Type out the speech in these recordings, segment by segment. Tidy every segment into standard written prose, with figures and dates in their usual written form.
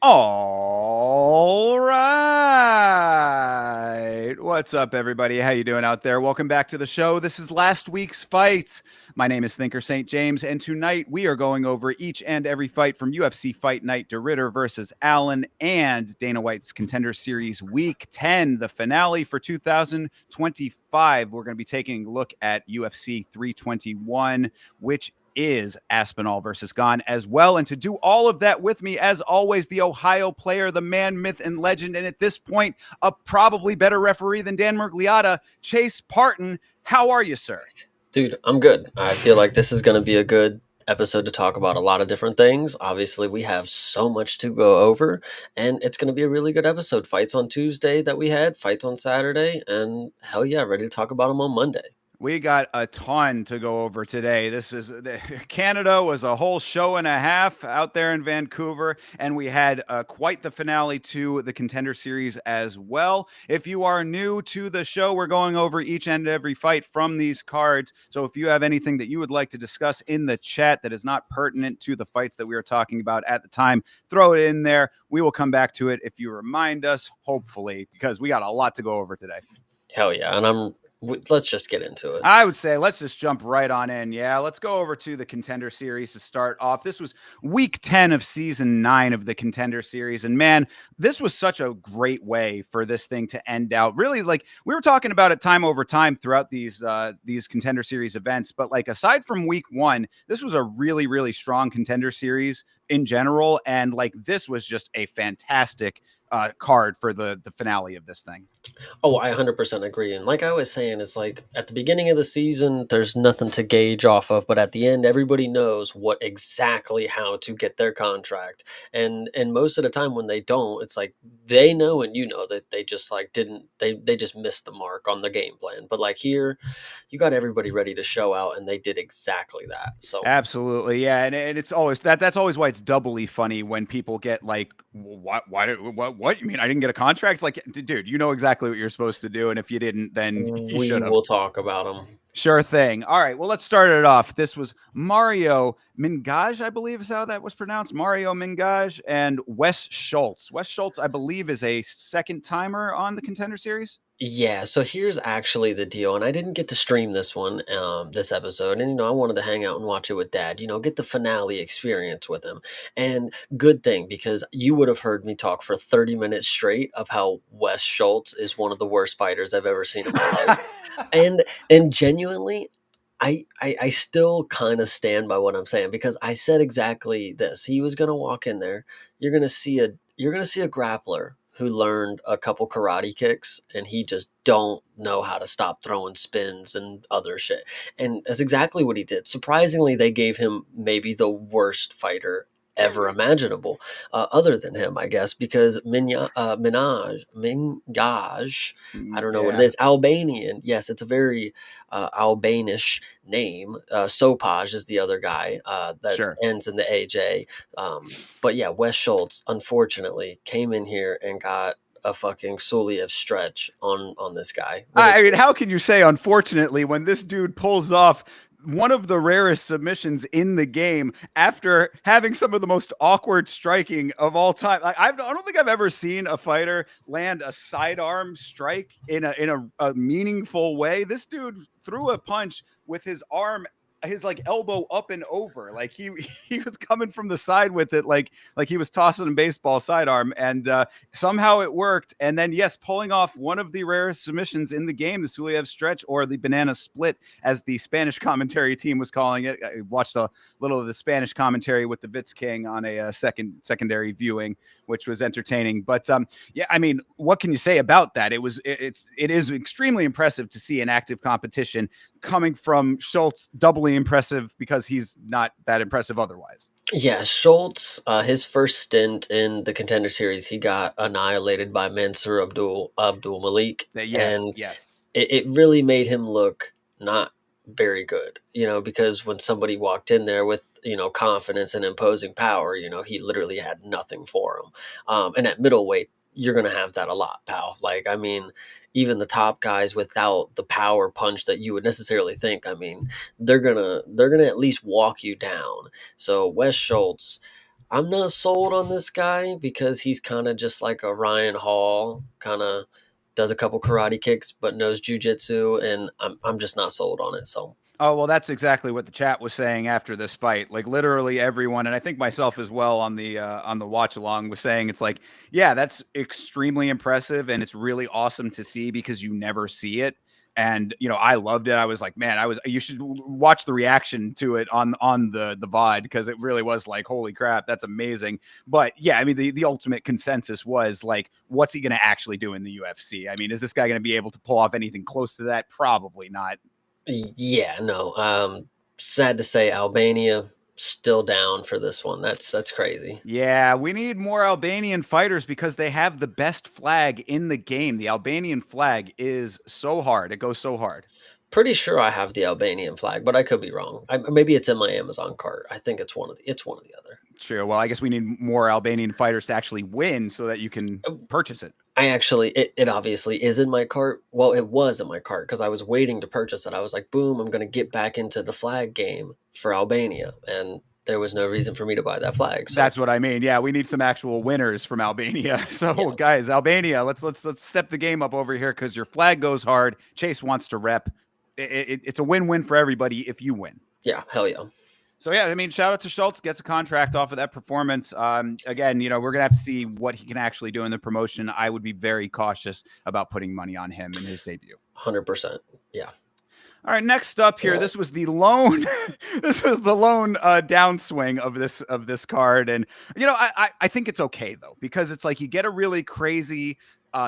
All right. What's up, everybody? How you doing out there? Welcome back to the show. This is last week's fight. My name is Thinker St. James, and tonight we are going over each and every fight from UFC Fight Night, DeRitter versus Allen, and Dana White's Contender Series Week 10, the finale for 2025. We're going to be taking a look at UFC 321, which is Aspinall versus Gane as well. And to do all of that with me, as always, the Ohio player, the man, myth, and legend, and at this point, a probably better referee than Dan Murgliata, Chase Parton. How are you, sir? Dude, I'm good. I feel like this is going to be a good episode to talk about a lot of different things. Obviously, we have so much to go over, and it's going to be a really good episode. Fights on Tuesday that we had, fights on Saturday, and hell yeah, ready to talk about them on Monday. We got a ton to go over today. Canada was a whole show and a half out there in Vancouver, and we had quite the finale to the Contender Series as well. If you are new to the show, we're going over each and every fight from these cards. So if you have anything that you would like to discuss in the chat that is not pertinent to the fights that we are talking about at the time, throw it in there. We will come back to it if you remind us, hopefully, because we got a lot to go over today. Hell yeah, and let's just get into it. I would say let's just jump right on in. Yeah, let's go over to the Contender Series to start off. This was week 10 of season 9 of the Contender Series. And man, this was such a great way for this thing to end out. Really, like we were talking about it time over time throughout these Contender Series events. But like aside from week 1, this was a really, really strong Contender Series in general. And like this was just a fantastic card for the finale of this thing. Oh, I 100% agree. And like I was saying, it's like at the beginning of the season, there's nothing to gauge off of, but at the end, everybody knows what exactly how to get their contract. And most of the time when they don't, it's like they know and you know that they just like they just missed the mark on the game plan. But like here, you got everybody ready to show out, and they did exactly that. So absolutely, yeah, and it's always that's always why it's doubly funny when people get like, what you mean I didn't get a contract? It's like, dude, you know exactly what you're supposed to do, and if you didn't, then you should have. We'll talk about them. Sure thing. All right, well, let's start it off. This was Mario Mingaj, I believe is how that was pronounced. Mario Mingaj and Wes Schultz. Wes Schultz, I believe, is a second timer on the Contender Series. Yeah, so here's actually the deal, and I didn't get to stream this one, this episode, and I wanted to hang out and watch it with Dad. Get the finale experience with him, and good thing because you would have heard me talk for 30 minutes straight of how Wes Schultz is one of the worst fighters I've ever seen in my life, and genuinely, I still kind of stand by what I'm saying because I said exactly this. He was gonna walk in there. You're gonna see a grappler who learned a couple karate kicks and he just don't know how to stop throwing spins and other shit. And that's exactly what he did. Surprisingly, they gave him maybe the worst fighter ever imaginable, other than him, I guess, because Mingaj, I don't know what it is, Albanian. Yes, it's a very Albanish name. Sopaj is the other guy that ends in the AJ. But yeah, Wes Schultz, unfortunately, came in here and got a fucking Suliev stretch on this guy. I mean, how can you say unfortunately when this dude pulls off one of the rarest submissions in the game after having some of the most awkward striking of all time? Like, I don't think I've ever seen a fighter land a sidearm strike in a meaningful way. This dude threw a punch with his arm his like elbow up and over, like he was coming from the side with it, like he was tossing a baseball sidearm, and somehow it worked. And then yes, pulling off one of the rarest submissions in the game, the Suliev stretch, or the banana split, as the Spanish commentary team was calling it. I watched a little of the Spanish commentary with the Vitz King on a secondary viewing, which was entertaining. But yeah, I mean, what can you say about that? It is extremely impressive to see an active competition coming from Schultz, doubly impressive because he's not that impressive otherwise. Yeah, Schultz, his first stint in the Contender Series, he got annihilated by Mansur Abdul Malik, Yes, and yes. it really made him look not very good, because when somebody walked in there with, confidence and imposing power, he literally had nothing for him. And at middleweight, you're going to have that a lot, pal. Like, I mean, even the top guys without the power punch that you would necessarily think, I mean, they're gonna at least walk you down. So Wes Schultz, I'm not sold on this guy because he's kind of just like a Ryan Hall, kind of does a couple karate kicks but knows jujitsu, and I'm just not sold on it. So Oh, well, that's exactly what the chat was saying after this fight. Like literally everyone, and I think myself as well on the watch along was saying it's like, yeah, that's extremely impressive and it's really awesome to see because you never see it. And I loved it. I was like, man, you should watch the reaction to it on the VOD because it really was like, holy crap, that's amazing. But yeah, I mean, the ultimate consensus was like, what's he going to actually do in the UFC? I mean, is this guy going to be able to pull off anything close to that? Probably not. yeah, no. Sad to say, Albania still down for this one. That's crazy. Yeah, we need more Albanian fighters because they have the best flag in the game. The Albanian flag is so hard. It goes so hard. Pretty sure I have the Albanian flag, but I could be wrong. Maybe it's in my Amazon cart. I think it's one of the other. Sure. Well, I guess we need more Albanian fighters to actually win so that you can purchase it. I actually, it obviously is in my cart. Well, it was in my cart because I was waiting to purchase it. I was like, boom, I'm going to get back into the flag game for Albania. And there was no reason for me to buy that flag. So, That's what I mean. Yeah, we need some actual winners from Albania. So, yeah, guys, Albania, let's step the game up over here because your flag goes hard. Chase wants to rep. It's a win-win for everybody if you win. yeah, hell yeah. So yeah, I mean, shout out to Schultz, gets a contract off of that performance. Again, we're gonna have to see what he can actually do in the promotion. I would be very cautious about putting money on him in his debut. 100%. Yeah. All right, next up here, this was the lone, this was the lone downswing of this card, and I think it's okay though because it's like you get a really crazy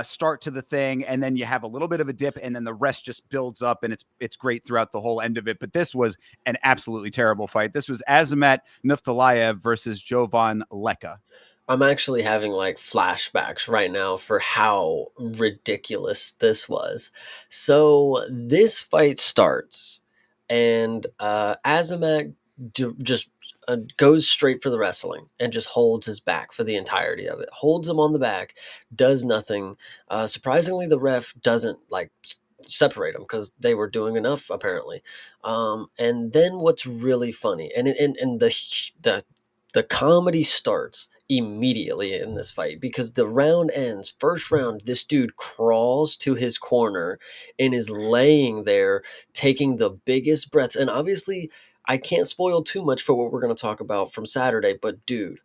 start to the thing, and then you have a little bit of a dip, and then the rest just builds up, and it's great throughout the whole end of it. But this was an absolutely terrible fight. This was Azamat Nuftalayev versus Jovan Leka. I'm actually having like flashbacks right now for how ridiculous this was. So this fight starts, and Azamat just goes straight for the wrestling and just holds his back for the entirety of it. Holds him on the back, does nothing. Surprisingly, the ref doesn't like separate them because they were doing enough apparently. And then what's really funny, and the comedy starts immediately in this fight because the round ends. First round, this dude crawls to his corner and is laying there taking the biggest breaths. And obviously, I can't spoil too much for what we're going to talk about from Saturday, but dude,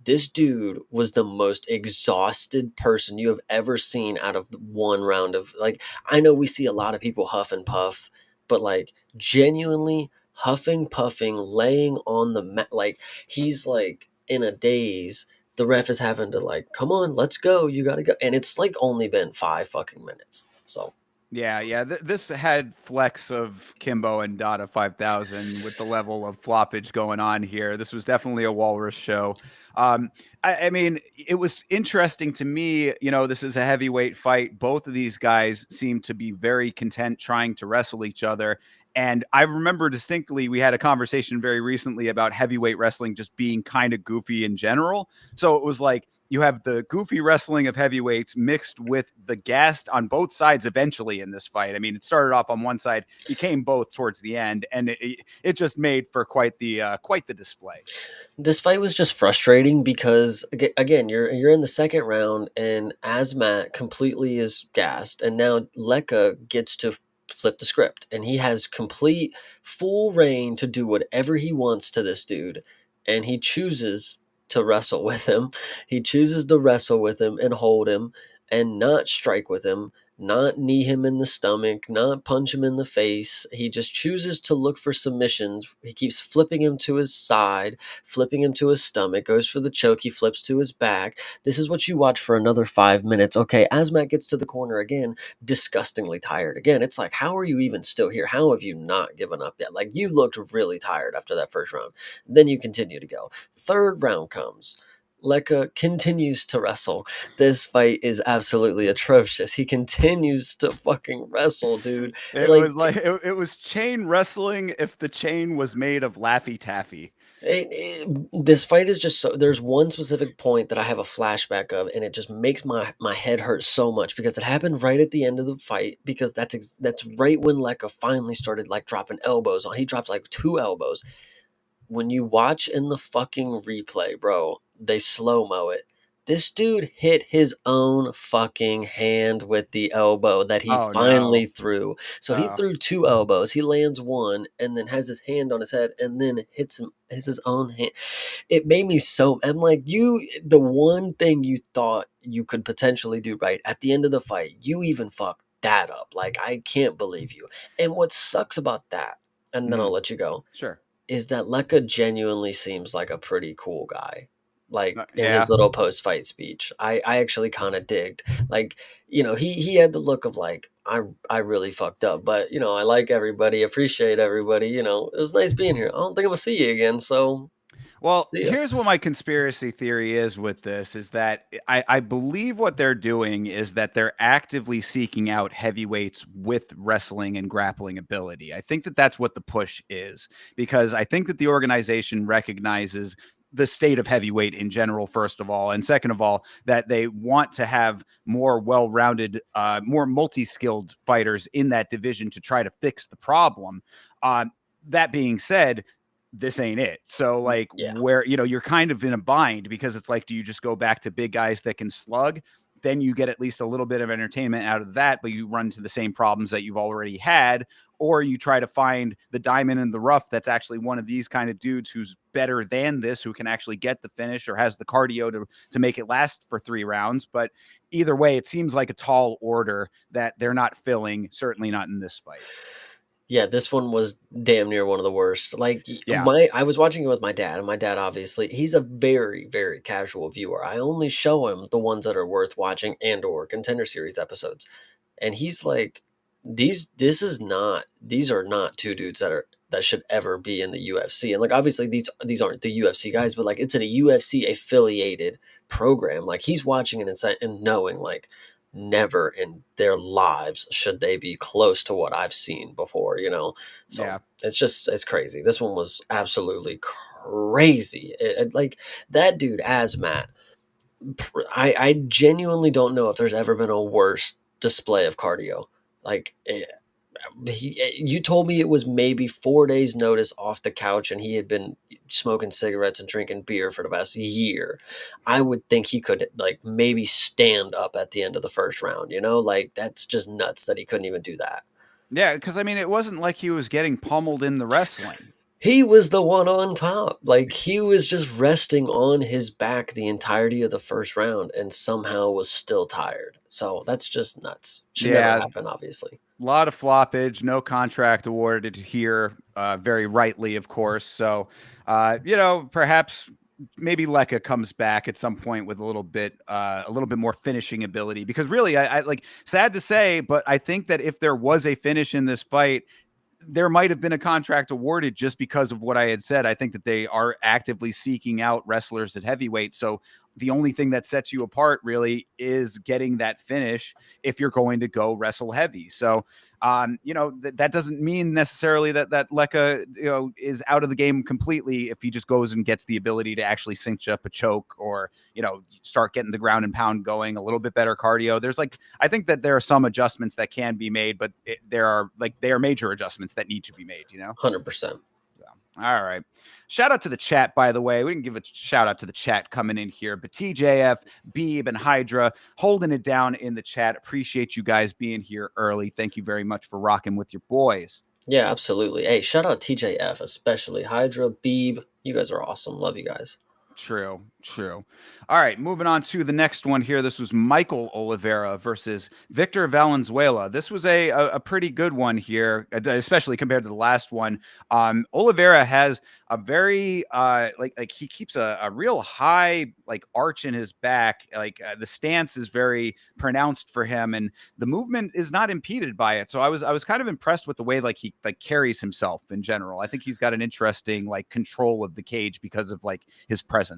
this dude was the most exhausted person you have ever seen out of one round of like. I know we see a lot of people huff and puff, but like genuinely huffing, puffing, laying on the mat, like he's like in a daze. The ref is having to like, come on, let's go. You gotta go, and it's like only been 5 fucking minutes. So Yeah, yeah. This had flecks of Kimbo and Dada 5000 with the level of floppage going on here. This was definitely a walrus show. I mean, it was interesting to me. This is a heavyweight fight. Both of these guys seem to be very content trying to wrestle each other. And I remember distinctly we had a conversation very recently about heavyweight wrestling just being kind of goofy in general. So it was like, you have the goofy wrestling of heavyweights mixed with the gassed on both sides eventually in this fight. I mean, it started off on one side, became both towards the end, and it just made for quite the display. this fight was just frustrating because again, you're in the second round and Asmat completely is gassed, and now Leka gets to flip the script, and he has complete full reign to do whatever he wants to this dude, and he chooses to wrestle with him. He chooses to wrestle with him and hold him and not strike with him, not knee him in the stomach, not punch him in the face. He just chooses to look for submissions. He keeps flipping him to his side, flipping him to his stomach, goes for the choke, he flips to his back. This is what you watch for another 5 minutes. Okay, as Matt gets to the corner again, disgustingly tired again. It's like, how are you even still here? How have you not given up yet? Like, you looked really tired after that first round. Then you continue to go. Third round comes. Leka continues to wrestle. This fight is absolutely atrocious. He continues to fucking wrestle, dude. It Like, was like it was chain wrestling if the chain was made of Laffy Taffy. this fight is just so. There's one specific point that I have a flashback of, and it just makes my head hurt so much because it happened right at the end of the fight. Because that's right when Leka finally started like dropping elbows on. He dropped like 2 elbows. When you watch in the fucking replay, bro, they slow-mo it. This dude hit his own fucking hand with the elbow that he Oh no. finally threw. So he Oh threw 2 elbows. He lands one and then has his hand on his head and then hits his own hand. It made me so. I'm like, the one thing you thought you could potentially do right at the end of the fight, you even fucked that up. Like, I can't believe you. And what sucks about that, and then I'll mhm. let you go, Sure. is that Leka genuinely seems like a pretty cool guy. Like in Yeah. his little post fight speech, I actually kind of digged. Like, he had the look of like, I really fucked up, but I like everybody, appreciate everybody. It was nice being here. I don't think I'm gonna see you again, so Well, see ya. here's what my conspiracy theory is with this is that I believe what they're doing is that they're actively seeking out heavyweights with wrestling and grappling ability. I think that that's what the push is because I think that the organization recognizes the state of heavyweight in general, first of all, and second of all, that they want to have more well-rounded, more multi-skilled fighters in that division to try to fix the problem. That being said, this ain't it. So like Yeah. where you're kind of in a bind because it's like, do you just go back to big guys that can slug? Then you get at least a little bit of entertainment out of that, but you run into the same problems that you've already had, or you try to find the diamond in the rough that's actually one of these kind of dudes who's better than this, who can actually get the finish or has the cardio to make it last for 3 rounds. But either way, it seems like a tall order that they're not filling, certainly not in this fight. Yeah, this one was damn near one of the worst. Like, Yeah. I was watching it with my dad, and my dad obviously he's a very, very casual viewer. I only show him the ones that are worth watching and or Contender Series episodes. And he's like, these are not 2 dudes that should ever be in the UFC. And like, obviously these aren't the UFC guys, but like, it's a UFC affiliated program. Like, he's watching it and knowing like, never in their lives should they be close to what I've seen before. So Yeah. it's crazy. This one was absolutely crazy. Like, that dude as Matt, I genuinely don't know if there's ever been a worse display of cardio. Like, you told me it was maybe 4 days notice off the couch and he had been smoking cigarettes and drinking beer for the past year. I would think he could like maybe stand up at the end of the first round. Like, that's just nuts that he couldn't even do that. Yeah, because I mean, it wasn't like he was getting pummeled in the wrestling. He was the one on top. Like, he was just resting on his back the entirety of the first round and somehow was still tired. So that's just nuts. Should never Yeah, happen, obviously. a lot of floppage, no contract awarded here, very rightly, of course. So, perhaps maybe Leka comes back at some point with a little bit more finishing ability. Because really, I like sad to say, but I think that if there was a finish in this fight, there might have been a contract awarded just because of what I had said. I think that they are actively seeking out wrestlers at heavyweight. So the only thing that sets you apart really is getting that finish if you're going to go wrestle heavy. So, that doesn't mean necessarily that Leka, is out of the game completely if he just goes and gets the ability to actually cinch up a choke or, start getting the ground and pound going, a little bit better cardio. I think that there are some adjustments that can be made, but they are major adjustments that need to be made. 100%. All right. Shout out to the chat, by the way. We can give a shout out to the chat coming in here. But TJF, Beeb, and Hydra holding it down in the chat. Appreciate you guys being here early. Thank you very much for rocking with your boys. Yeah, absolutely. Hey, shout out TJF, especially Hydra, Beeb. You guys are awesome. Love you guys. True, true. All right, moving on to the next one here. This was Michael Oliveira versus Victor Valenzuela. This was a pretty good one here, especially compared to the last one. Oliveira has a very like he keeps a real high like arch in his back. Like the stance is very pronounced for him, and the movement is not impeded by it. So I was kind of impressed with the way like he like carries himself in general. I think he's got an interesting like control of the cage because of like his presence.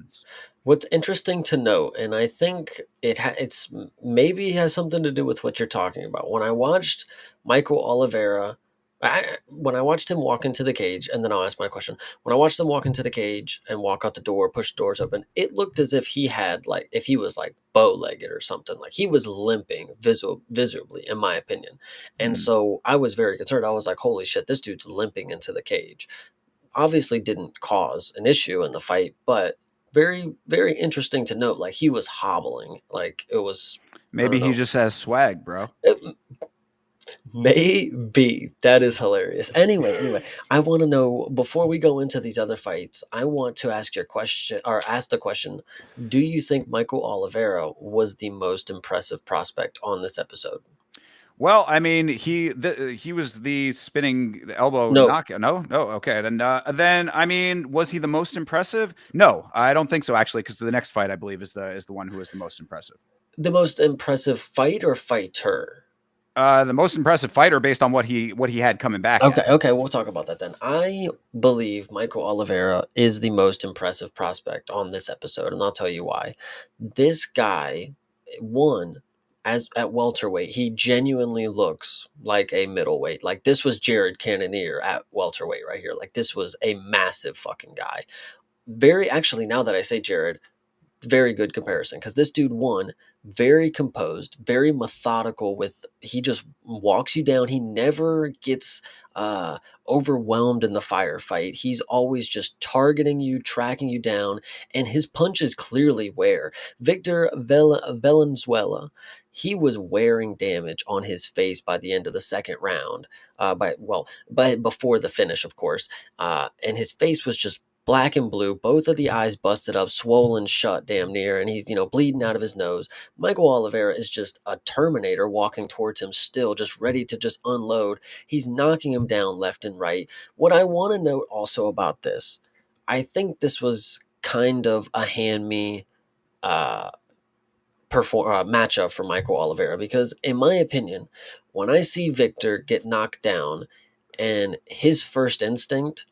What's interesting to note, and I think it's maybe has something to do with what you're talking about. When I watched Michael Oliveira, when I watched him walk into the cage, and then I'll ask my question. When I watched him walk into the cage and walk out the door, push the doors open, it looked as if he had like if he was like bow-legged or something. Like he was limping visibly, in my opinion. And Mhm. so I was very concerned. I was like, "Holy shit, this dude's limping into the cage." Obviously didn't cause an issue in the fight, but very, very interesting to note. Like he was hobbling, like it was, I Maybe don't he know. just has swag, bro. It may be that is hilarious. Anyway, I want to know before we go into these other fights, I want to ask your question or ask the question: do you think Michael Oliveira was the most impressive prospect on this episode? Well, I mean, he was the spinning elbow No, knockout. No, no. Okay, then I mean, was he the most impressive? No, I don't think so. Actually, because the next fight, I believe, is the one who is the most impressive. the most impressive fight or fighter? The most impressive fighter based on what he had coming back Okay, at. okay, we'll talk about that then. I believe Michael Oliveira is the most impressive prospect on this episode, and I'll tell you why. This guy won as at welterweight. He genuinely looks like a middleweight. Like this was Jared Cannonier at welterweight right here. Like this was a massive fucking guy. Very actually, now that I say Jared, very good comparison because this dude won very composed, very methodical with he just walks you down. He never gets overwhelmed in the firefight. He's always just targeting you, tracking you down, and his punches clearly wear. Valenzuela, he was wearing damage on his face by the end of the second round. By before the finish, of course, and his face was just black and blue, both of the eyes busted up, swollen shut damn near, and he's, bleeding out of his nose. Michael Oliveira is just a Terminator walking towards him still, just ready to just unload. He's knocking him down left and right. What I want to note also about this, I think this was kind of a hand me uh, matchup for Michael Oliveira because, in my opinion, when I see Victor get knocked down and his first instinct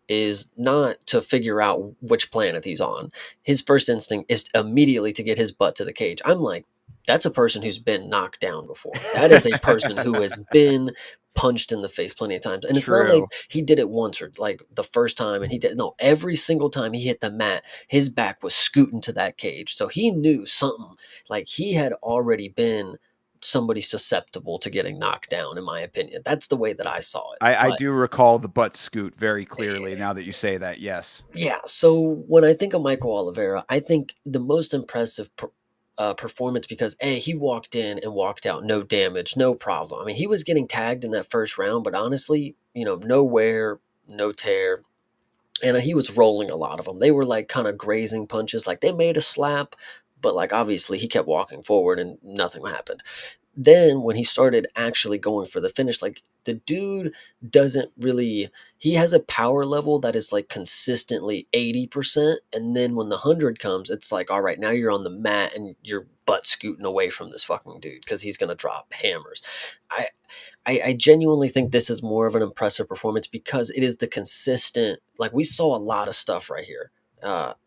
is not to figure out which planet he's on. His first instinct is immediately to get his butt to the cage. I'm like, that's a person who's been knocked down before. That is a person who has been punched in the face plenty of times. And it's not like True. he did it once or like the first time and he did no, every single time he hit the mat, his back was scooting to that cage. So he knew something. Like he had already been somebody susceptible to getting knocked down, in my opinion. That's the way that I saw it. I But do recall the butt scoot very clearly now that you say that. Yes. yeah, so when I think of Michael Oliveira, I think the most impressive performance because A, he walked in and walked out, no damage, no problem. I mean, he was getting tagged in that first round, but honestly, no wear, no tear. And he was rolling a lot of them. They were like kind of grazing punches, like they made a slap, but like obviously he kept walking forward and nothing happened. Then when he started actually going for the finish, like the dude doesn't really he has a power level that is like consistently 80%. And then when the 100 comes, it's like, all right, now you're on the mat and you're butt scooting away from this fucking dude because he's gonna drop hammers. I I genuinely think this is more of an impressive performance because it is the consistent. Like we saw a lot of stuff right here,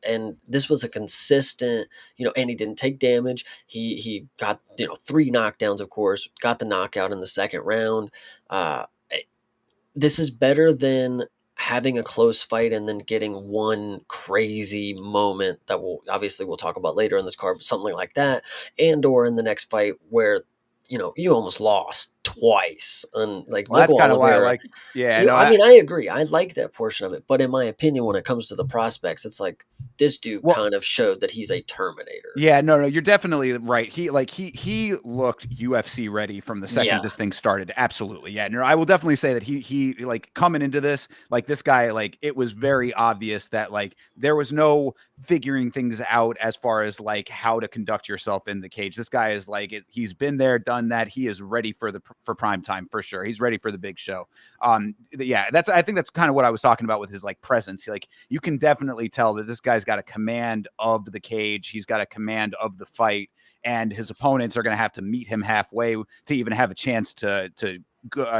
and this was a consistent. And he didn't take damage. He got three knockdowns, of course. Got the knockout in the second round. This is better than having a close fight and then getting one crazy moment that we'll talk about later in this card, something like that, and or in the next fight where you almost lost twice. And like Well, that's Michael kind of why I Oliveira, like. Yeah, no, I mean, I agree. I like that portion of it. But in my opinion, when it comes to the prospects, it's like this dude well, kind of showed that he's a Terminator. yeah, no, you're definitely right. He looked UFC ready from the second Yeah. this thing started. Absolutely. Yeah. No, I will definitely say that he like coming into this, like this guy, like it was very obvious that like there was no figuring things out as far as like how to conduct yourself in the cage. This guy is like he's been there, done that. He is ready for prime time for sure. He's ready for the big show. Yeah, I think that's kind of what I was talking about with his like presence. Like you can definitely tell that this guy's got a command of the cage. He's got a command of the fight, and his opponents are going to have to meet him halfway to even have a chance to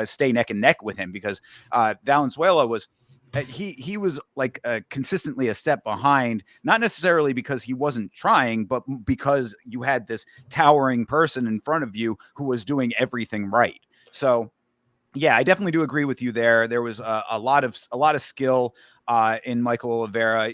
stay neck and neck with him because Valenzuela was he was like consistently a step behind, not necessarily because he wasn't trying, but because you had this towering person in front of you who was doing everything right. So yeah, I definitely do agree with you there. There was a lot of skill in Michael Oliveira.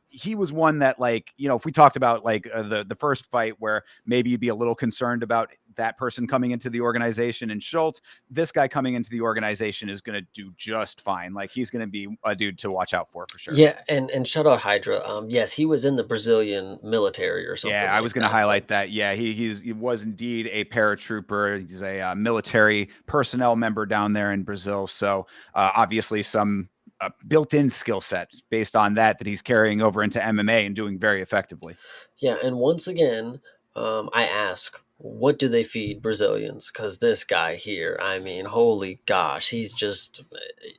He was one that, like, if we talked about like the first fight where maybe you'd be a little concerned about that person coming into the organization and Schultz, this guy coming into the organization is going to do just fine. Like he's going to be a dude to watch out for sure. Yeah, and shout out Hydra. Yes, he was in the Brazilian military or something Yeah, I was like going to that. So highlight that. Yeah, he was indeed a paratrooper. He's a military personnel member down there in Brazil. So obviously some built-in skill set based on that he's carrying over into MMA and doing very effectively. yeah, and once again, I ask, what do they feed Brazilians? Because this guy here, I mean, holy gosh, he's just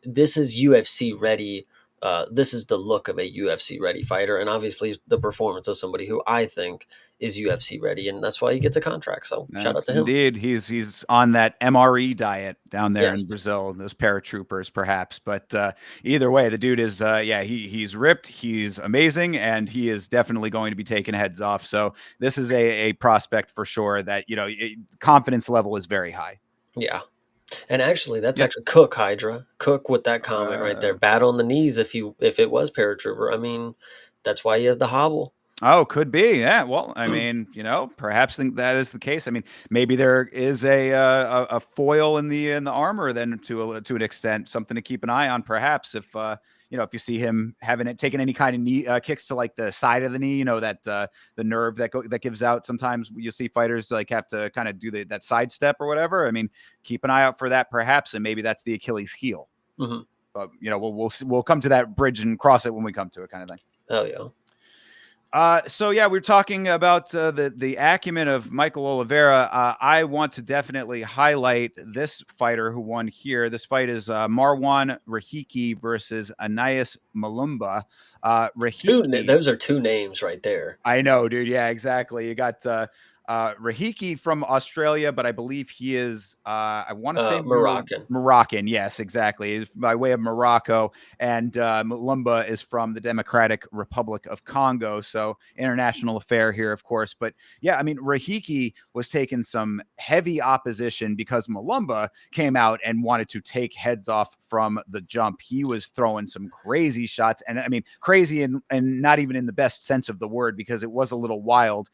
this is UFC ready. This is the look of a UFC ready fighter, and obviously the performance of somebody who I think is UFC ready, and that's why he gets a contract. So shout out That's to him. indeed. He's on that MRE diet down there in Yes. Brazil. Those paratroopers, perhaps, but either way, the dude is yeah he's ripped. He's amazing, and he is definitely going to be taking heads off. So this is a prospect for sure. That confidence level is very high. Yeah. And actually, that's Yep. actually Cook Hydra. Cook with that comment right there. Uh, Bad on the knees if it was paratrooper. I mean, that's why he has the hobble. Oh, could be. Yeah. Well, I mean, perhaps think that is the case. I mean, maybe there is a foil in the armor then to an extent, something to keep an eye on. Perhaps if you see him having it taking any kind of knee kicks to like the side of the knee, that the nerve that gives out. Sometimes you see fighters like have to kind of do that side step or whatever. I mean, keep an eye out for that perhaps, and maybe that's the Achilles heel. Hmm. But we'll come to that bridge and cross it when we come to it, kind of thing. Oh yeah. So yeah, we're talking about the acumen of Michael Oliveira. I want to definitely highlight this fighter who won here. This fight is Marwan Rahiki versus Anais Malumba. Rahiki, Those are two names right there. I know, dude. Yeah, exactly. You got Rahiki from Australia, but I believe he is, I want to say Moroccan. Moroccan. Yes, exactly. He's by way of Morocco. And Malumba is from the Democratic Republic of Congo. So international affair here, of course. But yeah, I mean, Rahiki was taking some heavy opposition because Malumba came out and wanted to take heads off from the jump. He was throwing some crazy shots. And I mean, crazy and not even in the best sense of the word because it was a little wild.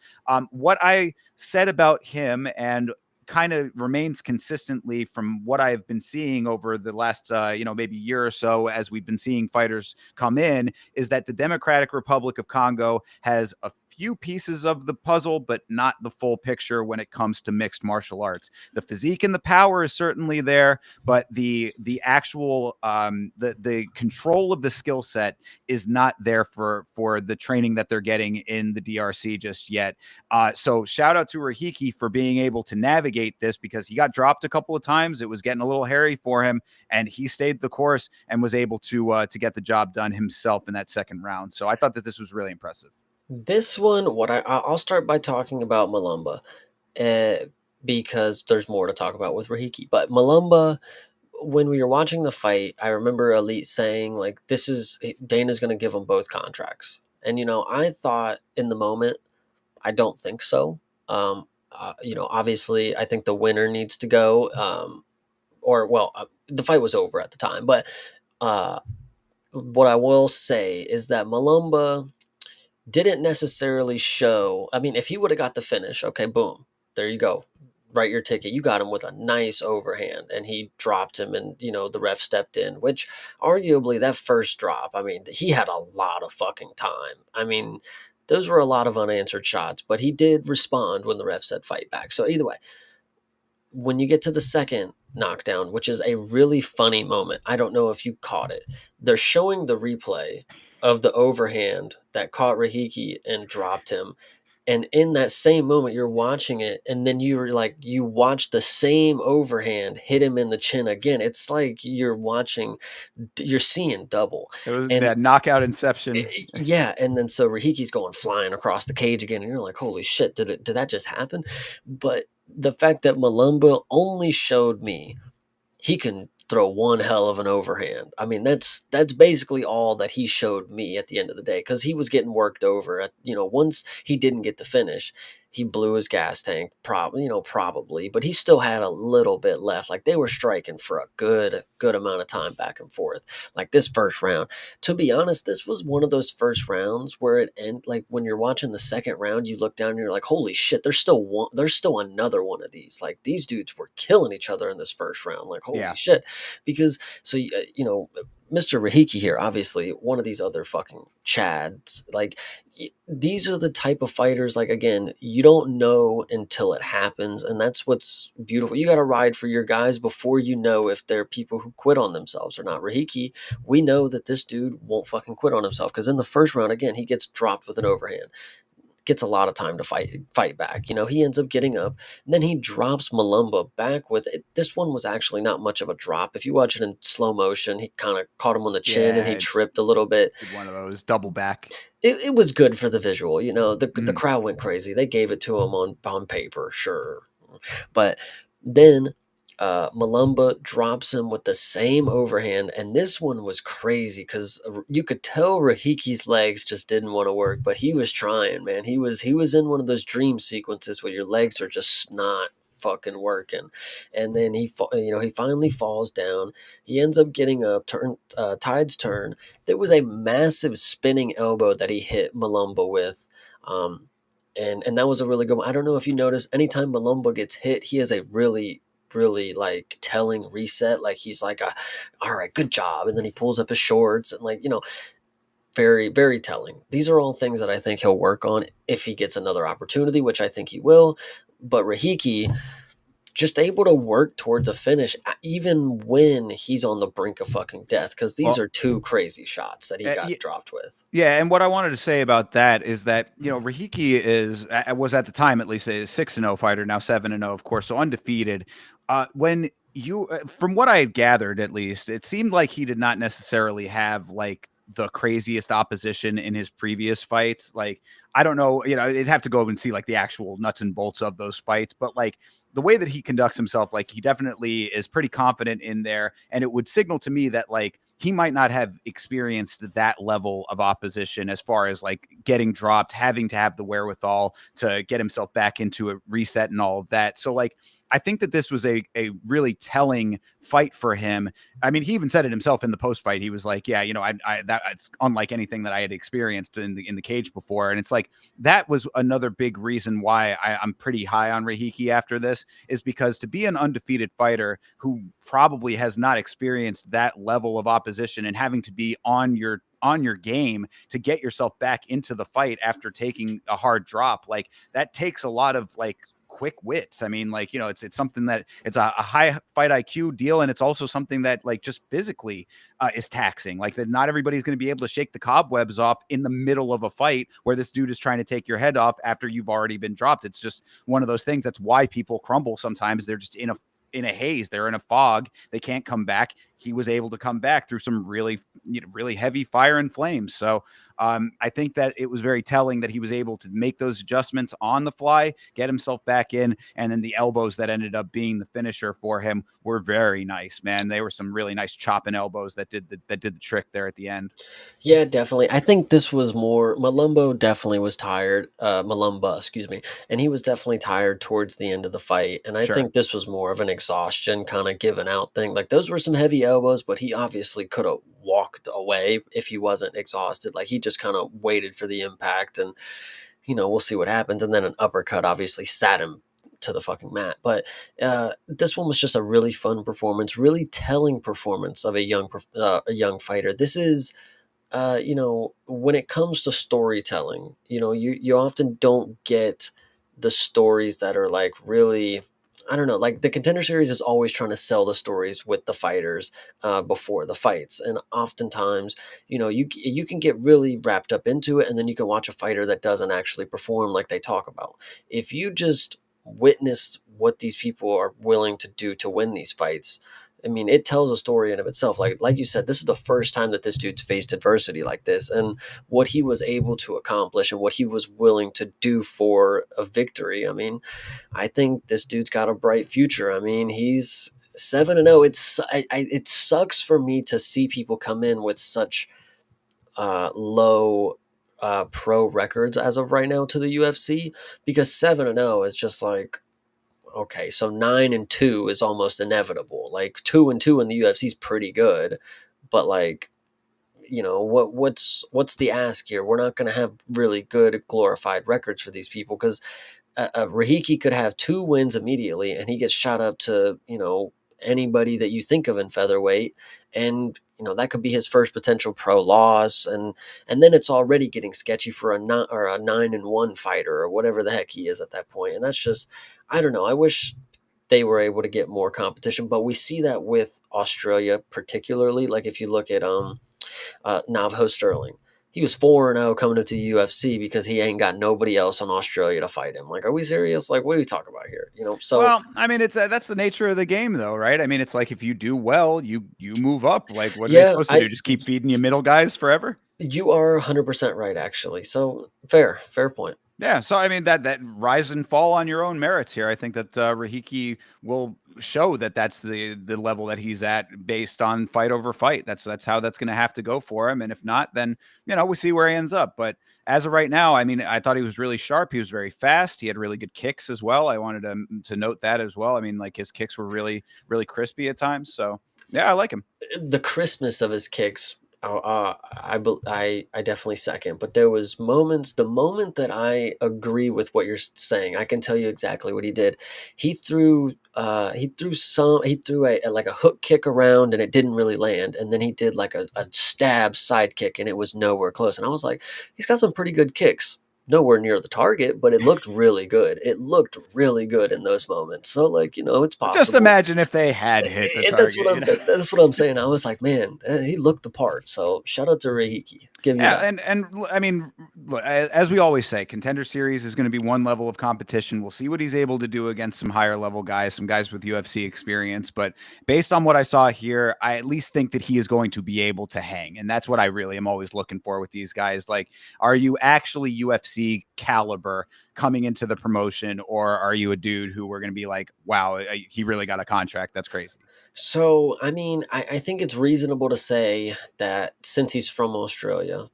What I said about him and kind of remains consistently from what I've been seeing over the last, maybe year or so as we've been seeing fighters come in is that the Democratic Republic of Congo has a few pieces of the puzzle, but not the full picture when it comes to mixed martial arts. The physique and the power is certainly there, but the actual the control of the skill set is not there for the training that they're getting in the DRC just yet. So shout out to Rahiki for being able to navigate this because he got dropped a couple of times. It was getting a little hairy for him, and he stayed the course and was able to get the job done himself in that second round. So I thought that this was really impressive. This one, I'll start by talking about Malumba, uh, because there's more to talk about with Rahiki. But Malumba, when we were watching the fight, I remember Elite saying like, "This is Dana's going to give them both contracts," and I thought in the moment, I don't think so. Obviously, I think the winner needs to go. Or well, the fight was over at the time, but uh, what I will say is that Malumba didn't necessarily show. I mean, if he would have got the finish, okay, boom, there you go. write your ticket. You got him with a nice overhand, and he dropped him, and the ref stepped in. Which, arguably, that first drop, I mean, he had a lot of fucking time. I mean, those were a lot of unanswered shots, but he did respond when the ref said fight back. So either way, when you get to the second knockdown, which is a really funny moment, I don't know if you caught it. They're showing the replay of the overhand that caught Rahiki and dropped him. And in that same moment, you're watching it, and then you watch the same overhand hit him in the chin again. It's like you're seeing double. It was And that knockout inception. yeah, and then so Rahiki's going flying across the cage again, and you're like, "Holy shit! Did that just happen?" But the fact that Malumba only showed me he can throw one hell of an overhand. I mean, that's basically all that he showed me at the end of the day, because he was getting worked over. Once he didn't get the finish, he blew his gas tank, probably, but he still had a little bit left. Like, they were striking for a good amount of time back and forth. Like, this first round, to be honest, this was one of those first rounds where it end like when you're watching the second round, you look down and you're like, holy shit, there's still another one of these. Like, these dudes were killing each other in this first round. Like, holy Yeah. shit. Because Mr. Rahiki here, obviously one of these other fucking chads, like, these are the type of fighters, like, again, you don't know until it happens, and that's what's beautiful. You got to ride for your guys before you know if they're people who quit on themselves or not. Rahiki, we know that this dude won't fucking quit on himself, because in the first round, again, he gets dropped with an overhand, gets a lot of time to fight back. He ends up getting up, and then he drops Malumba back with it. This one was actually not much of a drop. If you watch it in slow motion, he kind of caught him on the chin, and Yeah, he it's tripped a little bit. one of those double back. It was good for the visual. The Mhm. crowd went crazy. They gave it to him on paper, sure. But then Malumba drops him with the same overhand, and this one was crazy because you could tell Rahiki's legs just didn't want to work, but he was trying, man. He was in one of those dream sequences where your legs are just not fucking working, and then he finally falls down. He ends up getting up, tides turn. There was a massive spinning elbow that he hit Malumba with. And that was a really good one. I don't know if you notice, anytime Malumba gets hit, he has a really like telling reset. Like, he's like, all right, good job. And then he pulls up his shorts, and, like, very, very telling. These are all things that I think he'll work on if he gets another opportunity, which I think he will. But Rahiki, just able to work towards a finish, even when he's on the brink of fucking death, because these Well, are two crazy shots that he got y dropped with. yeah, and what I wanted to say about that is that, Rahiki was at the time, at least, a 6-0 fighter, now 7-0, of course, so undefeated. When from what I had gathered, at least, it seemed like he did not necessarily have, like, the craziest opposition in his previous fights. Like, I don't know, it'd have to go and see, like, the actual nuts and bolts of those fights, but, like, the way that he conducts himself, like, he definitely is pretty confident in there, and it would signal to me that, like, he might not have experienced that level of opposition as far as, like, getting dropped, having to have the wherewithal to get himself back into a reset and all of that. So, like, I think that this was a really telling fight for him. I mean, he even said it himself in the post fight. He was like, "Yeah, it's unlike anything that I had experienced in the cage before." And it's like that was another big reason why I'm pretty high on Rahiki after this, is because to be an undefeated fighter who probably has not experienced that level of opposition and having to be on your game to get yourself back into the fight after taking a hard drop, like, that takes a lot of, like, quick wits. I mean, like, it's something that it's a high fight IQ deal, and it's also something that, like, just physically is taxing. Like, that not everybody's going to be able to shake the cobwebs off in the middle of a fight where this dude is trying to take your head off after you've already been dropped. It's just one of those things. That's why people crumble sometimes. They're just in a haze. They're in a fog. They can't come back. He was able to come back through some really, really heavy fire and flames. So I think that it was very telling that he was able to make those adjustments on the fly, get himself back in, and then the elbows that ended up being the finisher for him were very nice, man. They were some really nice chopping elbows that did the trick there at the end. Yeah, definitely. I think this was more Malumbo definitely was tired. Malumba, excuse me, and he was definitely tired towards the end of the fight. And I Sure. think this was more of an exhaustion kind of given out thing. Like, those were some heavy elbows, but he obviously could have walked away if he wasn't exhausted. Like, he just kind of waited for the impact, and we'll see what happens. And then an uppercut obviously sat him to the fucking mat. But this one was just a really fun performance, really telling performance of a young fighter. This is when it comes to storytelling, you often don't get the stories that are like really, I don't know, like the Contender series is always trying to sell the stories with the fighters before the fights, and oftentimes, you can get really wrapped up into it, and then you can watch a fighter that doesn't actually perform like they talk about. If you just witness what these people are willing to do to win these fights, I mean, it tells a story in of itself. Like you said, this is the first time that this dude's faced adversity like this, and what he was able to accomplish and what he was willing to do for a victory. I mean, I think this dude's got a bright future. I mean, he's 7-0. It sucks for me to see people come in with such low pro records as of right now to the UFC, because 7-0 is just like, okay, so 9-2 is almost inevitable. Like 2-2 in the UFC is pretty good, but like, what's the ask here? We're not going to have really good glorified records for these people, because Rahiki could have 2 wins immediately, and he gets shot up to anybody that you think of in featherweight, and that could be his first potential pro loss, and then it's already getting sketchy for a 9-1 fighter or whatever the heck he is at that point, and that's just, I don't know. I wish they were able to get more competition, but we see that with Australia particularly. Like if you look at Navajo Sterling. He was 4-0 coming into the UFC because he ain't got nobody else in Australia to fight him. Like, are we serious? Like, what are we talking about here? So Well, I mean, it's that's the nature of the game, though, right? I mean, it's like if you do well, you move up. Like, what are they yeah, supposed to do? Just keep feeding you middle guys forever? you are 100% right, actually. So fair point. Yeah, so I mean that rise and fall on your own merits here. I think that Rahiki will show that that's the level that he's at based on fight over fight. That's how that's going to have to go for him. And if not, then we see where he ends up. But as of right now, I mean, I thought he was really sharp. He was very fast. He had really good kicks as well. I wanted to note that as well. I mean, like his kicks were really crispy at times. So yeah, I like him. The crispness of his kicks, I definitely second. But there was moments. The moment that I agree with what you're saying, I can tell you exactly what he did. He threw like a hook kick around, and it didn't really land. And then he did like a stab side kick, and it was nowhere close. And I was like, he's got some pretty good kicks. Nowhere near the target, but it looked really good. It looked really good in those moments. So, like, it's Just possible. imagine if they had hit the That's target. that's what I'm saying. I was like, man, he looked the part. So shout out to Reihiki. Give you Yeah, that. and I mean, look, as we always say, Contender Series is going to be one level of competition. We'll see what he's able to do against some higher level guys, some guys with UFC experience. But based on what I saw here, I at least think that he is going to be able to hang, and that's what I really am always looking for with these guys. Like, are you actually UFC caliber coming into the promotion, or are you a dude who we're going to be like, wow, he really got a contract? That's crazy. So, I mean, I think it's reasonable to say that since he's from Australia,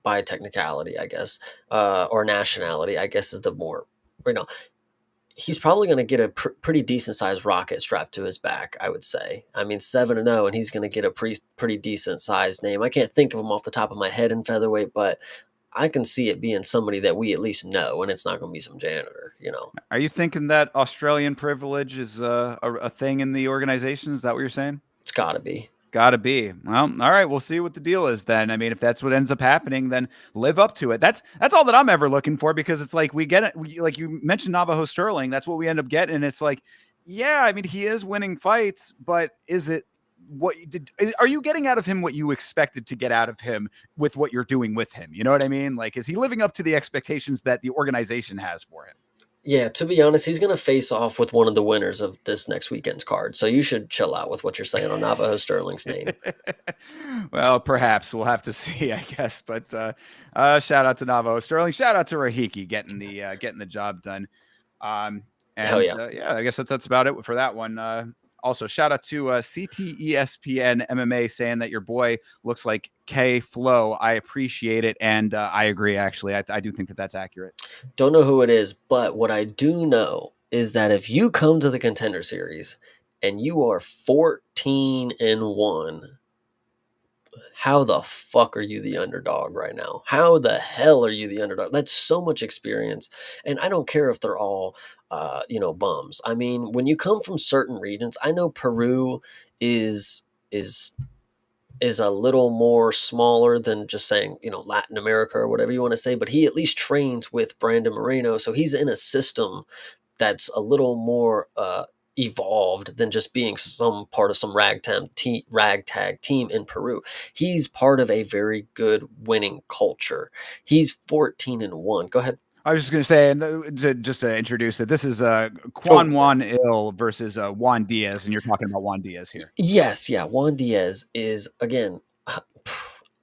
by technicality, I guess, or nationality, I guess is the more, you know, he's probably going to get a pretty decent sized rocket strapped to his back, I would say. I mean, 7-0, and he's going to get a pretty decent sized name. I can't think of him off the top of my head in featherweight, but I can see it being somebody that we at least know, and it's not going to be some janitor. Are you thinking that Australian privilege is a thing in the organization? Is that what you're saying? It's got to be. Got to be. Well, all right. We'll see what the deal is then. I mean, if that's what ends up happening, then live up to it. That's all that I'm ever looking for, because it's like we get it. Like you mentioned Navajo Sterling, that's what we end up getting. And it's like, yeah, I mean, he is winning fights, but is it what you did? Are you getting out of him what you expected to get out of him with what you're doing with him? You know what I mean? Like, is he living up to the expectations that the organization has for him? Yeah, to be honest, he's going to face off with one of the winners of this next weekend's card. So you should chill out with what you're saying on Navajo Sterling's name. Well, perhaps we'll have to see, I guess. But shout out to Navo Sterling. Shout out to Rahiki getting the job done. Um, Hell and yeah. yeah, I guess that's about it for that one. Also, shout out to CTESPN MMA saying that your boy looks like K Flow. I appreciate it, and I agree. Actually, I do think that that's accurate. Don't know who it is, but what I do know is that if you come to the Contender Series and you are 14-1, how the fuck are you the underdog right now? How the hell are you the underdog? That's so much experience. And I don't care if they're all, bums. I mean, when you come from certain regions, I know Peru is is is a little more smaller than just saying, Latin America or whatever you want to say, but he at least trains with Brandon Moreno. So he's in a system that's a little more evolved than just being some part of some ragtag team in Peru. He's part of a very good winning culture. He's 14-1. Go ahead. I was just going to say, and just to introduce it, this is Oh, Quan yeah. Juan Il versus Juan Diaz, and you're talking about Juan Diaz here. Yes, yeah. Juan Diaz is again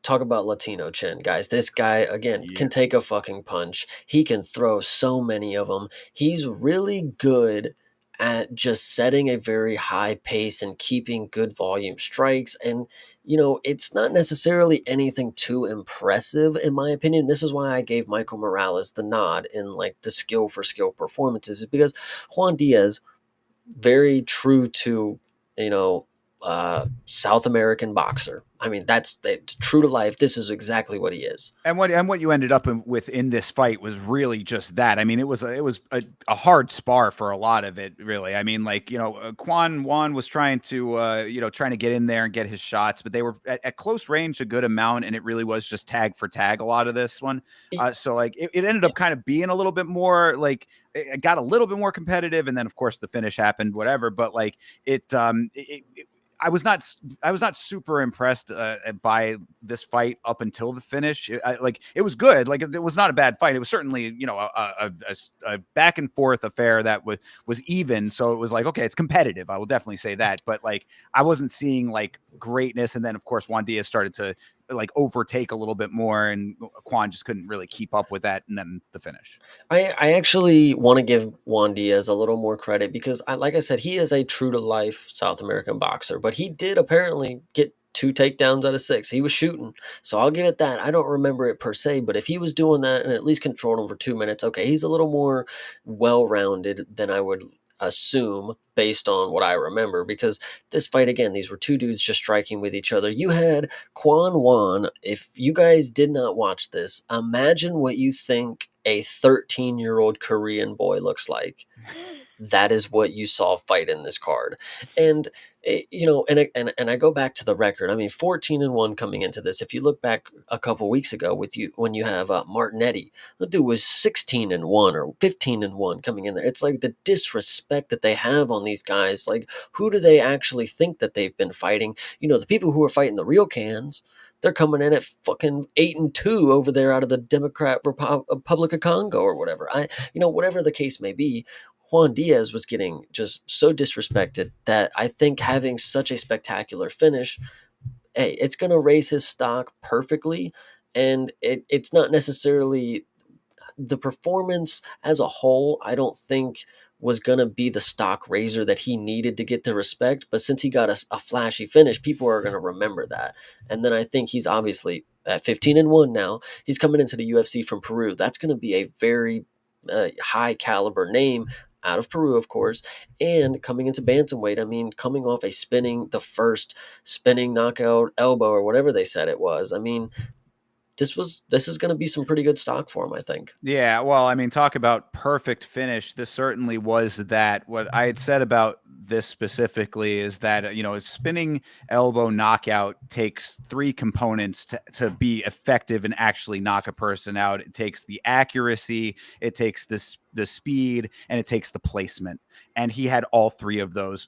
talk about Latino chin, guys. This guy again Yeah. can take a fucking punch. He can throw so many of them. He's really good at just setting a very high pace and keeping good volume strikes. And it's not necessarily anything too impressive in my opinion. This is why I gave Michael Morales the nod in like the skill for skill performances, is because Juan Diaz, very true to South American boxer. I mean, that's true to life. This is exactly what he is. And what you ended up with in this fight was really just that. I mean, it was a hard spar for a lot of it, really. I mean, like Quan Juan was trying to trying to get in there and get his shots, but they were at close range a good amount, and it really was just tag for tag a lot of this one. E- So like it ended up kind of being a little bit more like it got a little bit more competitive, and then of course the finish happened, whatever. But like it I was not super impressed by this fight up until the finish. It was good. Like it was not a bad fight. It was certainly a back and forth affair that was even. So it was like, okay, it's competitive. I will definitely say that. But like I wasn't seeing like greatness. And then of course Juan Diaz started to like overtake a little bit more, and Quan just couldn't really keep up with that. And then the finish. I actually want to give Juan Diaz a little more credit because, like I said, he is a true to life South American boxer, but he did apparently get 2 takedowns out of 6. He was shooting, so I'll give it that. I don't remember it per se, but if he was doing that and at least controlled him for 2 minutes, okay, he's a little more well rounded than I would assume based on what I remember. Because this fight again, these were two dudes just striking with each other. You had Quan Wan. If you guys did not watch this, imagine what you think a 13-year-old Korean boy looks like. That is what you saw fight in this card. And and I go back to the record. I mean, 14-1 coming into this. If you look back a couple weeks ago with you when you have Martinetti, the dude was 16-1 or 15-1 coming in there. It's like the disrespect that they have on these guys. Like, who do they actually think that they've been fighting? The people who are fighting the real cans, they're coming in at fucking 8-2 over there out of the Republic of Congo or whatever. Whatever the case may be, Juan Diaz was getting just so disrespected that I think having such a spectacular finish, hey, it's going to raise his stock perfectly. And it's not necessarily the performance as a whole, I don't think was going to be the stock raiser that he needed to get the respect. But since he got a flashy finish, people are going to remember that. And then I think he's obviously at 15-1 now. He's coming into the UFC from Peru. That's going to be a very high caliber name out of Peru, of course, and coming into bantamweight. I mean, coming off the first spinning knockout elbow or whatever they said it was. I mean, this is going to be some pretty good stock for him, I think. Yeah, well, I mean, talk about perfect finish. This certainly was that. What I had said about this specifically is that, a spinning elbow knockout takes three components to be effective and actually knock a person out. It takes the accuracy, it takes the speed, and it takes the placement. And he had all three of those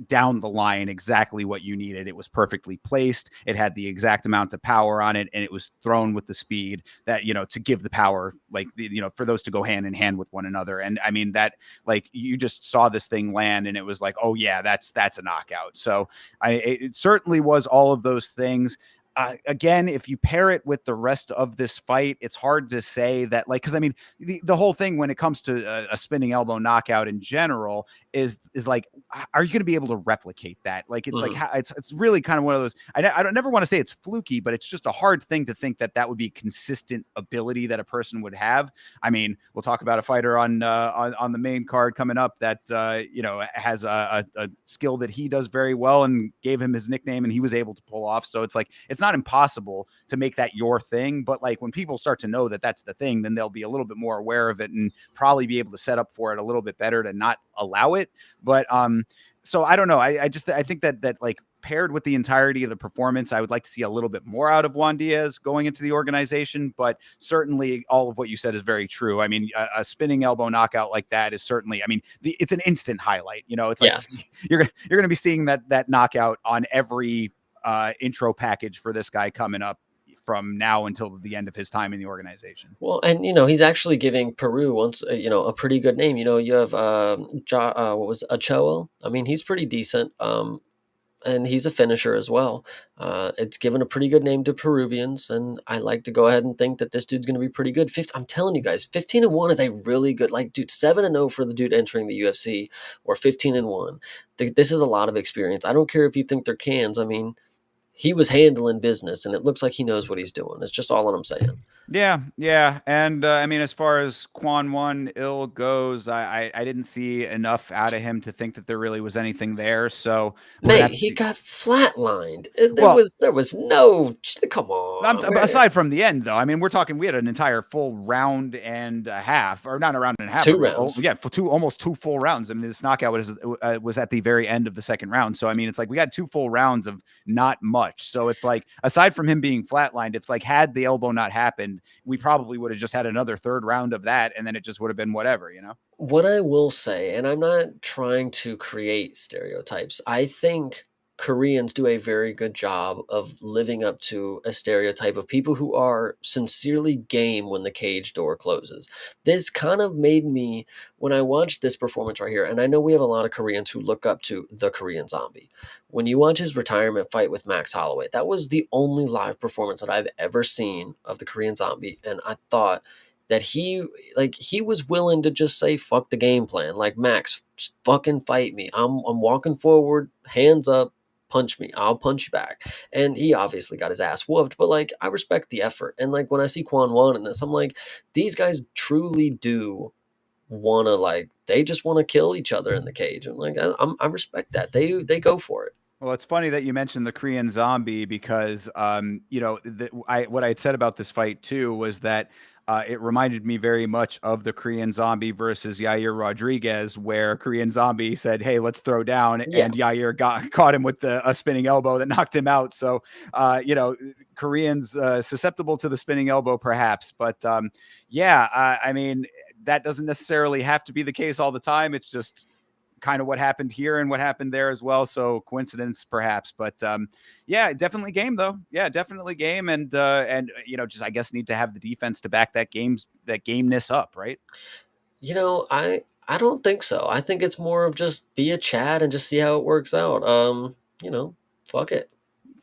down the line, exactly what you needed. It was perfectly placed. It had the exact amount of power on it, and it was thrown with the speed that, to give the power, like, for those to go hand in hand with one another. And I mean, that, like, you just saw this thing land and it was like, oh yeah, that's a knockout. So it certainly was all of those things. Again, if you pair it with the rest of this fight, it's hard to say that, like, because I mean, the whole thing when it comes to a spinning elbow knockout in general is like, are you going to be able to replicate that? Like, it's like, Mhm. how, it's really kind of one of those, I don't never want to say it's fluky, but it's just a hard thing to think that that would be consistent ability that a person would have. I mean, we'll talk about a fighter on the main card coming up that, has a skill that he does very well and gave him his nickname and he was able to pull off. So it's like, it's not impossible to make that your thing, but like when people start to know that that's the thing, then they'll be a little bit more aware of it and probably be able to set up for it a little bit better to not allow it. But so I don't know. I think that like paired with the entirety of the performance, I would like to see a little bit more out of Juan Diaz going into the organization. But certainly, all of what you said is very true. I mean, a spinning elbow knockout like that is certainly. I mean, it's an instant highlight. It's like Yes. you're gonna be seeing that knockout on every intro package for this guy coming up from now until the end of his time in the organization. Well, and he's actually giving Peru once a pretty good name. You have what was Ochoa? I mean, he's pretty decent. And he's a finisher as well. It's given a pretty good name to Peruvians, and I like to go ahead and think that this dude's going to be pretty good. I'm telling you guys, 15-1 is a really good, like, dude. 7-0 for the dude entering the UFC, or 15-1. This is a lot of experience. I don't care if you think they're cans. I mean, he was handling business, and it looks like he knows what he's doing. It's just all that I'm saying. Yeah, yeah, and I mean, as far as Quan One Ill goes, I didn't see enough out of him to think that there really was anything there. So we're gonna have Mate, to he see. got flatlined. There Well, was no. Come on, aside from the end, though, I mean, we're talking. We had an entire full round and a half, or not a round and a half, two but rounds. yeah, for almost two full rounds. I mean, this knockout was at the very end of the second round. So I mean, it's like we had two full rounds of not much. So it's like, aside from him being flatlined, it's like, had the elbow not happened, we probably would have just had another third round of that, and then it just would have been whatever. What I will say, and I'm not trying to create stereotypes, I think Koreans do a very good job of living up to a stereotype of people who are sincerely game when the cage door closes. This kind of made me, when I watched this performance right here, and I know we have a lot of Koreans who look up to the Korean Zombie. When you watch his retirement fight with Max Holloway, that was the only live performance that I've ever seen of the Korean Zombie, and I thought that he was willing to just say fuck the game plan. Like, Max, just fucking fight me. I'm walking forward, hands up, punch me. I'll punch you back. And he obviously got his ass whooped, but like, I respect the effort. And like, when I see Quan Wan in this, I'm like, these guys truly do want to, like, they just want to kill each other in the cage. And like, I respect that. They go for it. Well, it's funny that you mentioned the Korean Zombie because, what I had said about this fight too was that it reminded me very much of the Korean Zombie versus Yair Rodriguez, where Korean Zombie said, "Hey, let's throw down," Yeah. and Yair caught him with a spinning elbow that knocked him out. So, Koreans susceptible to the spinning elbow, perhaps, but yeah, I mean, that doesn't necessarily have to be the case all the time. It's just kind of what happened here and what happened there as well. So coincidence, perhaps, but yeah, definitely game though. Yeah, definitely game, and just, I guess, need to have the defense to back that gameness up, right? I don't think so. I think it's more of just be a Chad and just see how it works out. Fuck it.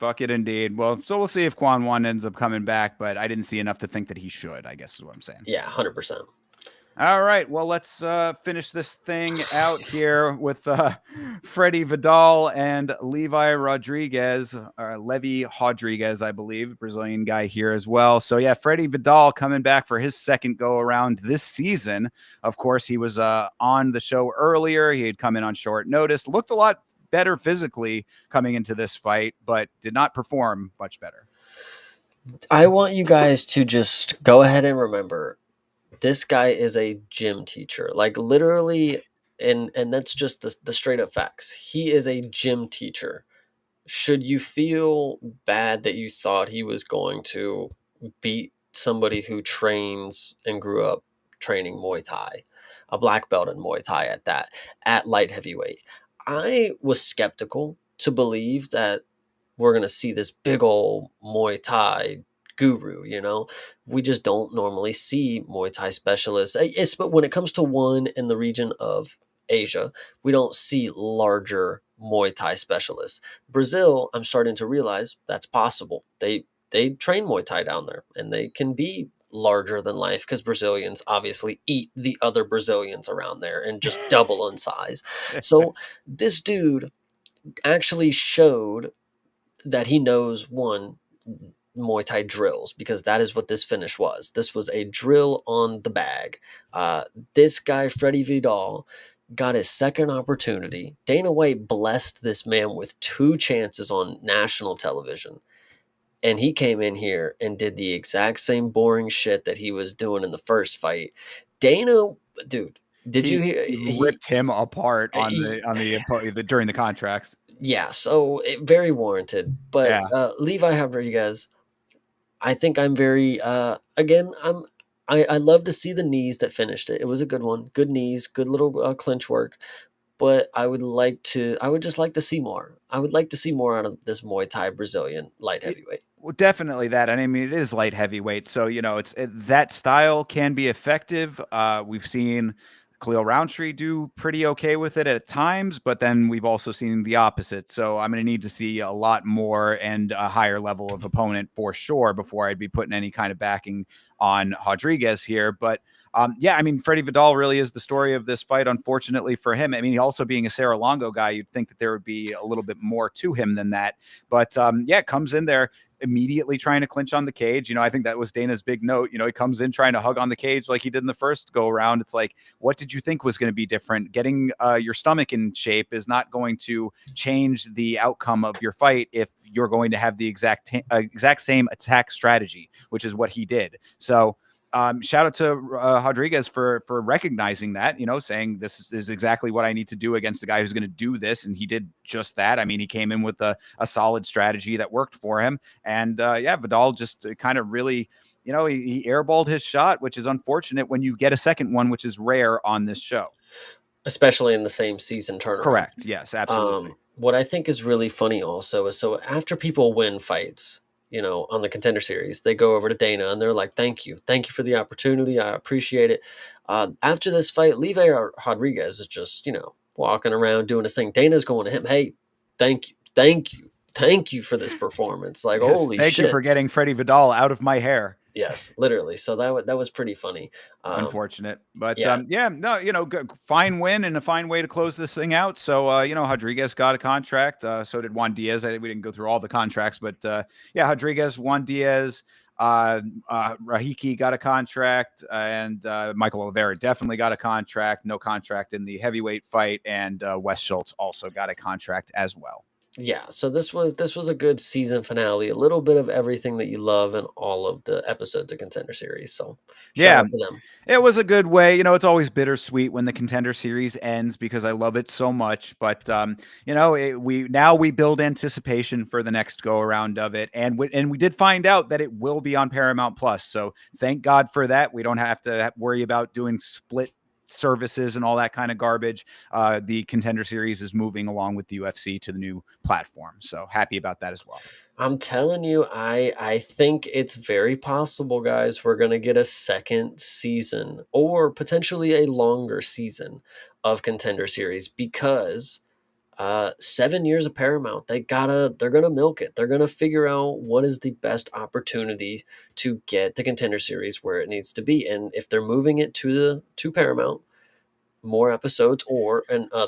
Fuck it, indeed. Well, so we'll see if Quan One ends up coming back, but I didn't see enough to think that he should, I guess is what I'm saying. Yeah, 100%. All right, well, let's finish this thing out here with Freddie Vidal and Levi Rodriguez, or Levi Rodriguez, I believe, Brazilian guy here as well. So yeah, Freddie Vidal coming back for his second go around this season. Of course, he was on the show earlier. He had come in on short notice, looked a lot better physically coming into this fight, but did not perform much better. I want you guys to just go ahead and remember, this guy is a gym teacher. Like, literally, and that's just the straight up facts. He is a gym teacher. Should you feel bad that you thought he was going to beat somebody who trains and grew up training Muay Thai, a black belt in Muay Thai at that, at light heavyweight? I was skeptical to believe that we're going to see this big old Muay Thai guru, We just don't normally see Muay Thai specialists. But when it comes to one in the region of Asia, we don't see larger Muay Thai specialists. Brazil, I'm starting to realize that's possible. They train Muay Thai down there, and they can be larger than life because Brazilians obviously eat the other Brazilians around there and just double in size. So this dude actually showed that he knows one Muay Thai drills because that is what this finish was. This was a drill on the bag. This guy, Freddie Vidal, got his second opportunity. Dana White blessed this man with two chances on national television. And he came in here and did the exact same boring shit that he was doing in the first fight. Dana, dude, did you He hear? ripped him apart on He the during the contracts. yeah, so very warranted. But Yeah. Levi Rodriguez, I think I'm very again I love to see the knees that finished it. It was a good one, good knees, good little clinch work. But I would just like to see more. I would like to see more out of this Muay Thai Brazilian light It, heavyweight. well, definitely that. And I mean, it is light heavyweight. So, that style can be effective. We've seen Khalil Roundtree do pretty okay with it at times, but then we've also seen the opposite. So I'm going to need to see a lot more and a higher level of opponent for sure before I'd be putting any kind of backing on Rodriguez here. But yeah, I mean, Freddie Vidal really is the story of this fight, unfortunately for him. I mean, also being a Serra Longo guy, you'd think that there would be a little bit more to him than that. But yeah, comes in there immediately trying to clinch on the cage. I think that was Dana's big note. He comes in trying to hug on the cage like he did in the first go around. It's like, what did you think was going to be different? Getting your stomach in shape is not going to change the outcome of your fight if you're going to have the exact same attack strategy, which is what he did. So shout out to Rodriguez for recognizing that, saying this is exactly what I need to do against a guy who's going to do this. And he did just that. I mean, he came in with a solid strategy that worked for him. And yeah, Vidal just kind of really, he airballed his shot, which is unfortunate when you get a second one, which is rare on this show. Especially in the same season turnaround. Correct. Yes, absolutely. What I think is really funny also is so after people win fights, on the Contender Series, they go over to Dana and they're like, thank you for the opportunity, I appreciate it. After this fight, Levi Rodriguez is just walking around doing his thing. Dana's going to him, hey, thank you for this performance. Like, Yes, holy thank you shit. for getting Freddie Vidal out of my hair. Yes, literally. So that was pretty funny. Unfortunate, but Yeah, yeah, no, fine win and a fine way to close this thing out. So Rodriguez got a contract. So did Juan Diaz. We didn't go through all the contracts, but yeah, Rodriguez, Juan Diaz, Rahiki got a contract, and Michael Oliveira definitely got a contract. No contract in the heavyweight fight, and Wes Schultz also got a contract as well. yeah. So this was a good season finale. A little bit of everything that you love in all of the episodes of Contender Series. So shout Yeah, out to them. it was a good way. It's always bittersweet when the Contender Series ends because I love it so much. But we build anticipation for the next go around of it, and we did find out that it will be on Paramount Plus. So thank God for that. We don't have to worry about doing split services and all that kind of garbage. The Contender Series is moving along with the UFC to the new platform. So happy about that as well. I'm telling you, I think it's very possible, guys. We're gonna get a second season or potentially a longer season of Contender Series because 7 years of Paramount, they're gonna milk it. They're gonna figure out what is the best opportunity to get the Contender Series where it needs to be, and if they're moving it to Paramount, more episodes or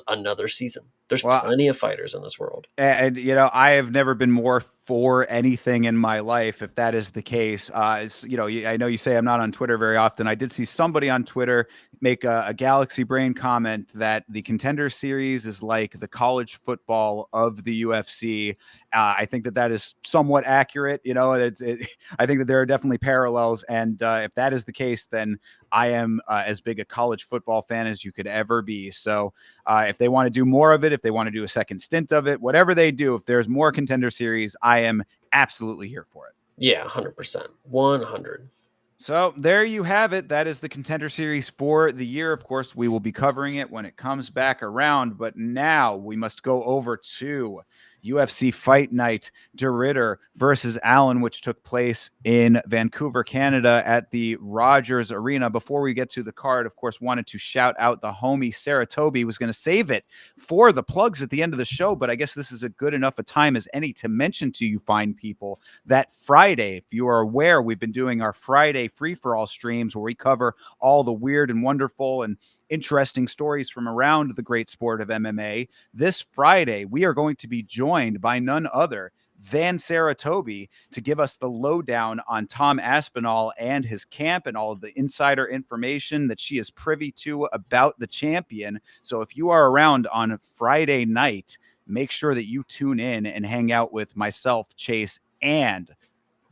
another season. There's Well, plenty of fighters in this world. and I have never been more for anything in my life, if that is the case. I know you say I'm not on Twitter very often. I did see somebody on Twitter make a Galaxy Brain comment that the Contender Series is like the college football of the UFC. I think that is somewhat accurate. I think that there are definitely parallels, and if that is the case, then I am as big a college football fan as you could ever be. So if they want to do more of it, if they want to do a second stint of it, whatever they do, if there's more Contender Series, I am absolutely here for it. Yeah, 100%. 100. So there you have it. That is the Contender Series for the year. Of course, we will be covering it when it comes back around. But now we must go over to UFC Fight Night, DeRitter versus Allen, which took place in Vancouver, Canada at the Rogers Arena. Before we get to the card, of course, wanted to shout out the homie Sarah Toby. Was going to save it for the plugs at the end of the show, but I guess this is a good enough a time as any to mention to you fine people that Friday, if you are aware, we've been doing our Friday free-for-all streams where we cover all the weird and wonderful and interesting stories from around the great sport of MMA. This Friday, we are going to be joined by none other than Sarah Toby to give us the lowdown on Tom Aspinall and his camp and all of the insider information that she is privy to about the champion. So if you are around on Friday night, make sure that you tune in and hang out with myself, Chase, and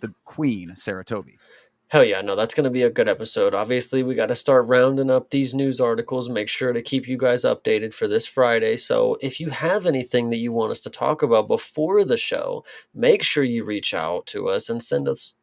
the queen, Sarah Toby. Hell yeah, no, that's going to be a good episode. Obviously, we got to start rounding up these news articles, make sure to keep you guys updated for this Friday. So, if you have anything that you want us to talk about before the show, make sure you reach out to us and send us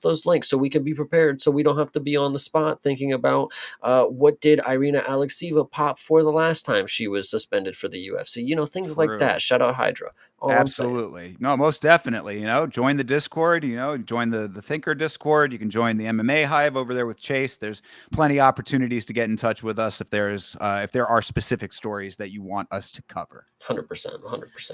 those links so we can be prepared, so we don't have to be on the spot thinking about what did Irina Alekseeva pop for the last time she was suspended for the UFC. Things like True. that. Shout out Hydra. All I'm saying. Absolutely. No, most definitely. Join the Discord, join the Thinker Discord. You can join the MMA Hive over there with Chase. There's plenty of opportunities to get in touch with us if there are specific stories that you want us to cover. 100%. 100%.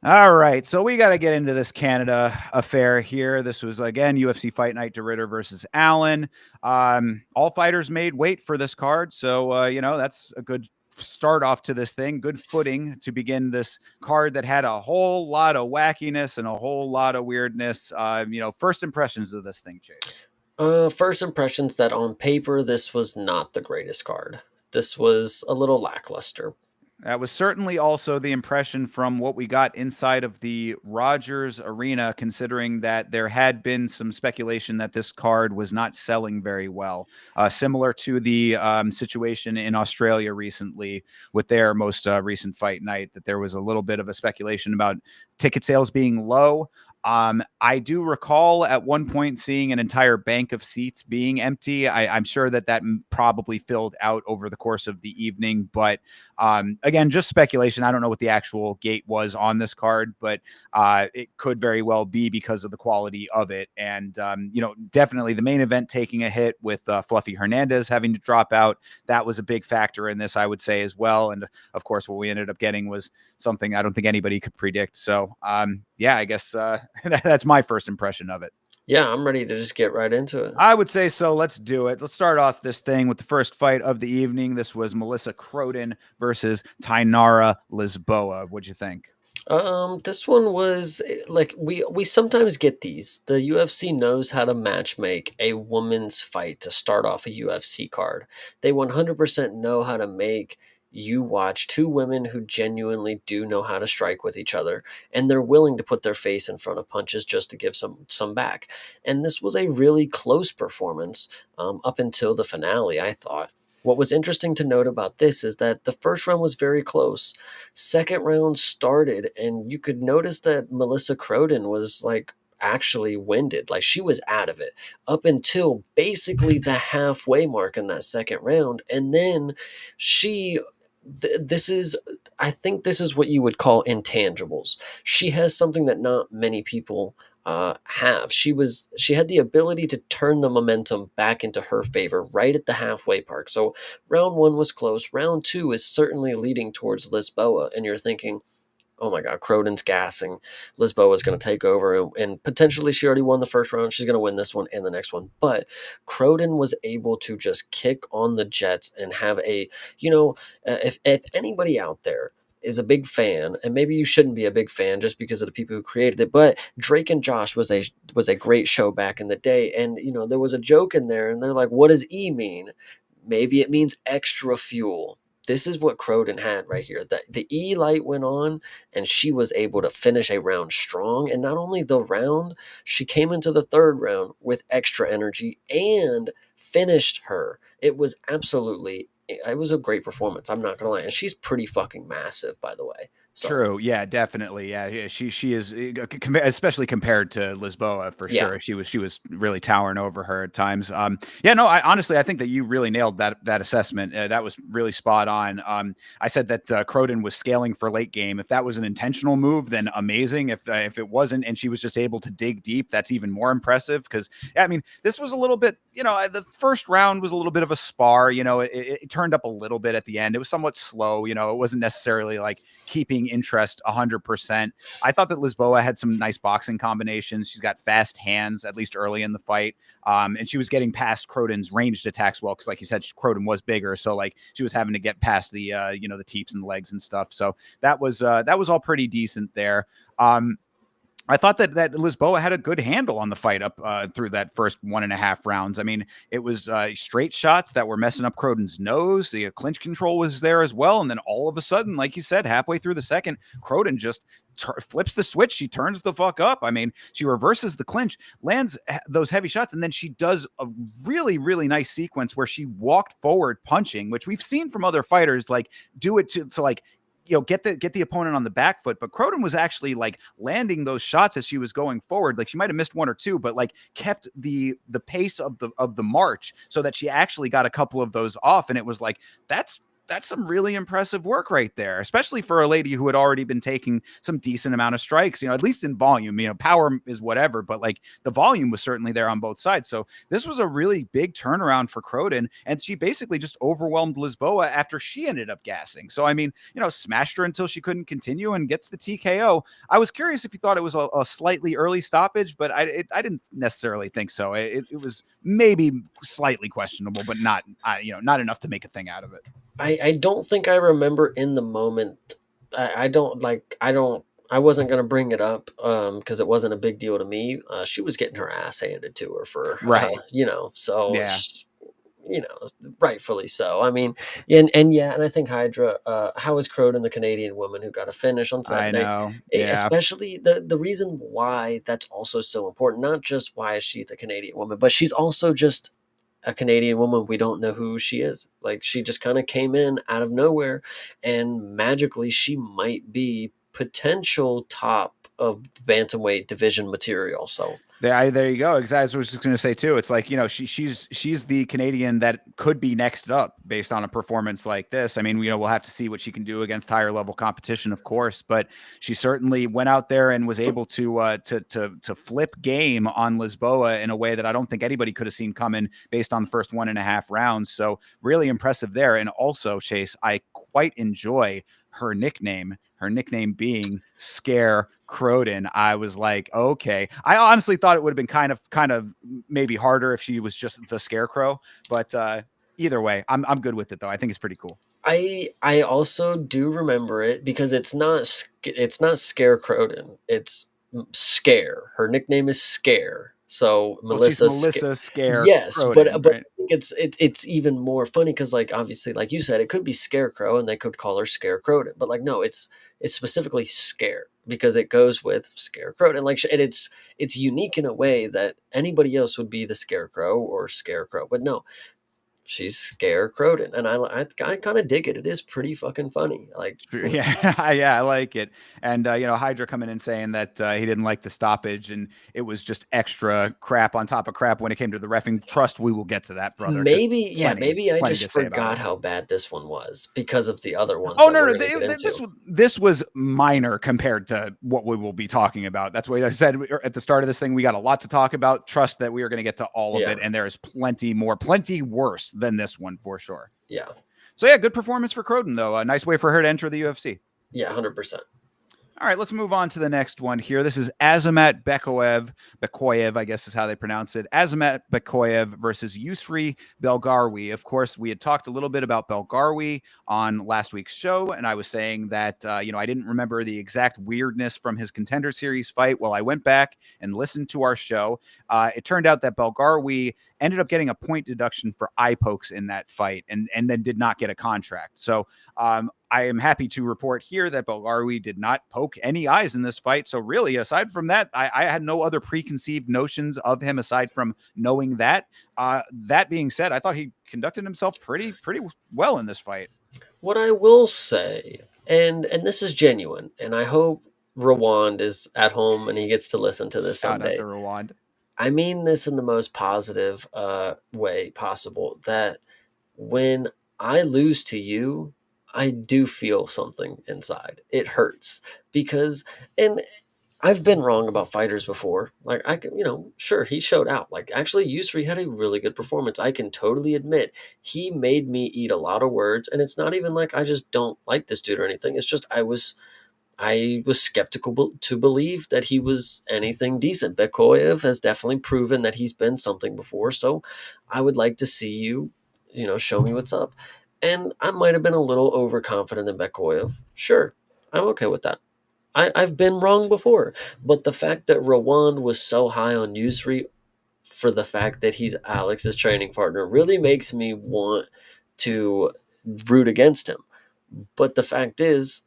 All right, so we got to get into this Canada affair here. This was, again, UFC Fight Night, DeRitter versus Allen. All fighters made weight for this card, so, that's a good start off to this thing. Good footing to begin this card that had a whole lot of wackiness and a whole lot of weirdness. First impressions of this thing, Chase. First impressions that on paper, this was not the greatest card. This was a little lackluster. That was certainly also the impression from what we got inside of the Rogers Arena, considering that there had been some speculation that this card was not selling very well, similar to the situation in Australia recently with their most recent fight night, that there was a little bit of a speculation about ticket sales being low. I do recall at one point seeing an entire bank of seats being empty. I'm sure that probably filled out over the course of the evening, but again, just speculation. I don't know what the actual gate was on this card, but it could very well be because of the quality of it. And, definitely the main event taking a hit with Fluffy Hernandez having to drop out. That was a big factor in this, I would say, as well. And of course, what we ended up getting was something I don't think anybody could predict. So, I guess that's my first impression of it. Yeah, I'm ready to just get right into it. I would say so. Let's do it. Let's start off this thing with the first fight of the evening. This was Melissa Croden versus Tainara Lisboa. What'd you think? This one was like we sometimes get these. The UFC knows how to match make a woman's fight to start off a UFC card. They 100% know how to make you watch two women who genuinely do know how to strike with each other, and they're willing to put their face in front of punches just to give some back. And this was a really close performance up until the finale, I thought. What was interesting to note about this is that the first round was very close. Second round started, and you could notice that Melissa Croden was like actually winded. Like she was out of it up until basically the halfway mark in that second round. And then she. This is, I think, this is what you would call intangibles. She has something that not many people have. She had the ability to turn the momentum back into her favor right at the halfway mark. So round one was close. Round two is certainly leading towards Lisboa, and you're thinking, oh my God, Croden's gassing. Lisboa is going to take over, and potentially she already won the first round. She's going to win this one and the next one. But Croden was able to just kick on the Jets and have if anybody out there is a big fan, and maybe you shouldn't be a big fan just because of the people who created it, but Drake and Josh was a great show back in the day, and there was a joke in there, and they're like, "What does E mean?" Maybe it means extra fuel. This is what Croden had right here. The E light went on, and she was able to finish a round strong. And not only the round, she came into the third round with extra energy and finished her. It was a great performance. I'm not gonna lie, and she's pretty fucking massive, by the way. So True. Yeah, definitely. Yeah, she is especially compared to Lisboa for yeah. sure. She was really towering over her at times. Yeah, no, I honestly I think that you really nailed that assessment. That was really spot on. I said that Croden was scaling for late game. If that was an intentional move, then amazing. If it wasn't, and she was just able to dig deep, that's even more impressive. Because yeah, I mean, this was a little bit, the first round was a little bit of a spar. It turned up a little bit at the end. It was somewhat slow. It wasn't necessarily like keeping interest 100%. I thought that Lisboa had some nice boxing combinations. She's got fast hands, at least early in the fight. And she was getting past Croden's ranged attacks well, because like you said, Croden was bigger. So like she was having to get past the, the teeps and the legs and stuff. So that was all pretty decent there. I thought that Lisboa had a good handle on the fight up through that first 1.5 rounds. I mean, it was straight shots that were messing up Croden's nose. The clinch control was there as well. And then all of a sudden, like you said, halfway through the second, Croden just flips the switch. She turns the fuck up. I mean, she reverses the clinch, lands those heavy shots, and then she does a really, really nice sequence where she walked forward punching, which we've seen from other fighters, like do it to like, get the opponent on the back foot. But Croden was actually like landing those shots as she was going forward. Like she might have missed one or two, but like kept the pace of the march so that she actually got a couple of those off. And it was like, that's some really impressive work right there, especially for a lady who had already been taking some decent amount of strikes, at least in volume. Power is whatever, but like the volume was certainly there on both sides. So this was a really big turnaround for Croden, and she basically just overwhelmed Lisboa after she ended up gassing. So I mean, smashed her until she couldn't continue and gets the TKO. I was curious if you thought it was a slightly early stoppage, but I didn't necessarily think so. It was maybe slightly questionable, but not not enough to make a thing out of it. I don't think I remember in the moment. I wasn't gonna bring it up because it wasn't a big deal to me. She was getting her ass handed to her for Right. so Yeah. rightfully so. I mean, and yeah, and I think Hydra, how is Croden the Canadian woman who got a finish on I Saturday? know. Yeah. Especially the reason why that's also so important. Not just why is she the Canadian woman, but she's also just a Canadian woman. We don't know who she is. Like she just kind of came in out of nowhere, and magically she might be potential top of bantamweight division material. So There you go. Exactly. That's what I was just going to say too. It's like, she's the Canadian that could be next up based on a performance like this. I mean, we'll have to see what she can do against higher level competition, of course, but she certainly went out there and was able to flip game on Lisboa in a way that I don't think anybody could have seen coming based on the first 1.5 rounds. So really impressive there. And also, Chase, I quite enjoy her nickname being Scare Croden. I was like, okay. I honestly thought it would have been kind of maybe harder if she was just the Scarecrow, but either way, I'm good with it though. I think it's pretty cool. I also do remember it because it's not Scare Croden. It's Scare. Her nickname is Scare. So Well, she's Melissa Melissa Scare yes, Croden, but right? I think it's even more funny because like obviously like you said it could be Scarecrow and they could call her Scare Croden, but like no, it's specifically Scare because it goes with Scare Croden. Like and it's unique in a way that anybody else would be the Scarecrow or Scarecrow, but no, she's Scare Croden, and I kind of dig it. It is pretty fucking funny. Like, Yeah, yeah, I like it. And Hydra coming in saying that he didn't like the stoppage and it was just extra crap on top of crap when it came to the reffing. Trust, we will get to that, brother, because maybe, yeah, plenty, maybe I plenty just to say about forgot it. how bad this one was because of the other ones Oh that no, we're no, gonna get this into. this was minor compared to what we will be talking about. That's why I said at the start of this thing we got a lot to talk about. Trust that we are going to get to all of Yeah, it, and there is plenty more, plenty worse than this one for sure. yeah, So yeah, good performance for Croden though. A nice way for her to enter the UFC. yeah, 100%. All right, let's move on to the next one here. This is Azamat Bekoyev, I guess is how they pronounce it. Azamat Bekoyev versus Yusri Belgarwi. Of course, we had talked a little bit about Belgarwi on last week's show, and I was saying that, I didn't remember the exact weirdness from his Contender Series fight. Well, I went back and listened to our show. It turned out that Belgarwi ended up getting a point deduction for eye pokes in that fight and then did not get a contract. So I am happy to report here that Belgarwi did not poke any eyes in this fight. So really, aside from that, I had no other preconceived notions of him aside from knowing that. That being said, I thought he conducted himself pretty well in this fight. What I will say And this is genuine, and I hope Rwand is at home and he gets to listen to this Shout out to someday. Rwand. I mean this in the most positive way possible. That when I lose to you, I do feel something inside. It hurts because, and I've been wrong about fighters before. Like I can, sure he showed out. Like actually, Yusri had a really good performance. I can totally admit he made me eat a lot of words, and it's not even like I just don't like this dude or anything. It's just I was skeptical to believe that he was anything decent. Bekoyev has definitely proven that he's been something before, so I would like to see you, show me what's up. And I might have been a little overconfident in Bekoyev. Sure, I'm okay with that. I've been wrong before, but the fact that Rwand was so high on Yusri for the fact that he's Alex's training partner really makes me want to root against him. But the fact is,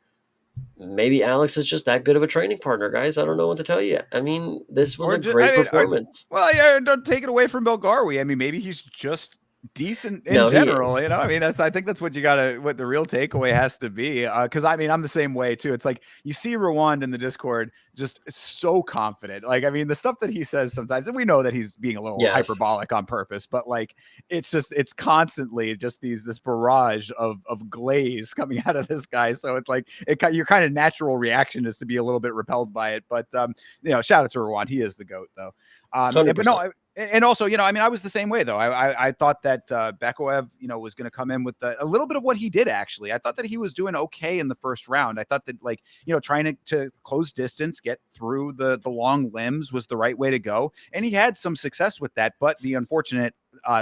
maybe Alex is just that good of a training partner, guys. I don't know what to tell you. I mean, this was Or a just, great I mean, performance. well, yeah, don't take it away from Belgarwi. I mean, maybe he's just decent in No, he general. is. I mean, I think that's what what the real takeaway has to be. Because I mean, I'm the same way too. It's like you see Rwand in the Discord just so confident. Like, I mean, the stuff that he says sometimes, and we know that he's being a little Yes. hyperbolic on purpose, but like, it's constantly just this barrage of glaze coming out of this guy. So it's like your kind of natural reaction is to be a little bit repelled by it. But shout out to Rwand. He is the GOAT, though. But no, 100%. and also, I mean, I was the same way though. I thought that Bekoev, was going to come in with a little bit of what he did. Actually, I thought that he was doing okay in the first round. I thought that like trying to close distance, get through the long limbs was the right way to go, and he had some success with that. But the unfortunate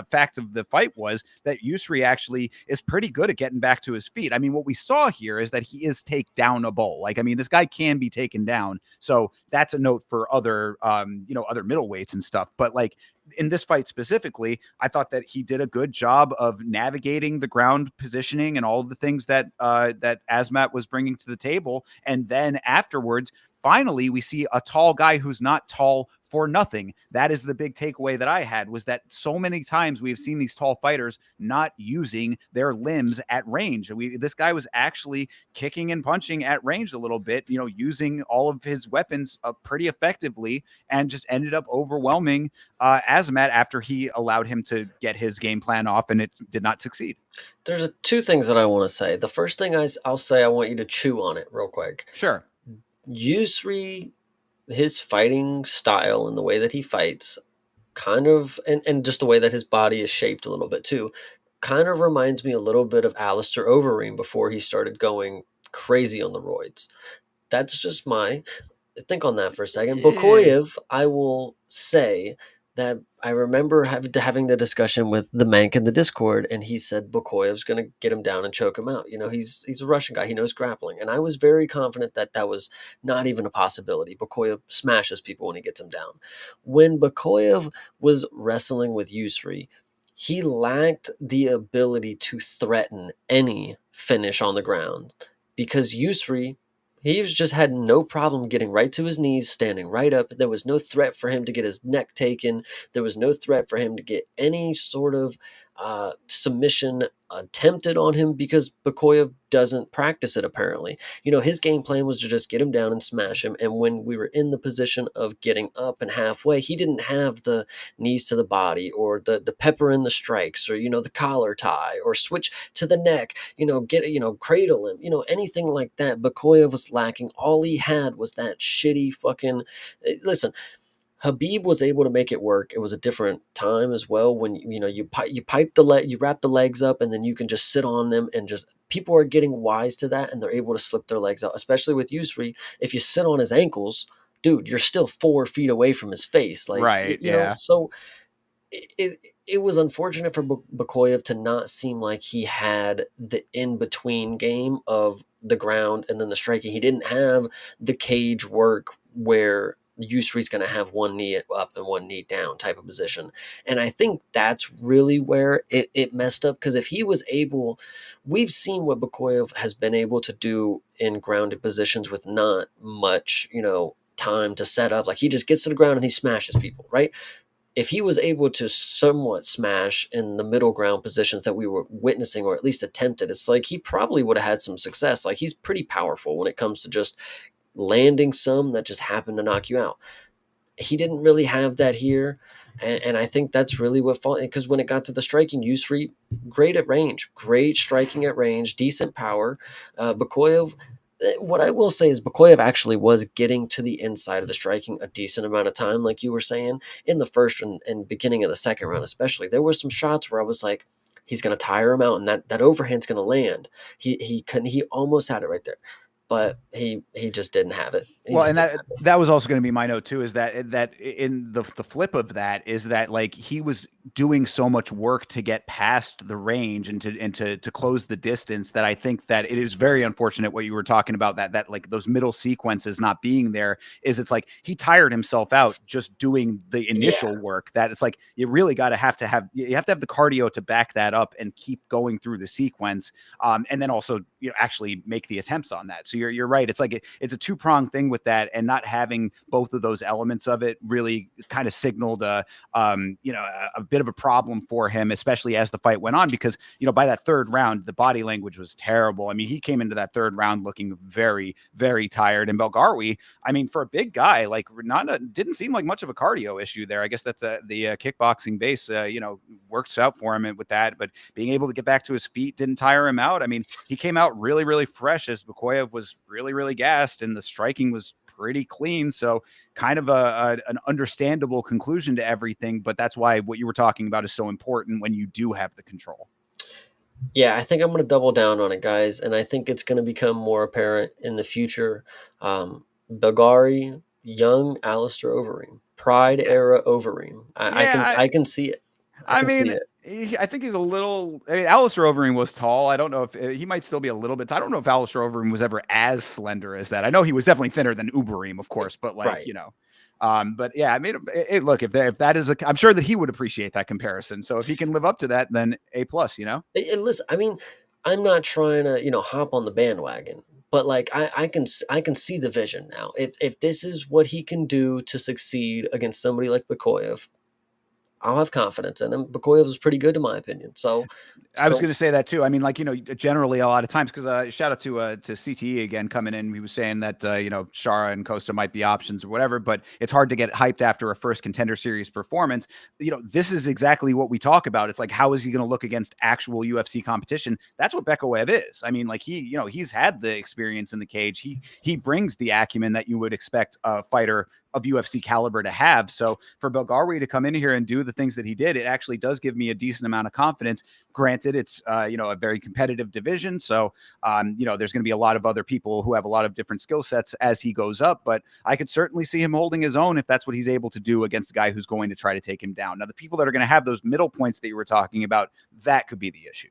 fact of the fight was that Yusri actually is pretty good at getting back to his feet. I mean, what we saw here is that he is takedownable. Like, I mean, this guy can be taken down. So that's a note for other, other middleweights and stuff. But like in this fight specifically, I thought that he did a good job of navigating the ground positioning and all of the things that that Azmat was bringing to the table. And then afterwards, finally, we see a tall guy who's not tall for nothing. That is the big takeaway that I had, was that so many times we have seen these tall fighters not using their limbs at range. This guy was actually kicking and punching at range a little bit, using all of his weapons pretty effectively, and just ended up overwhelming Azamat after he allowed him to get his game plan off, and it did not succeed. There's two things that I want to say. The first thing I'll say, I want you to chew on it real quick. Sure. Yusri, his fighting style and the way that he fights, kind of, and just the way that his body is shaped a little bit too, kind of reminds me a little bit of Alistair Overeem before he started going crazy on the roids. That's just my think on that for a second. Yeah. Bokoyev, I will say that I remember having the discussion with the Mank in the Discord, and he said Bokoyev's going to get him down and choke him out. He's a Russian guy. He knows grappling, and I was very confident that that was not even a possibility. Bokoyev smashes people when he gets him down. When Bokoyev was wrestling with Yusri, he lacked the ability to threaten any finish on the ground because Yusri, he just had no problem getting right to his knees, standing right up. There was no threat for him to get his neck taken. There was no threat for him to get any sort of submission attempted on him because Bakoyev doesn't practice it, apparently. His game plan was to just get him down and smash him. And when we were in the position of getting up and halfway, he didn't have the knees to the body or the pepper in the strikes or, the collar tie or switch to the neck, cradle him, anything like that. Bakoyev was lacking. All he had was that shitty fucking. Listen, Habib was able to make it work. It was a different time as well when you pipe the leg, you wrap the legs up, and then you can just sit on them and just people are getting wise to that and they're able to slip their legs out. Especially with Yusri, if you sit on his ankles, dude, you're still 4 feet away from his face. Like Right. Yeah. so it was unfortunate for Bakoyev to not seem like he had the in between game of the ground and then the striking. He didn't have the cage work where Yusri's going to have one knee up and one knee down type of position. And I think that's really where it messed up because if he was able, we've seen what Bakoyev has been able to do in grounded positions with not much, time to set up. Like he just gets to the ground and he smashes people, right? if he was able to somewhat smash in the middle ground positions that we were witnessing, or at least attempted, it's like he probably would have had some success. Like, he's pretty powerful when it comes to just landing some that just happen to knock you out. He didn't really have that here. And I think that's really what fault, because when it got to the striking, Yusri, great at range, great striking at range, decent power. Bakoyev, what I will say is Bakoyev actually was getting to the inside of the striking a decent amount of time, like you were saying, in the first and beginning of the second round, especially. There were some shots where I was like, he's going to tire him out, and that overhand's going to land. He couldn't. He almost had it right there, but he just didn't have it. He Well, just and didn't that have it. that was also going to be my note too. Is that in the flip of that is that like he was doing so much work to get past the range and to close the distance that I think that it is very unfortunate what you were talking about, that like those middle sequences not being there. Is it's like he tired himself out just doing the Yeah, initial work. That it's like you really got to have the cardio to back that up and keep going through the sequence, and then also actually make the attempts on that. So you're right. It's like it's a two-pronged thing with that, and not having both of those elements of it really kind of signaled a bit of a problem for him, especially as the fight went on, because by that third round the body language was terrible. I mean, he came into that third round looking very, very tired. And Belgarwi, I mean, for a big guy, like didn't seem like much of a cardio issue there. I guess that the kickboxing base works out for him with that, but being able to get back to his feet didn't tire him out. I mean, he came out really, really fresh, as Bakoyev was really, really gassed, and the striking was pretty clean. So kind of an understandable conclusion to everything. But that's why what you were talking about is so important when you do have the control. yeah. I think I'm going to double down on it, guys, and I think it's going to become more apparent in the future. Bagari, young Alistair Overeem, Pride Yeah, era Overeem. yeah. I can see it. I I can see mean, it. I think he's a little. I mean, Alistair Overeem was tall. I don't know if he might still be a little bit. I don't know if Alistair Overeem was ever as slender as that. I know he was definitely thinner than Ubereem, of course, but like Right. but yeah, I mean, look, if that is I'm sure that he would appreciate that comparison. So if he can live up to that, then A plus. And listen, I mean, I'm not trying to hop on the bandwagon, but like I can see the vision now. If this is what he can do to succeed against somebody like Bakoyev, I'll have confidence in him. Bakoyev is pretty good in my opinion. I was So going to say that too. I mean, like generally a lot of times, because shout out to CTE again coming in. He was saying that Shara and Costa might be options or whatever, but it's hard to get hyped after a first Contender Series performance. This is exactly what we talk about. It's like, how is he going to look against actual UFC competition? That's what Bekayev is. I mean, like he's had the experience in the cage. He brings the acumen that you would expect a fighter of UFC caliber to have. So for Belgari to come in here and do the things that he did, it actually does give me a decent amount of confidence. Granted, it's a very competitive division, so there's going to be a lot of other people who have a lot of different skill sets as he goes up. But I could certainly see him holding his own if that's what he's able to do against a guy who's going to try to take him down. Now, the people that are going to have those middle points that you were talking about, that could be the issue.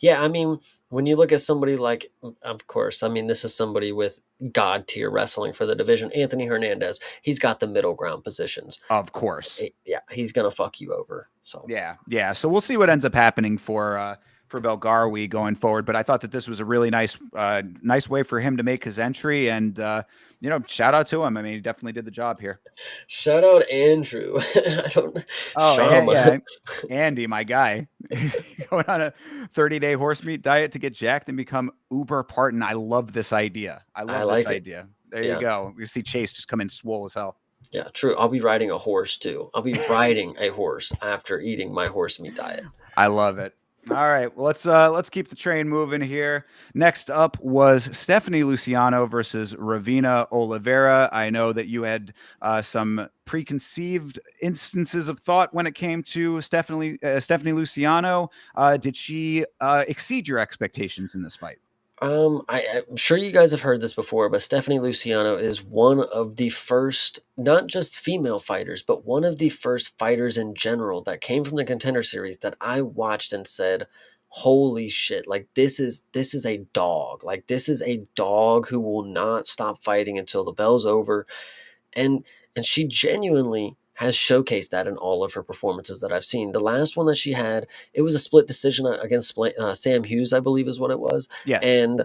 yeah, I mean, when you look at somebody like, of course, I mean, this is somebody with god tier wrestling for the division, Anthony Hernandez. He's got the middle ground positions. Of course. Yeah, he's gonna fuck you over. So Yeah. So we'll see what ends up happening for Belgarwi going forward. But I thought that this was a really nice way for him to make his entry, and shout out to him. I mean, he definitely did the job here. shout out Andrew. I don't Oh, Shama. yeah, Andy, my guy, he's going on a 30-day horse meat diet to get jacked and become uber Parton. I love this idea. I I love this like it. idea. There you Yeah. go. You see Chase just come in swole as hell. Yeah, true. I'll be riding a horse too. I'll be riding a horse after eating my horse meat diet. I love it. All right, well, let's keep the train moving here. Next up was Stephanie Luciano versus Ravina Oliveira. I know that you had some preconceived instances of thought when it came to Stephanie Luciano. Did she exceed your expectations in this fight? I'm sure you guys have heard this before, but Stephanie Luciano is one of the first, not just female fighters, but one of the first fighters in general that came from the Contender Series that I watched and said, "Holy shit! Like this is a dog. Like this is a dog who will not stop fighting until the bell's over." and and she genuinely has showcased that in all of her performances that I've seen. The last one that she had, it was a split decision against Sam Hughes, I believe, is what it was. Yes. And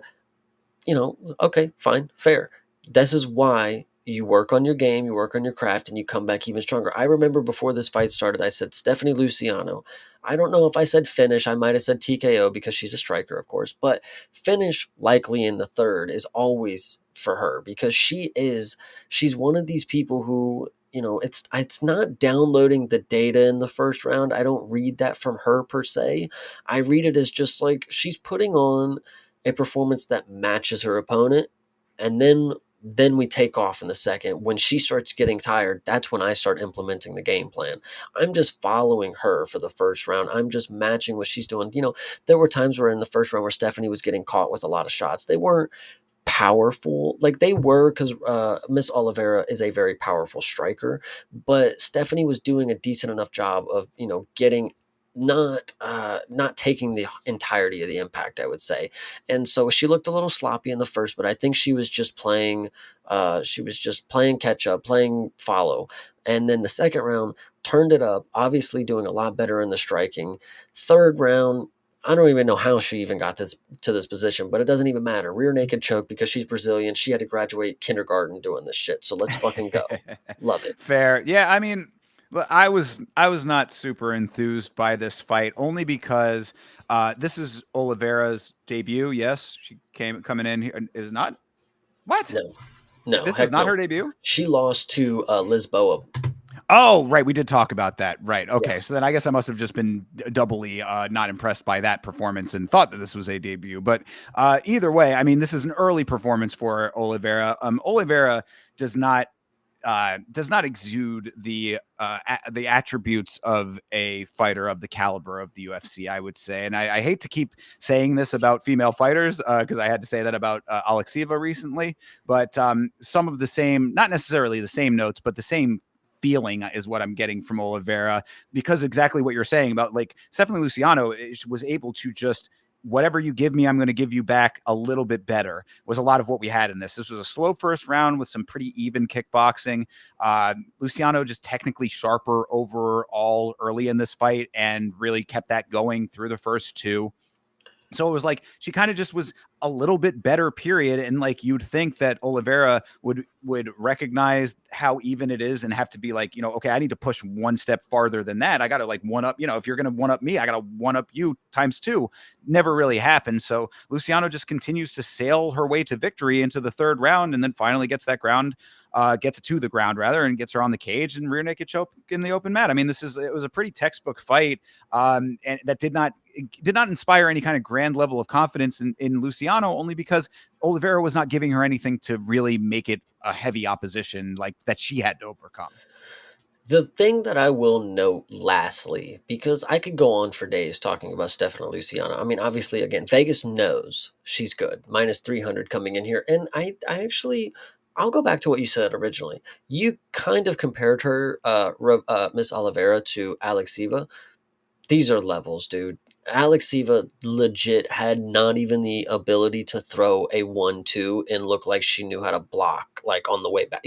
okay, fine, fair. This is why you work on your game, you work on your craft, and you come back even stronger. I remember before this fight started, I said Stephanie Luciano. I don't know if I said finish. I might have said TKO because she's a striker, of course, but finish likely in the third is always for her because she's one of these people who, it's not downloading the data in the first round. I don't read that from her per se. I read it as just like she's putting on a performance that matches her opponent, and then we take off in the second. When she starts getting tired, that's when I start implementing the game plan. I'm just following her for the first round. I'm just matching what she's doing. There were times where in the first round where Stephanie was getting caught with a lot of shots. They weren't powerful like they were because Miss Oliveira is a very powerful striker, but Stephanie was doing a decent enough job of getting not taking the entirety of the impact, I would say. And so she looked a little sloppy in the first, but I think she was just playing catch up, playing follow. And then the second round turned it up, obviously doing a lot better in the striking. Third round, I don't even know how she even got to this position, but it doesn't even matter. Rear naked choke because she's Brazilian. She had to graduate kindergarten doing this shit. So let's fucking go. Love it. Fair. Yeah, I mean, I was not super enthused by this fight only because this is Oliveira's debut. Yes, she coming in here is not what? No, no, This is heck not her no. debut? She lost to Lisboa. Oh, right. We did talk about that. Right. Yeah. Okay. So then I guess I must have just been doubly not impressed by that performance and thought that this was a debut. But either way, I mean, this is an early performance for Oliveira. Oliveira does not exude the attributes of a fighter of the caliber of the UFC, I would say. And I hate to keep saying this about female fighters because I had to say that about Alexieva recently. But some of the same, not necessarily the same notes, but the same feeling is what I'm getting from Oliveira, because exactly what you're saying about like Stephanie Luciano was able to just whatever you give me, I'm going to give you back a little bit better was a lot of what we had in this. This was a slow first round with some pretty even kickboxing. Luciano just technically sharper overall early in this fight and really kept that going through the first two. So it was like she kind of just was a little bit better, period. And like you'd think that Oliveira would recognize how even it is and have to be like, okay, I need to push one step farther than that. I got to like one up, if you're going to one up me, I got to one up you times two. Never really happened. So Luciano just continues to sail her way to victory into the third round and then finally gets it to the ground rather, and gets her on the cage and rear naked choke in the open mat. I mean, it was a pretty textbook fight, and that did not inspire any kind of grand level of confidence in Luciano, only because Oliveira was not giving her anything to really make it a heavy opposition like that she had to overcome. The thing that I will note lastly, because I could go on for days talking about Stefano Luciano. I mean, obviously, again, Vegas knows she's good. Minus 300 coming in here. And I actually, I'll go back to what you said originally. You kind of compared her, Miss Oliveira, to Alexieva. These are levels, dude. Alexieva legit had not even the ability to throw a 1-2 and look like she knew how to block, like on the way back.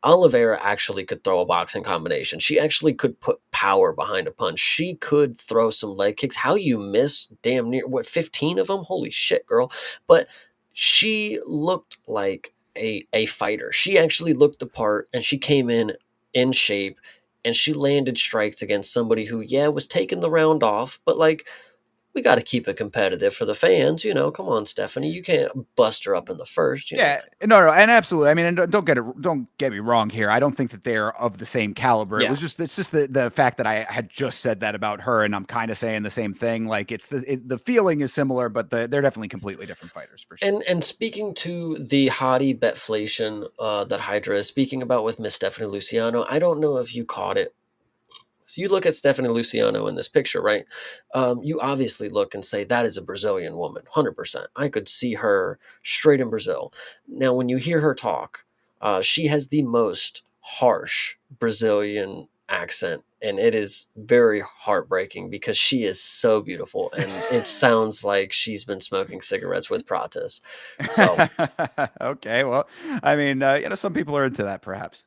Oliveira actually could throw a boxing combination. She actually could put power behind a punch. She could throw some leg kicks. How you miss damn near 15 of them? Holy shit, girl. But she looked like a fighter. She actually looked the part and she came in shape and she landed strikes against somebody who, yeah, was taking the round off, but like we got to keep it competitive for the fans. Come on, Stephanie. You can't bust her up in the first. Yeah, no, and absolutely. I mean, and don't get me wrong here. I don't think that they're of the same caliber. Yeah. It's just the fact that I had just said that about her, and I'm kind of saying the same thing. Like the feeling is similar, but they're definitely completely different fighters for sure. And speaking to the hottie betflation that Hydra is speaking about with Miss Stephanie Luciano, I don't know if you caught it. So you look at Stephanie Luciano in this picture, right? You obviously look and say that is a Brazilian woman, 100%. I could see her straight in Brazil. Now, when you hear her talk, she has the most harsh Brazilian accent, and it is very heartbreaking because she is so beautiful, and it sounds like she's been smoking cigarettes with Pratas. So Okay, well, I mean, some people are into that, perhaps.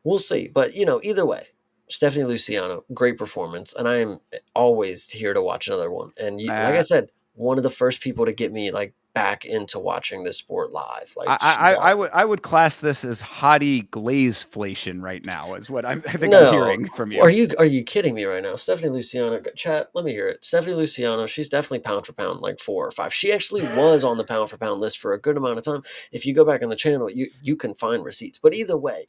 we'll see. But, either way, Stephanie Luciano, great performance. And I am always here to watch another one. And like I Uh, said, one of the first people to get me like back into watching this sport live. I, Like, she's I, I awesome. would I would class this as hottie glazeflation right now, is what I think I'm No, hearing from are you. you kidding me right now? Stephanie Luciano, chat, let me hear it. Stephanie Luciano, she's definitely pound for pound, like 4 or 5. She actually was on the pound for pound list for a good amount of time. If you go back on the channel, you can find receipts. But either way,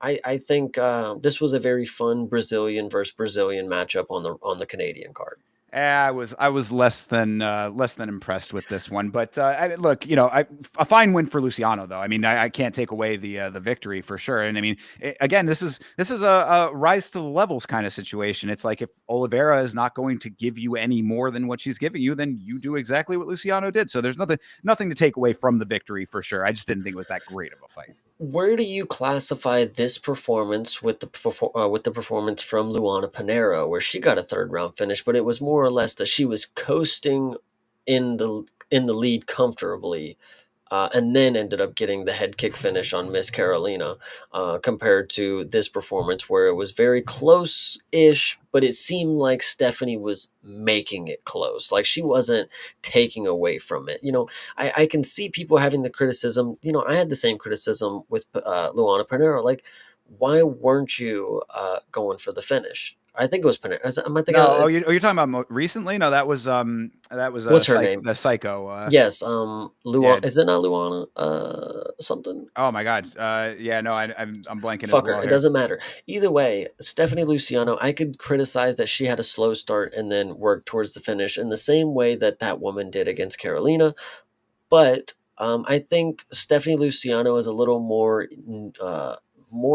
I think this was a very fun Brazilian versus Brazilian matchup on the Canadian card. I was less than impressed with this one, but look, a fine win for Luciano though. I mean, I can't take away the victory for sure. And I mean, again, this is a rise to the levels kind of situation. It's like if Oliveira is not going to give you any more than what she's giving you, then you do exactly what Luciano did. So there's nothing to take away from the victory for sure. I just didn't think it was that great of a fight. Where do you classify this performance with the performance from Luana Pinheiro, where she got a third round finish, but it was more or less that she was coasting in the lead comfortably, and then ended up getting the head kick finish on Miss Carolina, compared to this performance where it was very close ish, but it seemed like Stephanie was making it close. Like she wasn't taking away from it. I can see people having the criticism. I had the same criticism with Luana Pinheiro. Like, why weren't you going for the finish? I think it was Pinheiro. Am I thinking? No, you're talking about recently? No, that was What's her name? the psycho. Yes, Yeah. Luana. Is it not Luana? Something. Oh my God. Yeah. No, I'm blanking as Fuck her. well It here. doesn't matter. Either way, Stephanie Luciano, I could criticize that she had a slow start and then work towards the finish in the same way that that woman did against Carolina. But I think Stephanie Luciano is a little more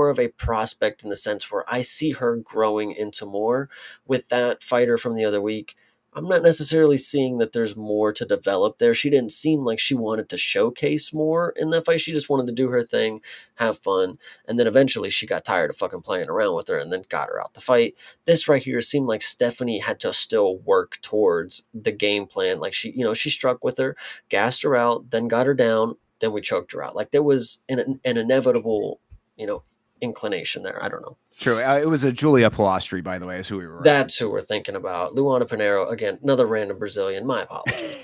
of a prospect in the sense where I see her growing into more with that fighter from the other week. I'm not necessarily seeing that there's more to develop there. She didn't seem like she wanted to showcase more in that fight. She just wanted to do her thing, have fun, and then eventually she got tired of fucking playing around with her and then got her out the fight. This right here seemed like Stephanie had to still work towards the game plan. Like she struck with her, gassed her out, then got her down, then we choked her out. Like there was an inevitable, you know, inclination there. I don't know. True. It was a Julia Pilastri, by the way, is who we were That's referencing. who we're thinking about. Luana Pinheiro, again, another random Brazilian. My apologies.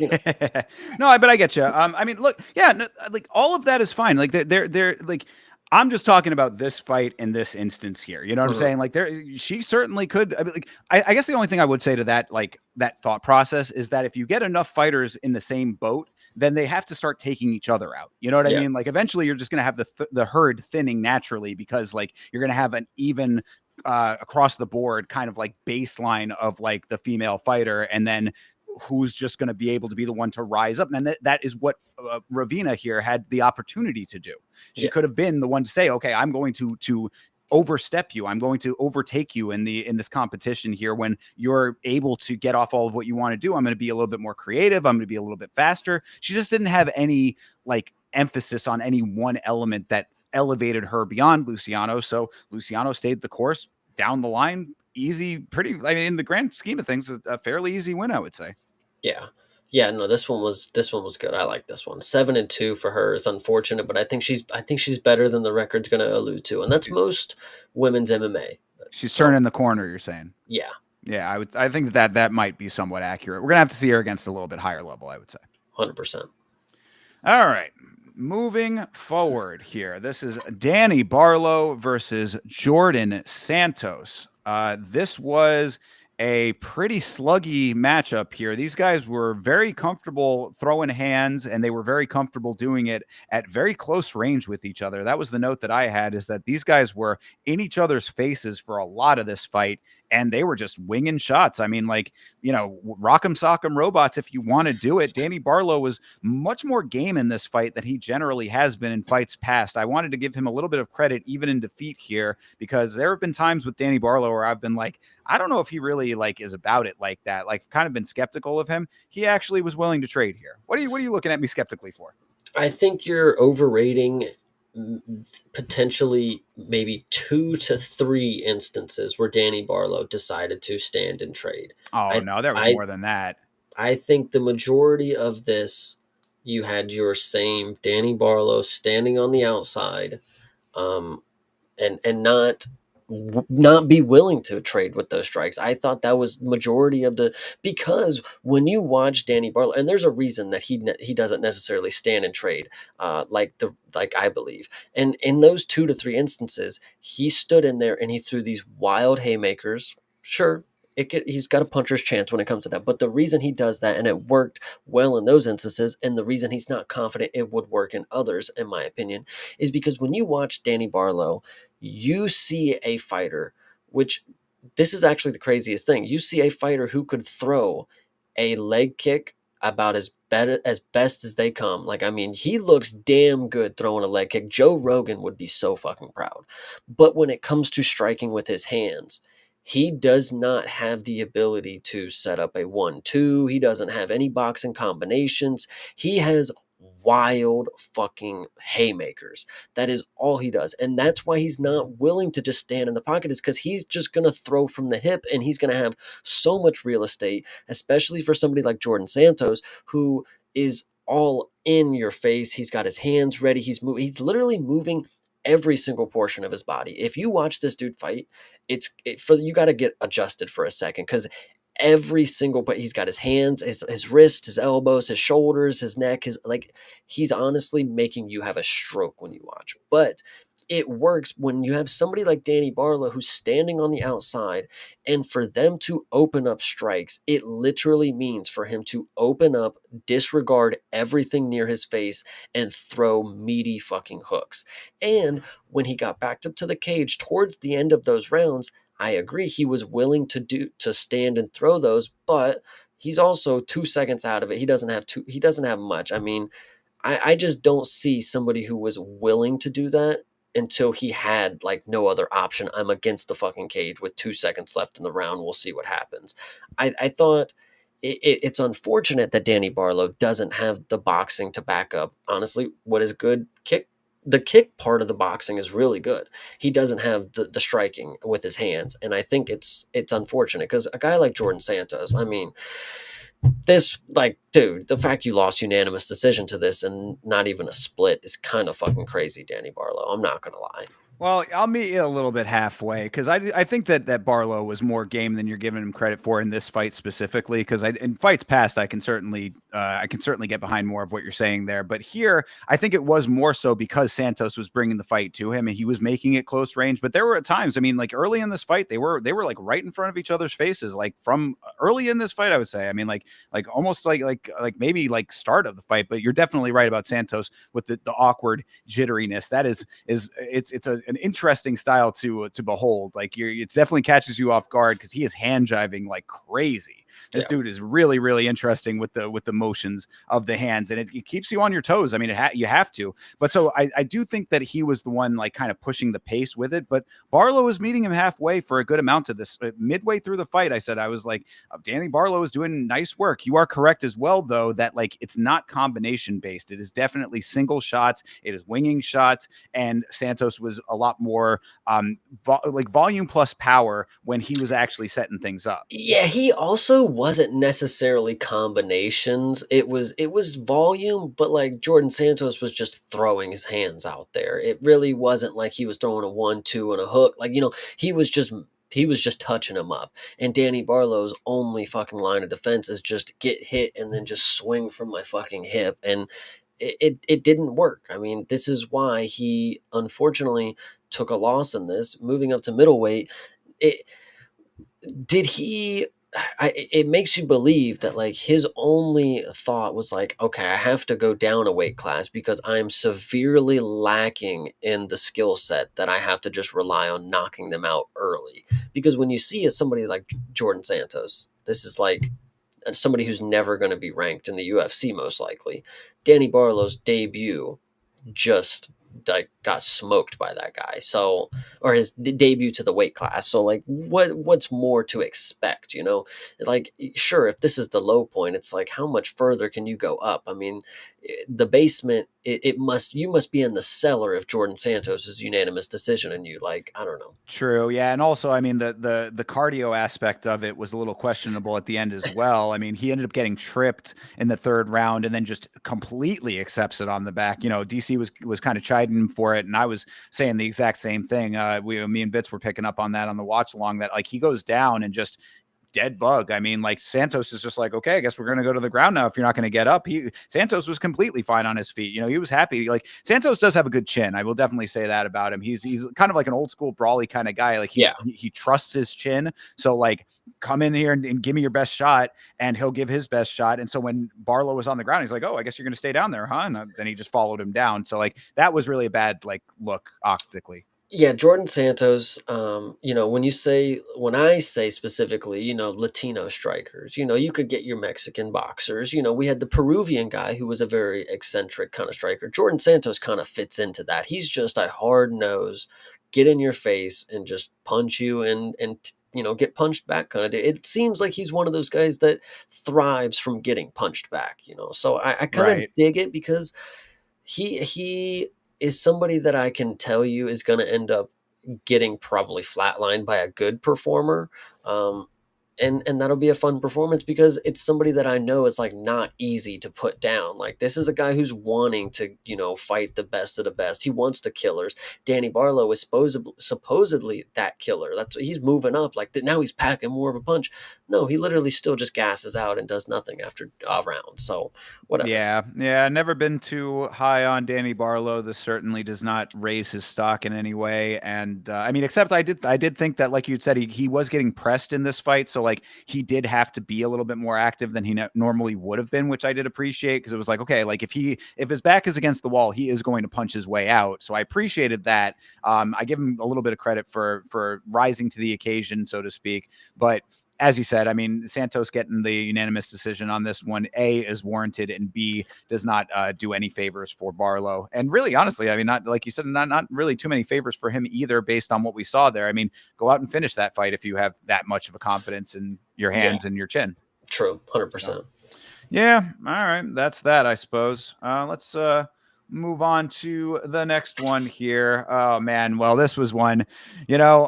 No, but I get you. I mean, look, yeah, no, like all of that is fine. Like they're like, I'm just talking about this fight in this instance here. You know what I'm Mhm. saying? Like she certainly could. I mean, like, I guess the only thing I would say to that, like that thought process, is that if you get enough fighters in the same boat, then they have to start taking each other out. You know what I Yeah, mean? Like eventually, you're just gonna have the herd thinning naturally because like you're gonna have an even across the board kind of like baseline of like the female fighter, and then who's just going to be able to be the one to rise up. And that is what Ravina here had the opportunity to do. She yeah, could have been the one to say, okay, I'm going to overstep you. I'm going to overtake you in this competition here. When you're able to get off all of what you want to do, I'm going to be a little bit more creative. I'm going to be a little bit faster. She just didn't have any like emphasis on any one element that elevated her beyond Luciano. So Luciano stayed the course down the line. Easy, pretty. I mean, in the grand scheme of things, a fairly easy win, I would say. yeah. Yeah, no, this one was good. I like this one. 7-2 for her is unfortunate, but I think she's better than the record's gonna allude to. And that's most women's MMA. She's So turning the corner. You're saying, yeah, yeah. I think that might be somewhat accurate. We're gonna have to see her against a little bit higher level, I would say. 100%. All right. Moving forward here. This is Danny Barlow versus Jordan Santos. This was a pretty sluggy matchup here. These guys were very comfortable throwing hands, and they were very comfortable doing it at very close range with each other. That was the note that I had, is that these guys were in each other's faces for a lot of this fight, and they were just winging shots. I mean, like, rock'em sock'em robots if you want to do it. Danny Barlow was much more game in this fight than he generally has been in fights past. I wanted to give him a little bit of credit even in defeat here, because there have been times with Danny Barlow where I've been like, I don't know if he really like is about it like that. Like, kind of been skeptical of him. He actually was willing to trade here. What are you looking at me skeptically for? I think you're overrating potentially maybe 2 to 3 instances where Danny Barlow decided to stand and trade. Oh I no, there was I more than that. I think the majority of this, you had your same Danny Barlow standing on the outside, um, and not not be willing to trade with those strikes. I thought that was majority of the, because when you watch Danny Barlow, and there's a reason that he doesn't necessarily stand and trade, like I believe, and in those 2 to 3 instances, he stood in there and he threw these wild haymakers. Sure, he's got a puncher's chance when it comes to that, but the reason he does that, and it worked well in those instances, and the reason he's not confident it would work in others, in my opinion, is because when you watch Danny Barlow, you see a fighter, which this is actually the craziest thing. You see a fighter who could throw a leg kick about as best as they come. Like, I mean, he looks damn good throwing a leg kick. Joe Rogan would be so fucking proud. But when it comes to striking with his hands, he does not have the ability to set up a 1-2. He doesn't have any boxing combinations. He has wild fucking haymakers. That is all he does. And that's why he's not willing to just stand in the pocket, is because he's just going to throw from the hip and he's going to have so much real estate, especially for somebody like Jordan Santos, who is all in your face. He's got his hands ready. He's literally moving every single portion of his body. If you watch this dude fight, you got to get adjusted for a second, because every single, but he's got his hands, his wrists, his elbows, his shoulders, his neck, his, like, he's honestly making you have a stroke when you watch. But it works when you have somebody like Danny Barlow who's standing on the outside, and for them to open up strikes, it literally means for him to open up, disregard everything near his face, and throw meaty fucking hooks. And when he got backed up to the cage towards the end of those rounds, I agree he was willing to stand and throw those, but he's also 2 seconds out of it. He doesn't have much. I mean, I just don't see somebody who was willing to do that until he had like no other option. I'm against the fucking cage with 2 seconds left in the round. We'll see what happens. I thought it's unfortunate that Danny Barlow doesn't have the boxing to back up, honestly, what is good kick. The kick part of the boxing is really good. He doesn't have the striking with his hands, and I think it's unfortunate, because a guy like Jordan Santos, I mean, this, like, dude, the fact you lost unanimous decision to this and not even a split is kind of fucking crazy, Danny Barlow. I'm not gonna lie. Well, I'll meet you a little bit halfway, because I think that Barlow was more game than you're giving him credit for in this fight specifically. Because in fights past, I can certainly get behind more of what you're saying there. But here, I think it was more so because Santos was bringing the fight to him and he was making it close range. But there were at times, I mean, like early in this fight, they were like right in front of each other's faces. Like from early in this fight, I would say. I mean, like almost like maybe like start of the fight. But you're definitely right about Santos with the awkward jitteriness. That is an interesting style to behold. Like it definitely catches you off guard, because he is hand jiving like crazy. This dude is really, really interesting with the motions of the hands, and it keeps you on your toes. I mean, you have to. But so I do think that he was the one like kind of pushing the pace with it. But Barlow was meeting him halfway for a good amount of this. Midway through the fight, I was like, Danny Barlow is doing nice work. You are correct as well, though, that like it's not combination based. It is definitely single shots. It is winging shots, and Santos was a lot more like volume plus power when he was actually setting things up. Yeah, he also wasn't necessarily combinations. It was volume, but like Jordan Santos was just throwing his hands out there. It really wasn't like he was throwing a 1-2 and a hook. Like, he was just touching him up. And Danny Barlow's only fucking line of defense is just get hit and then just swing from my fucking hip. And it didn't work. I mean, this is why he unfortunately took a loss in this, moving up to middleweight. It did he it makes you believe that like his only thought was like, okay, I have to go down a weight class because I'm severely lacking in the skill set, that I have to just rely on knocking them out early. Because when you see somebody like Jordan Santos, this is like somebody who's never going to be ranked in the UFC, most likely. Danny Barlow's debut just like got smoked by that guy. So, or his debut to the weight class. So like what's more to expect, Like, sure, if this is the low point, it's like how much further can you go up? I mean, the basement, it must you must be in the cellar if Jordan Santos is unanimous decision and you like I don't know. True. Yeah. And also, I mean, the cardio aspect of it was a little questionable at the end as well. I mean, he ended up getting tripped in the third round and then just completely accepts it on the back. You know, DC was kind of chiding him for it, and I was saying the exact same thing. Me and Bits were picking up on that on the watch along, that like he goes down and just dead bug. I mean, like Santos is just like, okay, I guess we're gonna go to the ground now if you're not gonna get up. Santos was completely fine on his feet. You know, he was happy. Like Santos does have a good chin. I will definitely say that about him. He's kind of like an old school brawly kind of guy. Like Yeah. he trusts his chin. So like come in here and give me your best shot, and he'll give his best shot. And so when Barlow was on the ground, he's like, oh, I guess you're gonna stay down there, huh? And then he just followed him down. So like that was really a bad like look optically. Yeah, Jordan Santos, when I say specifically, Latino strikers, you could get your Mexican boxers. We had the Peruvian guy who was a very eccentric kind of striker. Jordan Santos kind of fits into that. He's just a hard nose, get in your face and just punch you and get punched back kind of. It seems like he's one of those guys that thrives from getting punched back. So I kind of Right. dig it because he is somebody that I can tell you is going to end up getting probably flatlined by a good performer. Um, and that'll be a fun performance because it's somebody that I know is like not easy to put down. Like this is a guy who's wanting to, fight the best of the best. He wants the killers. Danny Barlow is supposedly that killer. That's he's moving up. Like now he's packing more of a punch. No, he literally still just gasses out and does nothing after a round. So whatever. Yeah, yeah, never been too high on Danny Barlow. This certainly does not raise his stock in any way. And I mean, except I did think that, like you said, he was getting pressed in this fight, so like he did have to be a little bit more active than he normally would have been, which I did appreciate because it was like, okay, like if his back is against the wall, he is going to punch his way out. So I appreciated that. I give him a little bit of credit for rising to the occasion, so to speak, but as you said, I mean, Santos getting the unanimous decision on this one, A, is warranted, and B, does not do any favors for Barlow. And really, honestly, I mean, not like you said, not really too many favors for him either, based on what we saw there. I mean, go out and finish that fight if you have that much of a confidence in your Yeah, hands and your chin. true, So. 100%. Yeah, all right. That's that, I suppose. Let's move on to the next one here. Oh man, well, this was one,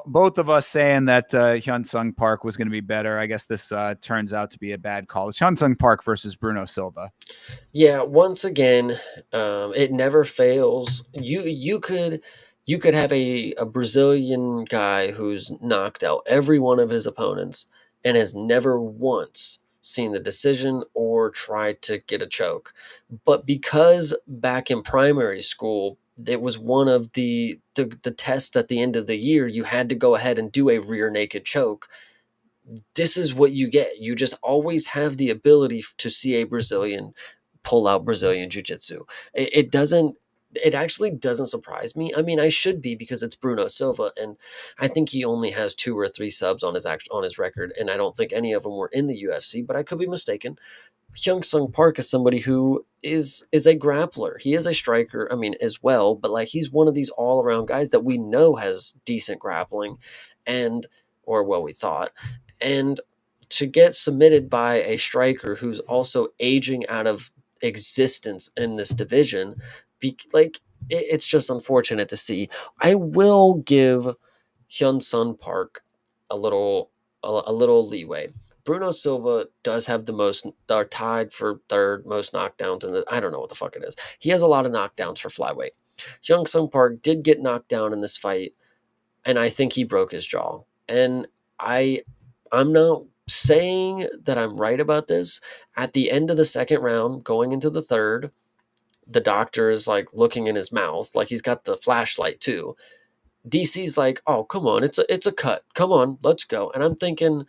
both of us saying that Hyun Sung Park was going to be better. I guess this turns out to be a bad call. It's Hyun Sung Park versus Bruno Silva. Yeah, once again, it never fails. You could have a Brazilian guy who's knocked out every one of his opponents and has never once seen the decision or tried to get a choke. But because back in primary school, it was one of the tests at the end of the year, you had to go ahead and do a rear naked choke. This is what you get. You just always have the ability to see a Brazilian pull out Brazilian jiu-jitsu. It doesn't it actually doesn't surprise me. I mean, I should be because it's Bruno Silva and I think he only has 2 or 3 subs on his record and I don't think any of them were in the UFC, but I could be mistaken. Hyung Sung Park is somebody who is a grappler. He is a striker, I mean, as well, but like he's one of these all-around guys that we know has decent grappling and or well we thought. And to get submitted by a striker who's also aging out of existence in this division, it's just unfortunate to see. I will give Hyun Sun Park a little leeway. Bruno Silva does have the most, are tied for third most knockdowns, and I don't know what the fuck it is. He has a lot of knockdowns for flyweight. Hyun Sung Park did get knocked down in this fight, and I think he broke his jaw. And I'm not saying that I'm right about this. At the end of the second round, going into the third, the doctor is like looking in his mouth, like he's got the flashlight too. DC's like, "Oh, come on, it's a cut. Come on, let's go." And I'm thinking,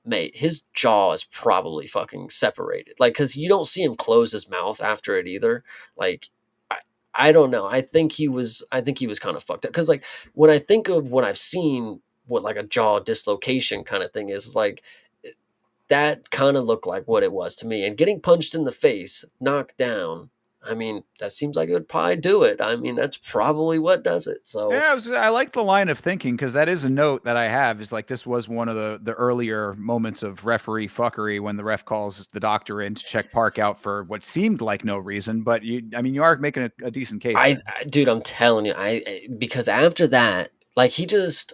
mate, his jaw is probably fucking separated. Like, cause you don't see him close his mouth after it either. Like, I, I don't know. I think he was kind of fucked up. Cause like when I think of what I've seen, what like a jaw dislocation kind of thing is like, that kind of looked like what it was to me. And getting punched in the face, knocked down, I mean, that seems like it would probably do it. I mean, that's probably what does it. So Yeah, I like the line of thinking because that is a note that I have. Is like this was one of the earlier moments of referee fuckery when the ref calls the doctor in to check Park out for what seemed like no reason, but I mean, you are making a decent case there. dude, I'm telling you, because after that, like he just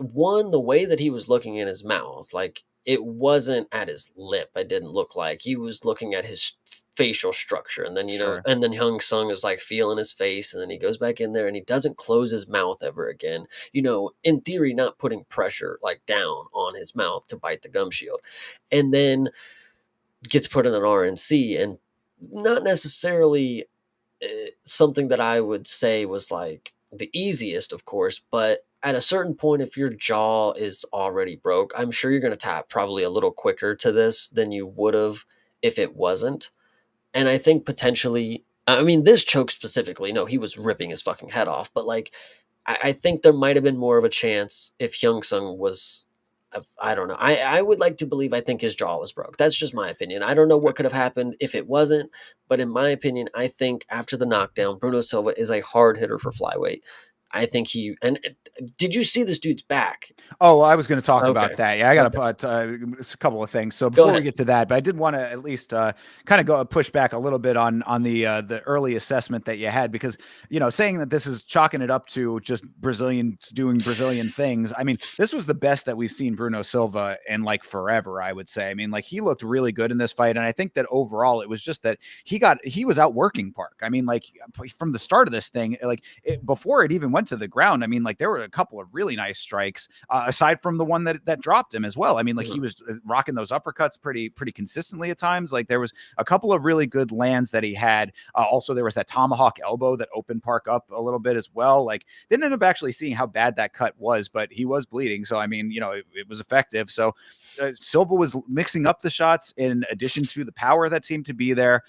one the way that he was looking in his mouth, like it wasn't at his lip. It didn't look like he was looking at his facial structure, and then Sure. and then Hyung Sung is like feeling his face, and then he goes back in there and he doesn't close his mouth ever again. In theory, not putting pressure like down on his mouth to bite the gum shield, and then gets put in an RNC, and not necessarily something that I would say was like the easiest, of course, but at a certain point, if your jaw is already broke, I'm sure you're going to tap probably a little quicker to this than you would have if it wasn't. And I think potentially, I mean, this choke specifically, no, he was ripping his fucking head off, but like, I think there might have been more of a chance if Hyung Sung was. I don't know. I would like to believe I think his jaw was broke. That's just my opinion. I don't know what could have happened if it wasn't, but in my opinion, I think after the knockdown, Bruno Silva is a hard hitter for flyweight. I think did you see this dude's back? Oh, I was going to talk Okay. about that. Yeah, I got to Okay. put a couple of things. So Go before we ahead. get to that, but I did want to at least kind of go push back a little bit on the early assessment that you had because saying that this is chalking it up to just Brazilians doing Brazilian things. I mean, this was the best that we've seen Bruno Silva in like forever. I would say. I mean, like he looked really good in this fight, and I think that overall it was just that he was outworking Park. I mean, like from the start of this thing, like before it even went to the ground. I mean, like there were a couple of really nice strikes aside from the one that dropped him as well. I mean, like he Mhm. was rocking those uppercuts pretty consistently at times. Like there was a couple of really good lands that he had. Also, there was that tomahawk elbow that opened Park up a little bit as well. Like didn't end up actually seeing how bad that cut was, but he was bleeding. So I mean, it was effective. So Silva was mixing up the shots in addition to the power that seemed to be there.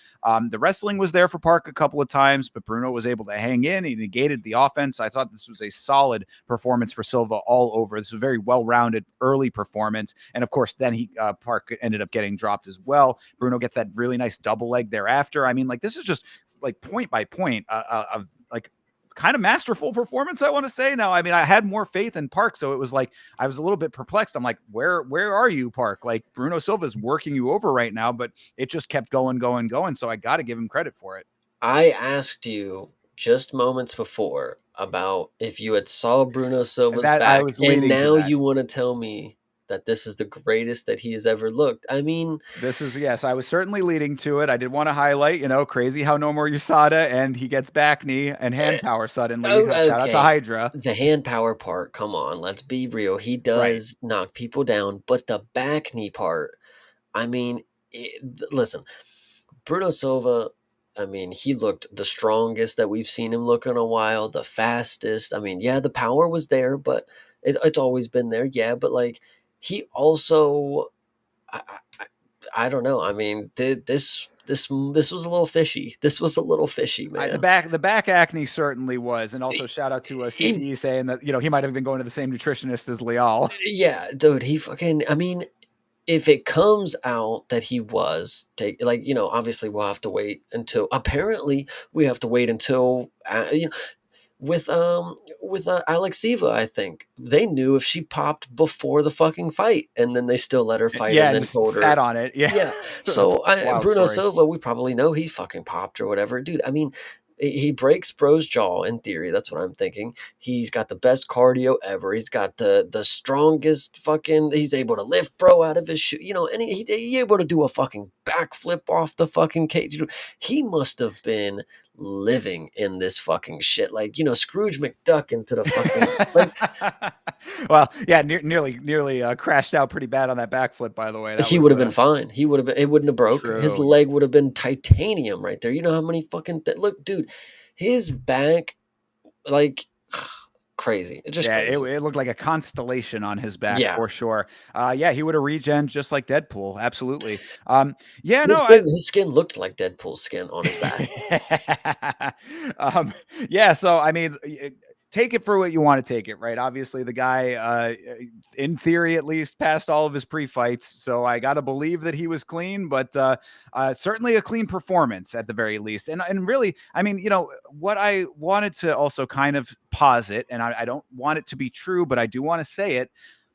The wrestling was there for Park a couple of times, but Bruno was able to hang in. He negated the offense. I thought this was a solid performance for Silva all over. This was a very well-rounded early performance. And of course, then Park ended up getting dropped as well. Bruno gets that really nice double leg thereafter. I mean, like this is just like point by point of like kind of masterful performance, I want to say. Now, I mean, I had more faith in Park, so it was like I was a little bit perplexed. I'm like, where are you, Park? Like Bruno Silva's working you over right now, but it just kept going. So I got to give him credit for it. I asked you just moments before about if you had saw Bruno Silva's That I back, was and leading to now that. you want to tell me that this is the greatest that he has ever looked. I mean, This is yes, I was certainly leading to it. I did want to highlight, crazy how no more USADA and he gets back knee and hand power suddenly. oh, Shout out to okay. Hydra. The hand power part, come on, let's be real. He Right. does knock people down, but the back knee part, I mean, listen, Bruno Silva, I mean, he looked the strongest that we've seen him look in a while, the fastest. I mean, yeah, the power was there, but it's always been there. Yeah, but like he also, I, I, I don't know. I mean, this was a little fishy. This was a little fishy, man. The back acne certainly was, and also shout out to He, CTE saying that he might have been going to the same nutritionist as Leal. yeah, dude, he fucking. I mean, if it comes out that he was take like obviously we'll have to wait until apparently we have to wait until with Alexiva, I think they knew if she popped before the fucking fight, and then they still let her fight, Yeah, and and then just told sat her, on it. Yeah, yeah. so So wild Bruno story. Silva, we probably know he fucking popped or whatever, dude. I mean, he breaks Bro's jaw in theory. That's what I'm thinking. He's got the best cardio ever. He's got the strongest fucking. He's able to lift Bro out of his shoe. And he able to do a fucking backflip off the fucking cage. He must have been living in this fucking shit. Like, Scrooge McDuck into the fucking like Well, yeah, nearly crashed out pretty bad on that backflip. By the way, that he was would have been fine. He would have been it wouldn't have broke. His true. leg would have been titanium right there. You know how many fucking look, dude, his back like crazy. It's just Yeah, it, crazy. it looked like a constellation on his back Yeah. for sure. Yeah, he would have regen just like Deadpool. Absolutely. Yeah, His no, I. skin his skin looked like Deadpool's skin on his back. um, yeah, so I mean, take it for what you want to take it, right? Obviously, the guy, in theory at least, passed all of his pre-fights, so I got to believe that he was clean, but certainly a clean performance at the very least. And really, I mean, what I wanted to also kind of posit, and I don't want it to be true, but I do want to say it.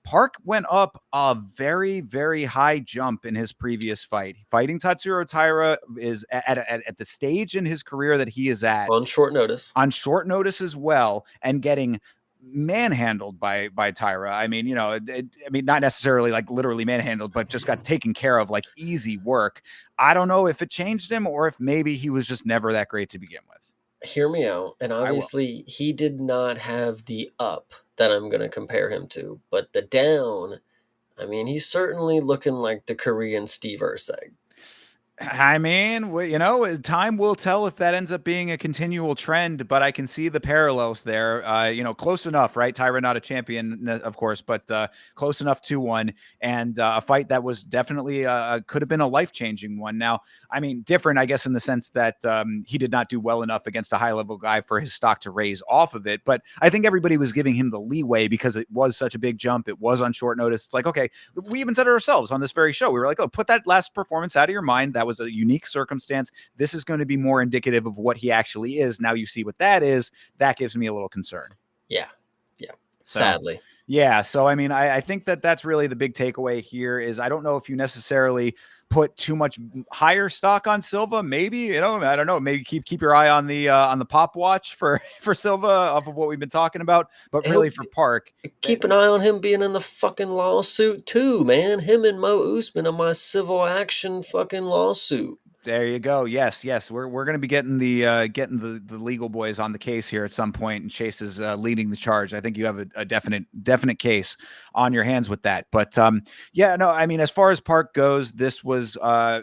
Park went up a very, very high jump in his previous fight. Fighting Tatsuro Taira is at the stage in his career that he is at On short notice. on short notice as well, and getting manhandled by Tyra. I mean, I mean, not necessarily like literally manhandled, but just got taken care of like easy work. I don't know if it changed him or if maybe he was just never that great to begin with. Hear me out. And I will. obviously, he did not have the up that I'm going to compare him to, but the down. I mean, he's certainly looking like the Korean Steve Urseg. I mean, time will tell if that ends up being a continual trend, but I can see the parallels there. Close enough, right? Tyra not a champion, of course, but close enough to one, and a fight that was definitely could have been a life-changing one. Now, I mean, different, I guess, in the sense that he did not do well enough against a high-level guy for his stock to raise off of it, but I think everybody was giving him the leeway because it was such a big jump. It was on short notice. It's like, okay, we even said it ourselves on this very show. We were like, oh, put that last performance out of your mind. That was a unique circumstance. This is going to be more indicative of what he actually is. Now you see what that is. That gives me a little concern. Yeah. Yeah. So, sadly. yeah. So, I mean, I think that that's really the big takeaway here is I don't know if you necessarily put too much higher stock on Silva. Maybe, I don't know. Maybe keep your eye on the pop watch for Silva off of what we've been talking about. But really for Park, Keep an eye on him being in the fucking lawsuit too, man. Him and Mo Usman on my civil action fucking lawsuit. there you go. Yes, we're going to be getting the legal boys on the case here at some point, and Chase is leading the charge. I think you have a definite case on your hands with that. But yeah, no, I mean, as far as Park goes, this was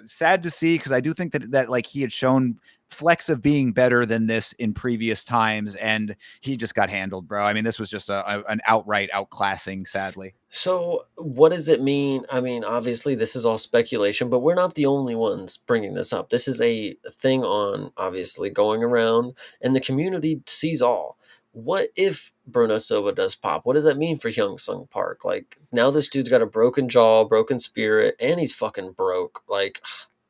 sad to see because I do think that like he had shown flecks of being better than this in previous times, and he just got handled, bro. I mean, this was just an outright outclassing, sadly. So, what does it mean? I mean, obviously, this is all speculation, but we're not the only ones bringing this up. This is a thing on obviously going around, and the community sees all. What if Bruno Silva does pop? What does that mean for Hyung Sung Park? Like, now this dude's got a broken jaw, broken spirit, and he's fucking broke. Like,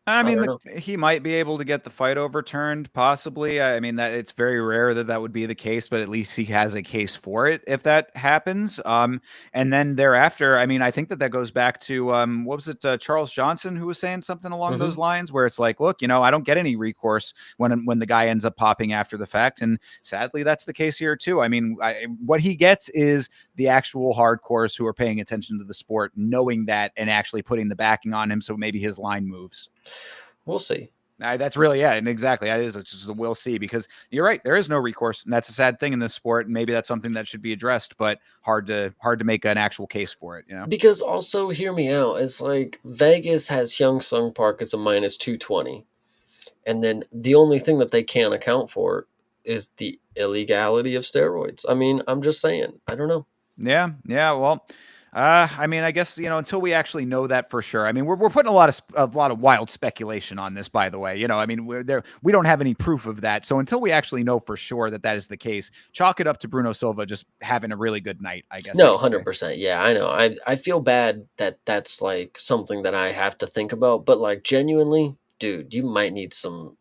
I I mean, don't know. he might be able to get the fight overturned, possibly. I mean, that it's very rare that would be the case, but at least he has a case for it if that happens. And then thereafter, I mean, I think that goes back to what was it, Charles Johnson, who was saying something along those Hmm. lines, where it's like, look, I don't get any recourse when the guy ends up popping after the fact, and sadly, that's the case here too. I mean, what he gets is the actual hardcores who are paying attention to the sport, knowing that and actually putting the backing on him, so maybe his line moves. We'll see. That's really and exactly that is just a we'll see because you're right, there is no recourse, and that's a sad thing in this sport, and maybe that's something that should be addressed, but hard to make an actual case for it. Because also, hear me out. It's like Vegas has Hyung Sung Park as a minus 220. And then the only thing that they can't account for is the illegality of steroids. I mean, I'm just saying. I don't know. Yeah. Well, I mean, I guess until we actually know that for sure. I mean, we're putting a lot of wild speculation on this, by the way. I mean, we don't have any proof of that. So until we actually know for sure that is the case, chalk it up to Bruno Silva just having a really good night, I guess I No, could say. 100%. Yeah, I know. I feel bad that that's like something that I have to think about, but like genuinely, dude, you might need some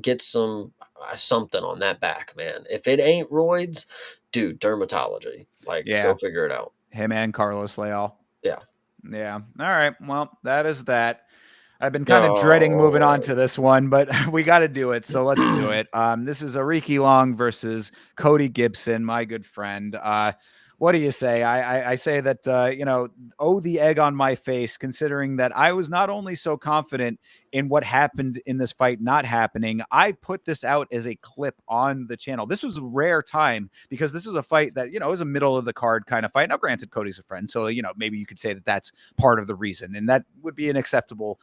get some something on that back, man. If it ain't roids, dude, dermatology. Like go Yeah, figure it out. him and Carlos Leal. Yeah. Yeah. All right. Well, that is that. I've been kind of dreading moving on No. to this one, but we got to do it. So let's do it. This is Ariki Long versus Cody Gibson, my good friend. What do you say? I say that, owe the egg on my face, considering that I was not only so confident in what happened in this fight not happening, I put this out as a clip on the channel. This was a rare time because this was a fight that, was a middle of the card kind of fight. Now, granted, Cody's a friend, so, maybe you could say that that's part of the reason, and that would be an acceptable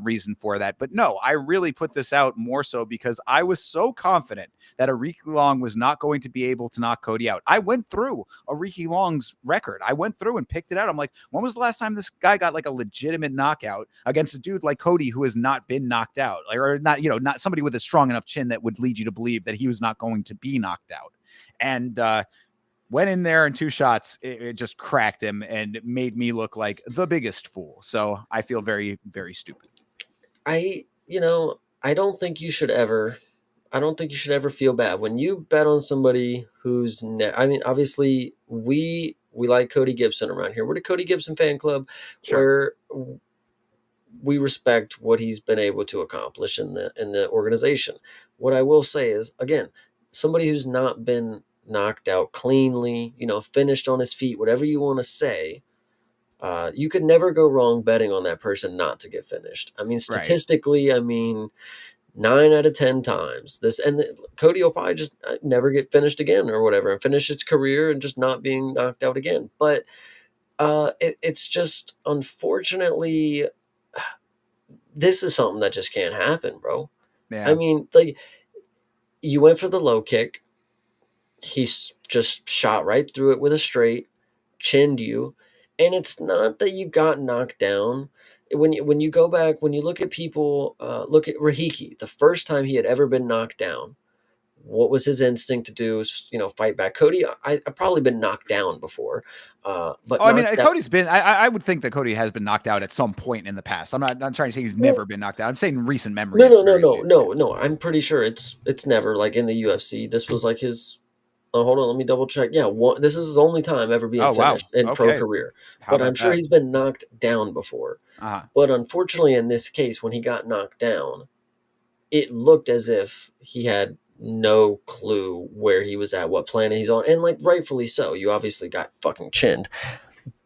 reason for that. But no, I really put this out more so because I was so confident that Ariki Long was not going to be able to knock Cody out. I went through Ariki Long's record. I went through and picked it out. I'm like, when was the last time this guy got like a legitimate knockout against a dude like Cody who has not been knocked out, or not, not somebody with a strong enough chin that would lead you to believe that he was not going to be knocked out. and went in there in 2 shots. It just cracked him and made me look like the biggest fool. So I feel very, very stupid. I don't think you should ever. I don't think you should ever feel bad when you bet on somebody who's. I mean, obviously, we like Cody Gibson around here. We're the Cody Gibson fan club, Sure. where we respect what he's been able to accomplish in the organization. What I will say is, again, somebody who's not been knocked out cleanly, finished on his feet, whatever you want to say. You could never go wrong betting on that person not to get finished. I mean, Right. statistically, 9 out of 10 times Cody will probably just never get finished again or whatever, and finish his career and just not being knocked out again. But it's just, unfortunately, this is something that just can't happen, bro. I Yeah. mean, like, you went for the low kick. Just shot right through it with a straight, chinned you, and it's not that you got knocked down. When you go back, when you look at people, look at Rahiki, the first time he had ever been knocked down. What was his instinct to do? Is, fight back. Cody, I've probably been knocked down before, but Oh, I mean, knocked down. Cody's been. I would think that Cody has been knocked out at some point in the past. I'm not trying to say he's Well, never been knocked out. I'm saying recent memory no, at the no, no, very no, least. no, no. I'm pretty sure it's never like in the UFC. This was like his. Oh, hold on, let me double check. Yeah, this is his only time ever being Oh wow. finished in pro Okay. career. How But I'm about sure that? he's been knocked down before. Uh-huh. But unfortunately, in this case, when he got knocked down, it looked as if he had no clue where he was at, what planet he's on, and like rightfully so. You obviously got fucking chinned.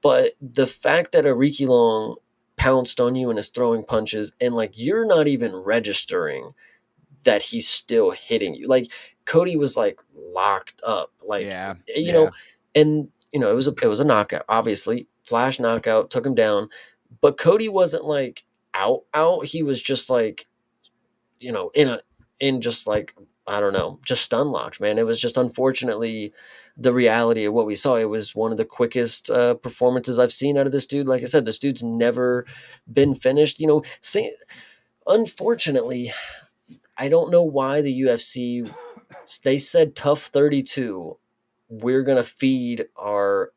But the fact that Ariki Long pounced on you and is throwing punches, and like you're not even registering that he's still hitting you. Like, Cody was like locked up, like, Yeah. you Yeah. know, and it was a knockout. Obviously, flash knockout, took him down, but Cody wasn't like out. He was just like, in just like, I don't know, just stun locked, man. It was just, unfortunately, the reality of what we saw. It was one of the quickest performances I've seen out of this dude. Like I said, this dude's never been finished. Unfortunately, I don't know why the UFC, they said tough 32. We're gonna feed our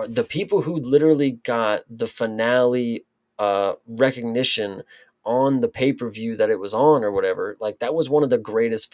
the people who literally got the finale recognition on the pay-per-view that it was on or whatever. Like, that was one of the greatest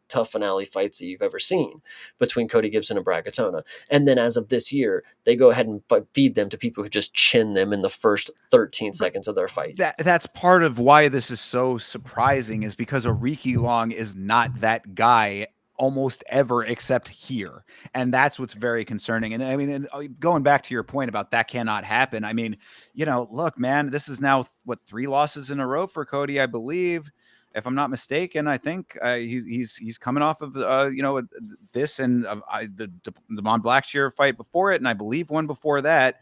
tough finale fights that you've ever seen between Cody Gibson and Brad Katona. And then as of this year, they go ahead and feed them to people who just chin them in the first 13 But seconds of their fight. that's part of why this is so surprising is because Ariki Long is not that guy almost ever except here. And that's what's very concerning. And I mean, going back to your point about that cannot happen. I mean, look, man, this is now what 3 losses in a row for Cody, I believe. If I'm not mistaken, I think he's coming off of this and the Von Blackshear fight before it, and I believe one before that.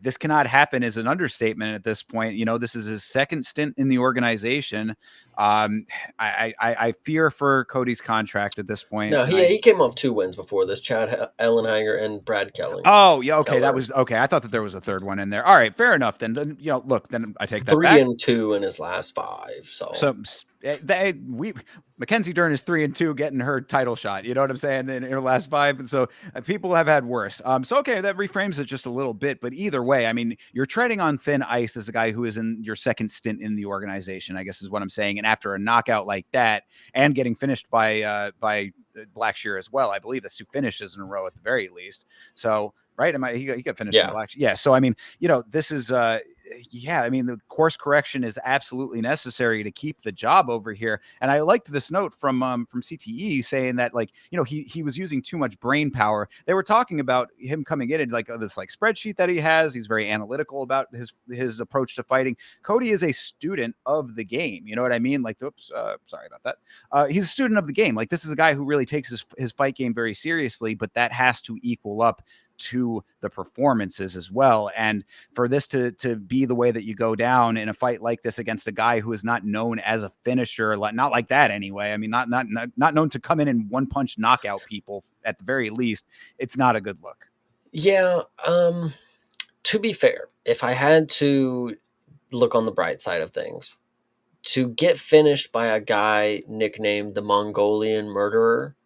This cannot happen is an understatement at this point. This is his second stint in the organization. I fear for Cody's contract at this point, No, and he came off 2 wins before this: Chad Ellenhanger and Brad oh yeah, okay, that Keller. was okay. I thought that there was a third one in there. All right, fair enough. Then look, then I take that Three back. and two in his last 5. So So Mackenzie Dern is 3-2, getting her title shot. You know what I'm saying? In her last 5, and so people have had worse. So okay, that reframes it just a little bit. But either way, I mean, you're treading on thin ice as a guy who is in your second stint in the organization, I guess is what I'm saying. And after a knockout like that, and getting finished by Blackshear as well, I believe that's 2 finishes in a row at the very least. So right, he got finished by yeah, Blackshear. Yeah. So I mean, this is yeah, I mean, the course correction is absolutely necessary to keep the job over here. And I liked this note from CTE saying that, like, he was using too much brain power. They were talking about him coming in and like this like spreadsheet that he has. He's very analytical about his approach to fighting. Cody is a student of the game. You know what I mean? Like, oops, sorry about that. He's a student of the game. Like, this is a guy who really takes his fight game very seriously, but that has to equal up to the performances as well. And for this to be the way that you go down in a fight like this against a guy who is not known as a finisher, not like that anyway. I mean, not known to come in and one punch knockout people at the very least. It's not a good look. yeah. To be fair, if I had to look on the bright side of things, to get finished by a guy nicknamed the Mongolian Murderer,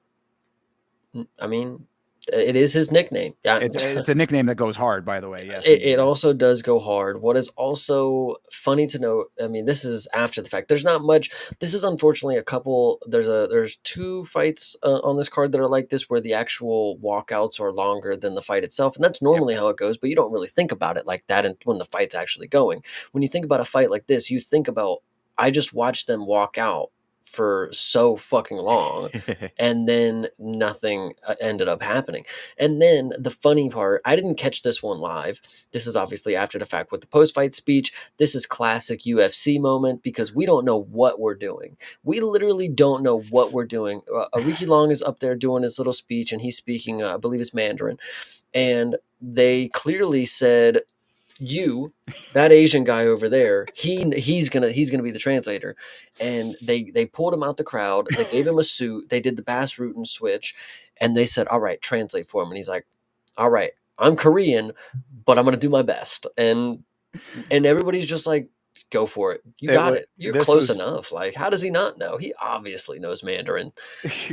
I mean, it is his nickname. Yeah. It's a nickname that goes hard, by the way. Yes, It indeed. also does go hard. What is also funny to note, I mean, this is after the fact. There's not much. This is unfortunately a couple. There's two fights on this card that are like this, where the actual walkouts are longer than the fight itself, and that's Yep. normally how it goes. But you don't really think about it like that, and when the fight's actually going. When you think about a fight like this, you think about, I just watched them walk out for so fucking long, and then nothing ended up happening. And then the funny part, I didn't catch this one live. This is obviously after the fact with the post fight speech. This is classic UFC moment because we don't know what we're doing. We literally don't know what we're doing. Ariki Long is up there doing his little speech and he's speaking, I believe it's Mandarin. And they clearly said, you, that Asian guy over there, he's gonna be the translator. And they pulled him out the crowd, they gave him a suit, they did the Bass Rutten switch, and they said, all right, translate for him. And he's like, all right, I'm Korean, but I'm gonna do my best. And everybody's just like, go for it. You It got was it. You're this close was enough. Like, how does he not know? He obviously knows Mandarin.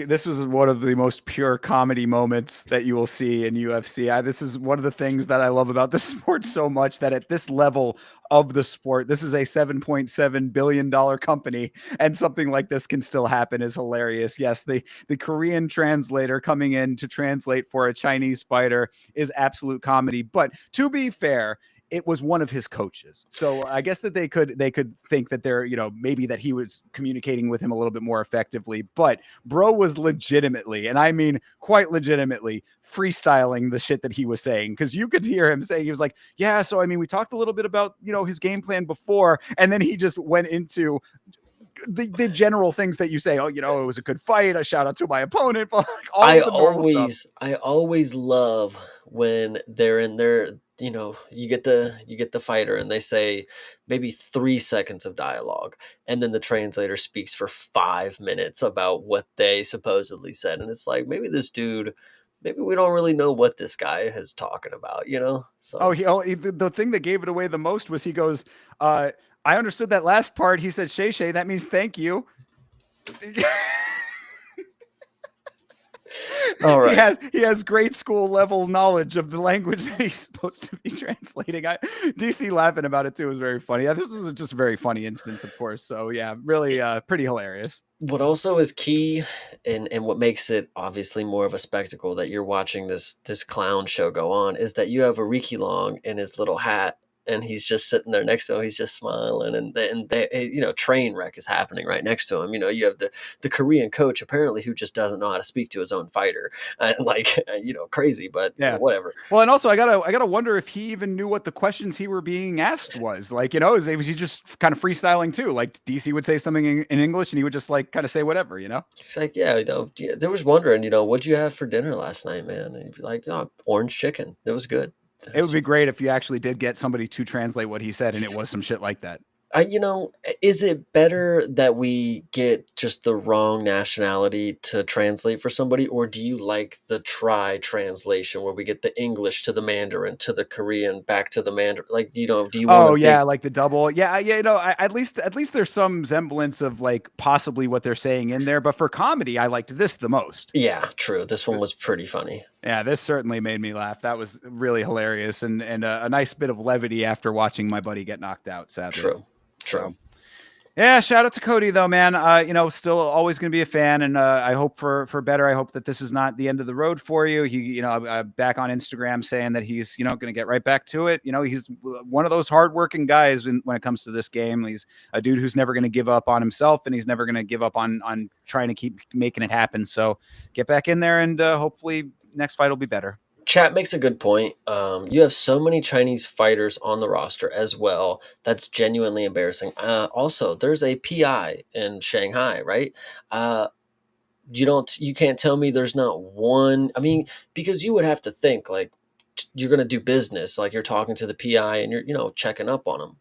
this was one of the most pure comedy moments that you will see in UFC. This is one of the things that I love about the sport so much, that at this level of the sport, this is a $7.7 billion company, and something like this can still happen is hilarious. Yes, the Korean translator coming in to translate for a Chinese fighter is absolute comedy. But to be fair, it was one of his coaches. So I guess that they could think that they're, maybe that he was communicating with him a little bit more effectively. But bro was legitimately, and I mean quite legitimately, freestyling the shit that he was saying, because you could hear him say, he was like, yeah, so I mean, we talked a little bit about, his game plan before, and then he just went into the general things that you say. Oh, it was a good fight, a shout out to my opponent, like all I of the normal stuff. always I always love when they're in their, you get the fighter and they say maybe 3 seconds of dialogue, and then the translator speaks for 5 minutes about what they supposedly said. And it's like, maybe we don't really know what this guy is talking about. Oh, So the thing that gave it away the most was he goes, I understood that last part. He said, Shay Shay, that means thank you. all right. He has grade school level knowledge of the language that he's supposed to be translating. DC laughing about it too was very funny. This was just a very funny instance, of course. So yeah, really pretty hilarious. What also is key, and what makes it obviously more of a spectacle that you're watching this clown show go on, is that you have a Riki Long in his little hat and he's just sitting there next to him. He's just smiling, and train wreck is happening right next to him. You have the Korean coach apparently who just doesn't know how to speak to his own fighter, crazy, but Yeah. whatever. Well, and also I gotta wonder if he even knew what the questions he were being asked was. Like, was he just kind of freestyling too? Like DC would say something in English and he would just like kind of say whatever. He's like, yeah, yeah, they was wondering, what'd you have for dinner last night, man? And he'd be like, oh, orange chicken. It was good. It would be great if you actually did get somebody to translate what he said and it was some shit like that. Is it better that we get just the wrong nationality to translate for somebody, or do you like the try translation where we get the English to the Mandarin to the Korean back to the Mandarin? Like, do you want Oh a big? yeah, like the double. Yeah, yeah. At least there's some semblance of like possibly what they're saying in there. But for comedy, I liked this the most. Yeah, true. This one was pretty funny. Yeah, this certainly made me laugh. That was really hilarious and a nice bit of levity after watching my buddy get knocked out. Sadly, True. True. so. Yeah, shout out to Cody though, man. Still always going to be a fan, and I hope for better. I hope that this is not the end of the road for you. He, back on Instagram saying that he's, going to get right back to it. He's one of those hardworking guys when it comes to this game. He's a dude who's never going to give up on himself, and he's never going to give up on trying to keep making it happen. So get back in there, and hopefully next fight will be better. Chat makes a good point. You have so many Chinese fighters on the roster as well. That's genuinely embarrassing. Also, there's a PI in Shanghai, right? You can't tell me there's not one. I mean, because you would have to think like you're going to do business, like you're talking to the PI and you're checking up on them.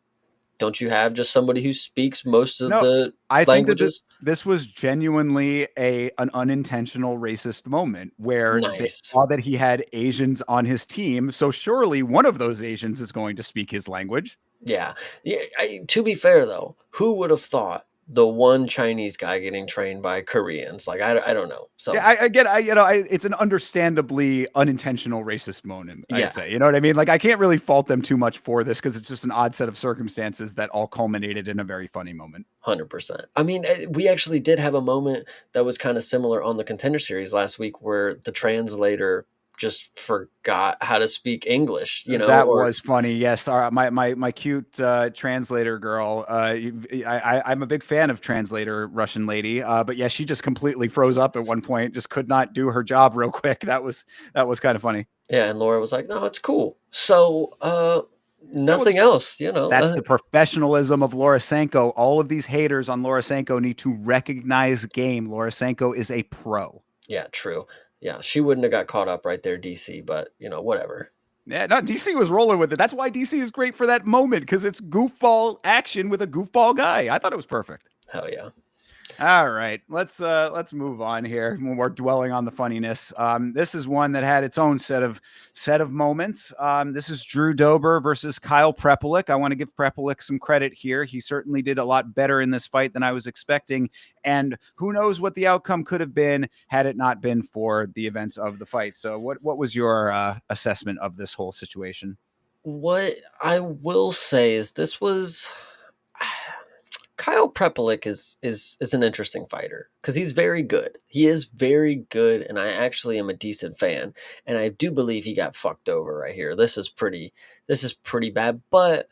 Don't you have just somebody who speaks most of No, the I think that languages? this was genuinely an unintentional racist moment where they Nice. saw that he had Asians on his team. So surely one of those Asians is going to speak his language. Yeah. Yeah. To be fair though, who would have thought the one Chinese guy getting trained by Koreans. Like I don't know. Yeah, So I get, it's an understandably unintentional racist moment, I'd yeah, say. You know what I mean? Like, I can't really fault them too much for this because it's just an odd set of circumstances that all culminated in a very funny moment. 100%. I mean, we actually did have a moment that was kind of similar on the Contender series last week where the translator just forgot how to speak English, That or was funny. Yes, my cute translator girl. I'm a big fan of translator Russian lady. But yeah, she just completely froze up at one point. Just could not do her job real quick. That was kind of funny. yeah, and Laura was like, "No, it's cool." So, That nothing was else, That's the professionalism of Laura Sanko. All of these haters on Laura Sanko need to recognize game. Laura Sanko is a pro. Yeah, true. Yeah, she wouldn't have got caught up right there, DC, but whatever. Yeah, no, DC was rolling with it. That's why DC is great for that moment because it's goofball action with a goofball guy. I thought it was perfect. Hell yeah. All right, let's move on here when we're dwelling on the funniness. This is one that had its own set of moments. This is Drew Dober versus Kyle Prepelic. I want to give Prepelic some credit here. He certainly did a lot better in this fight than I was expecting, and who knows what the outcome could have been had it not been for the events of the fight. So, what was your assessment of this whole situation? What I will say is this was Kyle Prepelic is an interesting fighter because he's very good. He is very good, and I actually am a decent fan. And I do believe he got fucked over right here. This is pretty bad. But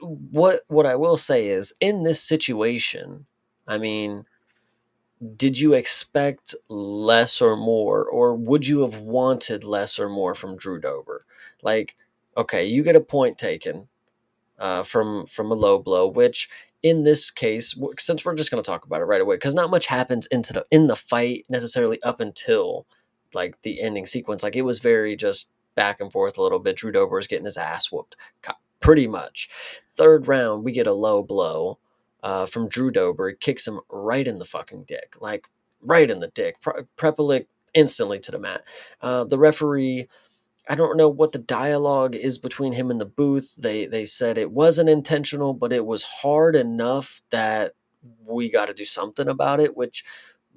what I will say is in this situation, I mean, did you expect less or more, or would you have wanted less or more from Drew Dober? Like, okay, you get a point taken from a low blow, which in this case, since we're just going to talk about it right away, because not much happens in the fight necessarily up until like the ending sequence. Like it was very just back and forth a little bit. Drew Dober is getting his ass whooped, pretty much. Third round, we get a low blow from Drew Dober. He kicks him right in the fucking dick, like right in the dick. Prepelic instantly to the mat. The referee, I don't know what the dialogue is between him and the booth. They said it wasn't intentional, but it was hard enough that we got to do something about it, which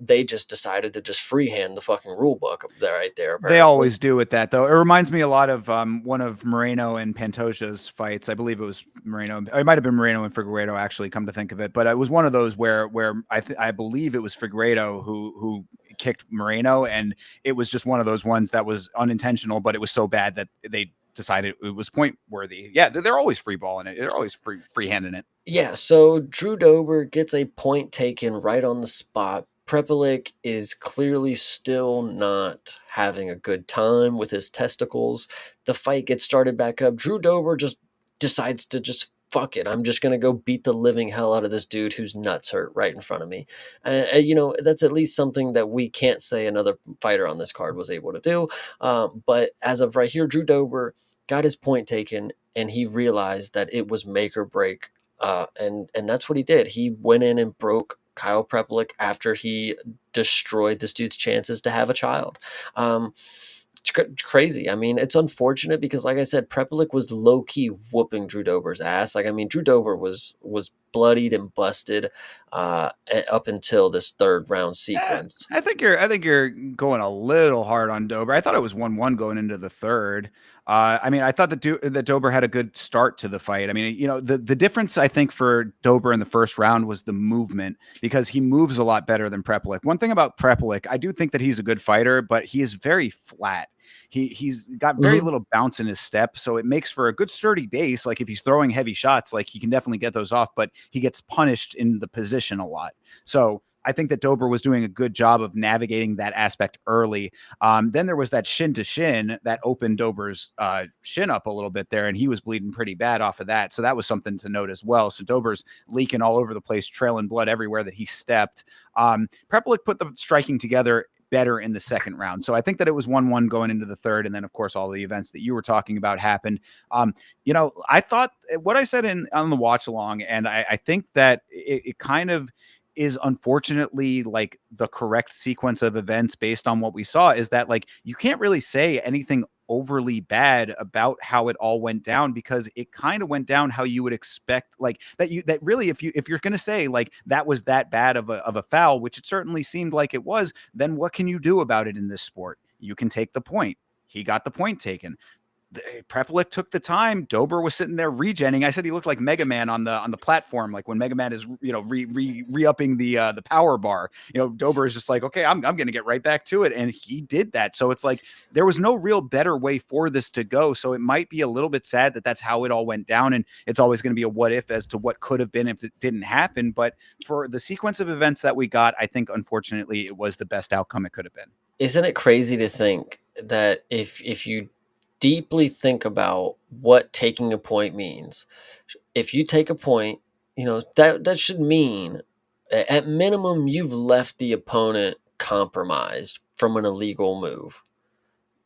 they just decided to just freehand the fucking rule book up there right there They apparently. always do with that, though. It reminds me a lot of one of Moreno and Pantoja's fights. I believe it was Moreno. It might have been Moreno and Figueiredo, actually, come to think of it. But it was one of those where I believe it was Figueiredo who kicked Moreno, and it was just one of those ones that was unintentional, but it was so bad that they decided it was point worthy. Yeah, they're always free balling it. They're always free handing it. Yeah, so Drew Dober gets a point taken right on the spot. Prepelic is clearly still not having a good time with his testicles. The fight gets started back up. Drew Dober just decides to just fuck it. I'm just going to go beat the living hell out of this dude whose nuts hurt right in front of me. That's at least something that we can't say another fighter on this card was able to do. But as of right here, Drew Dober got his point taken and he realized that it was make or break, and that's what he did. He went in and broke Kyle Prepelic after he destroyed this dude's chances to have a child. It's crazy. I mean, it's unfortunate because, like I said, Prepelic was low key whooping Drew Dober's ass. Like, I mean, Drew Dober was bloodied and busted up until this third round Eh, sequence. I think you're going a little hard on Dober. I thought it was 1-1 going into the third. I mean, I thought that Dober had a good start to the fight. I mean, the difference I think for Dober in the first round was the movement because he moves a lot better than Prepelic. One thing about Prepelic, I do think that he's a good fighter, but he is very flat. He's got very Hmm. little bounce in his step, so it makes for a good sturdy base. Like if he's throwing heavy shots, like he can definitely get those off, but he gets punished in the position a lot. So I think that Dober was doing a good job of navigating that aspect early. Then there was that shin to shin that opened Dober's shin up a little bit there, and he was bleeding pretty bad off of that. So that was something to note as well. So Dober's leaking all over the place, trailing blood everywhere that he stepped. Prepelic put the striking together better in the second round. So I think that it was 1-1 going into the third. And then, of course, all the events that you were talking about happened. I thought what I said on the watch along, and I think that it kind of is unfortunately like the correct sequence of events based on what we saw is that like you can't really say anything overly bad about how it all went down, because it kind of went down how you would expect, like that really, if you're going to say like that was that bad of a foul, which it certainly seemed like it was, then what can you do about it in this sport? You can take the point. He got the point taken. Prepelic took the time. Dober was sitting there regenning. I said he looked like Mega Man on the platform, like when Mega Man is re-upping the power bar. Dober is just like, okay, I'm going to get right back to it, and he did that. So it's like there was no real better way for this to go. So it might be a little bit sad that that's how it all went down, and it's always going to be a what if as to what could have been if it didn't happen. But for the sequence of events that we got, I think unfortunately it was the best outcome it could have been. Isn't it crazy to think that if you deeply think about what taking a point means, if you take a point, that should mean at minimum you've left the opponent compromised from an illegal move.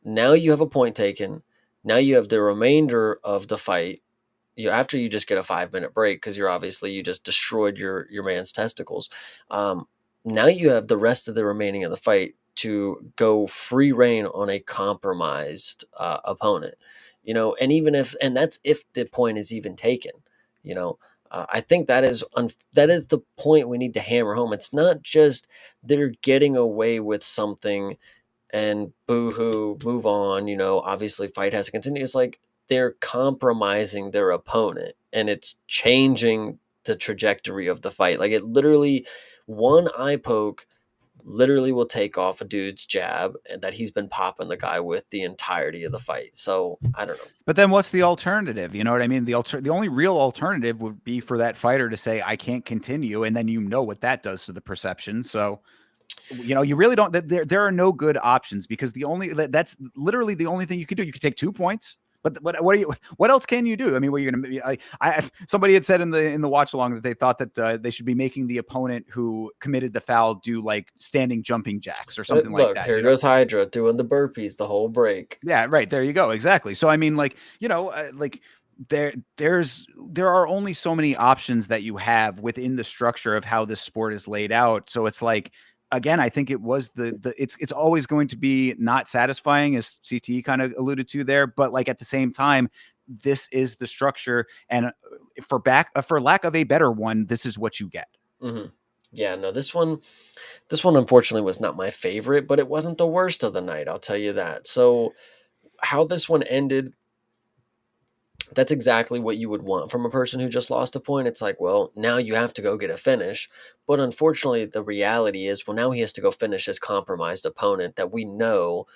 Now you have a point taken. Now you have the remainder of the fight. After you just get a 5-minute break because you just destroyed your man's testicles. Now you have the rest of the remaining of the fight to go free reign on a compromised opponent. And that's if the point is even taken. I think that is the point we need to hammer home. It's not just they're getting away with something and boo-hoo, move on, obviously fight has to continue. It's like they're compromising their opponent and it's changing the trajectory of the fight. Like it literally, one eye poke literally will take off a dude's jab and that he's been popping the guy with the entirety of the fight. So I don't know. But then what's the alternative? You know what I mean? The only real alternative would be for that fighter to say, I can't continue. And then what that does to the perception. So you really don't. There are no good options, because that's literally the only thing you could do. You could take 2 points, but what else can you do? I mean, what are you going to? Somebody had said in the watch along that they thought that they should be making the opponent who committed the foul do like standing jumping jacks or something like Look, that. here goes Hydra doing the burpees the whole break. Yeah, right. There you go. Exactly. So I mean, like, like there are only so many options that you have within the structure of how this sport is laid out. So it's like, again, I think it was it's always going to be not satisfying, as CT kind of alluded to there, but like at the same time, this is the structure, and for lack of a better one, this is what you get. Mm-hmm. Yeah, no, this one unfortunately was not my favorite, but it wasn't the worst of the night, I'll tell you that. So how this one ended, that's exactly what you would want from a person who just lost a point. It's like, well, now you have to go get a finish. But unfortunately, the reality is, well, now he has to go finish his compromised opponent that we know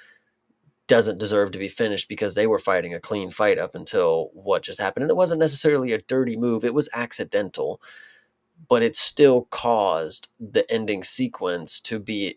doesn't deserve to be finished because they were fighting a clean fight up until what just happened. And it wasn't necessarily a dirty move, it was accidental, but it still caused the ending sequence to be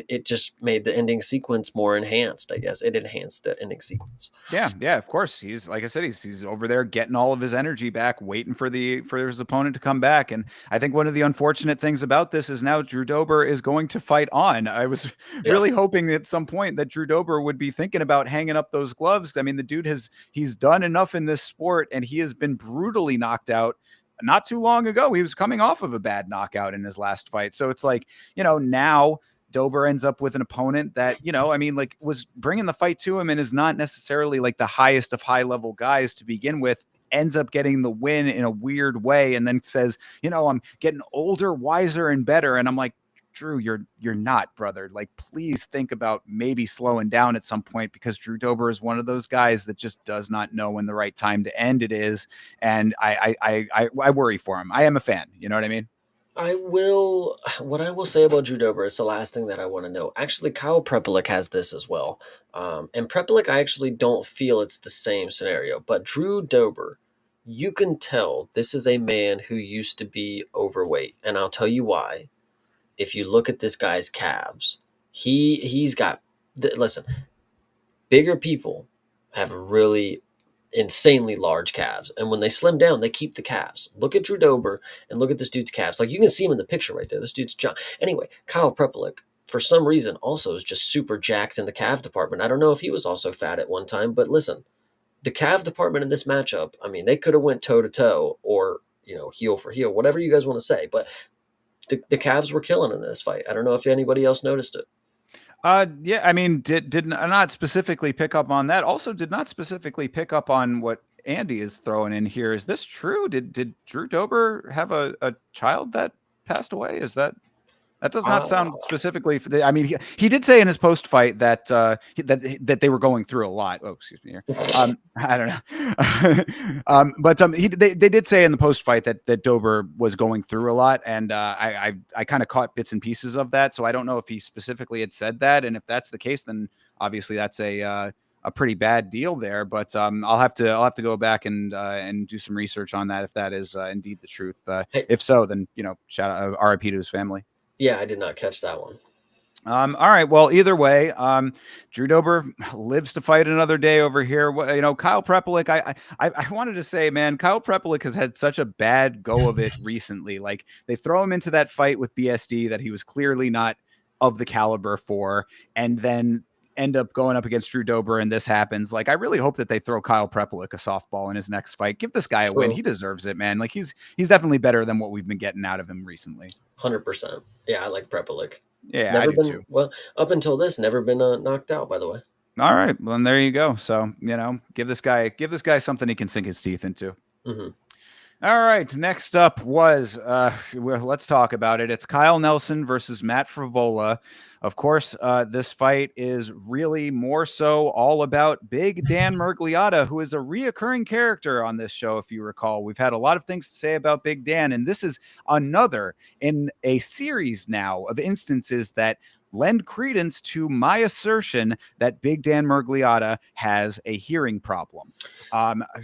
it just made the ending sequence more enhanced. I guess it enhanced the ending sequence. Yeah, of course. He's, like I said, he's over there getting all of his energy back, waiting for his opponent to come back. And I think one of the unfortunate things about this is now Drew Dober is going to fight on. I was really hoping at some point that Drew Dober would be thinking about hanging up those gloves. I mean, the dude he's done enough in this sport, and he has been brutally knocked out. Not too long ago, he was coming off of a bad knockout in his last fight. So it's like, now Dober ends up with an opponent that, I mean, like, was bringing the fight to him and is not necessarily like the highest of high level guys to begin with, ends up getting the win in a weird way, and then says, I'm getting older, wiser, and better. And I'm like, Drew, you're not, brother. Like, please think about maybe slowing down at some point, because Drew Dober is one of those guys that just does not know when the right time to end it is. And I worry for him. I am a fan. You know what I mean? What I will say about Drew Dober is the last thing that I want to know. Actually, Kyle Prepelic has this as well. And Prepelic, I actually don't feel it's the same scenario. But Drew Dober, you can tell this is a man who used to be overweight. And I'll tell you why. If you look at this guy's calves, he's got, listen, bigger people have really insanely large calves, and when they slim down, they keep the calves. Look at Drew Dober and look at this dude's calves. Like, you can see him in the picture right there. This dude's John. Anyway, Kyle Prepelic, for some reason, also is just super jacked in the calf department. I don't know if he was also fat at one time, but listen, the calf department in this matchup, I mean, they could have went toe to toe, or heel for heel, whatever you guys want to say, but the calves were killing in this fight. I don't know if anybody else noticed it. Yeah, I mean, did not specifically pick up on that. Also, did not specifically pick up on what Andy is throwing in here. Is this true? Did Drew Dober have a child that passed away? Is that does not sound Uh, specifically for the, I mean, he did say in his post fight that that they were going through a lot. Oh, excuse me here. I don't know. But they did say in the post fight that Dober was going through a lot, and I kind of caught bits and pieces of that. So I don't know if he specifically had said that, and if that's the case, then obviously that's a pretty bad deal there. But I'll have to go back and do some research on that if that is indeed the truth. hey, If so, then shout out RIP to his family. yeah, I did not catch that one. All right. Well, either way, Drew Dober lives to fight another day over here. Kyle Prepelik. I wanted to say, man, Kyle Prepelik has had such a bad go of it recently. Like they throw him into that fight with BSD that he was clearly not of the caliber for, and then end up going up against Drew Dober, and this happens. Like I really hope that they throw Kyle Prepelik a softball in his next fight. Give this guy a win. True. He deserves it, man. Like he's definitely better than what we've been getting out of him recently. 100%. Yeah, I like Prepelic. Yeah, I Never do been, too. well, up until this, never been knocked out, by the way. All right. Well, then there you go. So, give this guy something he can sink his teeth into. Hmm. All right. Next up was, well, let's talk about it. It's Kyle Nelson versus Matt Frivola. Of course, this fight is really more so all about Big Dan Mergliata, who is a reoccurring character on this show. If you recall, we've had a lot of things to say about Big Dan, and this is another in a series now of instances that lend credence to my assertion that Big Dan Mergliata has a hearing problem.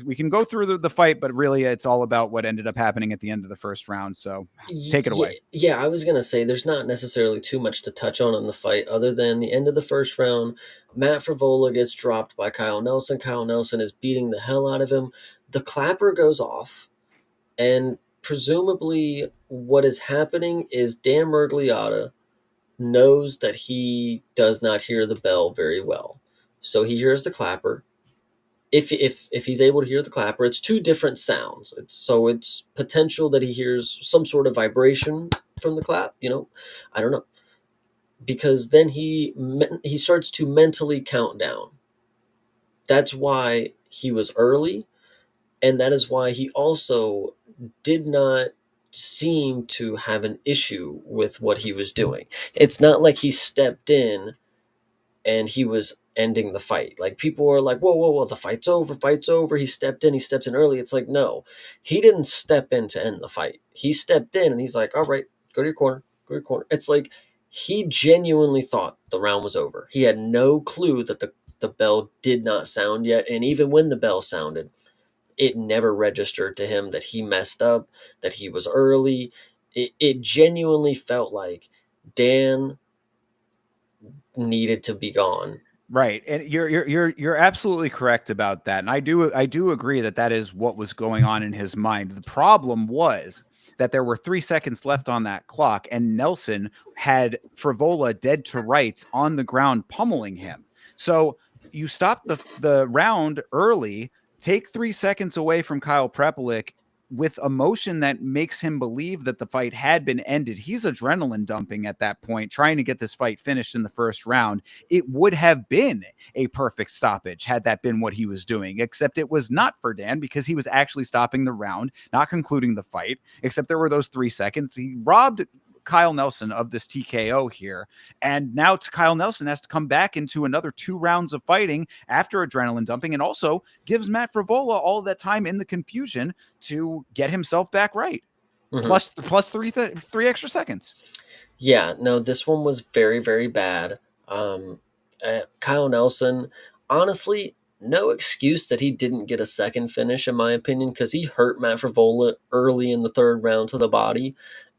We can go through the fight, but really it's all about what ended up happening at the end of the first round. So take it Yeah, away. yeah, I was gonna say there's not necessarily too much to touch on in the fight, other than the end of the first round. Matt Frivola gets dropped by Kyle Nelson. Kyle Nelson is beating the hell out of him. The clapper goes off, and presumably, what is happening is Dan Mergliotta knows that he does not hear the bell very well, so he hears the clapper. If he's able to hear the clapper, it's two different sounds. It's potential that he hears some sort of vibration from the clap. I don't know, because then he starts to mentally count down. That's why he was early, and that is why he also did not seem to have an issue with what he was doing. It's not like he stepped in and he was ending the fight. Like people were like, "Whoa, whoa, whoa! The fight's over! Fight's over!" He stepped in. He stepped in early. It's like, no, he didn't step in to end the fight. He stepped in and he's like, "All right, go to your corner. Go to your corner." It's like he genuinely thought the round was over. He had no clue that the bell did not sound yet, and even when the bell sounded, it never registered to him that he messed up, that he was early. It genuinely felt like Dan needed to be gone. Right, and you're absolutely correct about that, and I do agree that that is what was going on in his mind. The problem was that there were 3 seconds left on that clock, and Nelson had Frivola dead to rights on the ground, pummeling him. So you stop the round early, take 3 seconds away from Kyle Prepelik with emotion that makes him believe that the fight had been ended. He's adrenaline dumping at that point, trying to get this fight finished in the first round. It would have been a perfect stoppage had that been what he was doing, except it was not for Dan because he was actually stopping the round, not concluding the fight, except there were those 3 seconds. He robbed Kyle Nelson of this TKO here. And now Kyle Nelson has to come back into another 2 rounds of fighting after adrenaline dumping, and also gives Matt Frivola all of that time in the confusion to get himself back right. Mhm. Plus three extra seconds. Yeah, no, this one was very, very bad. Um, Kyle Nelson, honestly, no excuse that he didn't get a second finish, in my opinion, because he hurt Matt Frivola early in the third round to the body,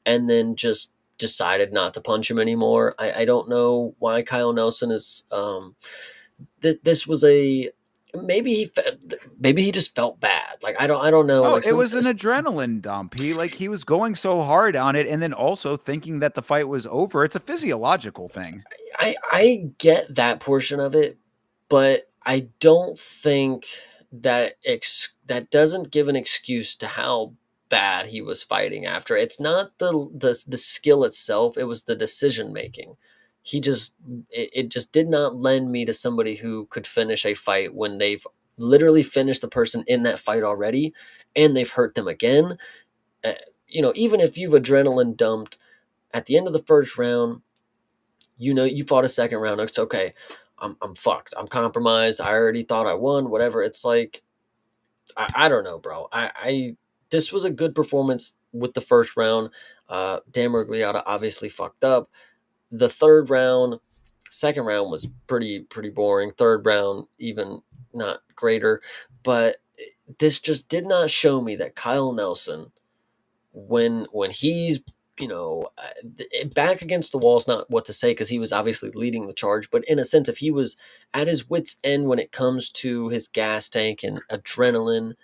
and then just decided not to punch him anymore. I don't know why Kyle Nelson is. This was a maybe he just felt bad. Like I don't know. Oh, Like it some was an adrenaline dump. He was going so hard on it and then also thinking that the fight was over. It's a physiological thing. I get that portion of it, but I don't think that doesn't give an excuse to how bad he was fighting after. It's not the skill itself, it was the decision making. he just it just did not lend me to somebody who could finish a fight when they've literally finished the person in that fight already and they've hurt them again. Uh, even if you've adrenaline dumped at the end of the first round, you fought a second round. It's okay. I'm fucked. I'm compromised. I already thought I won. Whatever. It's like I don't know, bro. I this was a good performance with the first round. Dan Murgliata obviously fucked up. The third round, second round was pretty boring. Third round even not greater, but this just did not show me that Kyle Nelson, when he's back against the wall, is not what to say because he was obviously leading the charge, but in a sense, if he was at his wits end when it comes to his gas tank and adrenaline,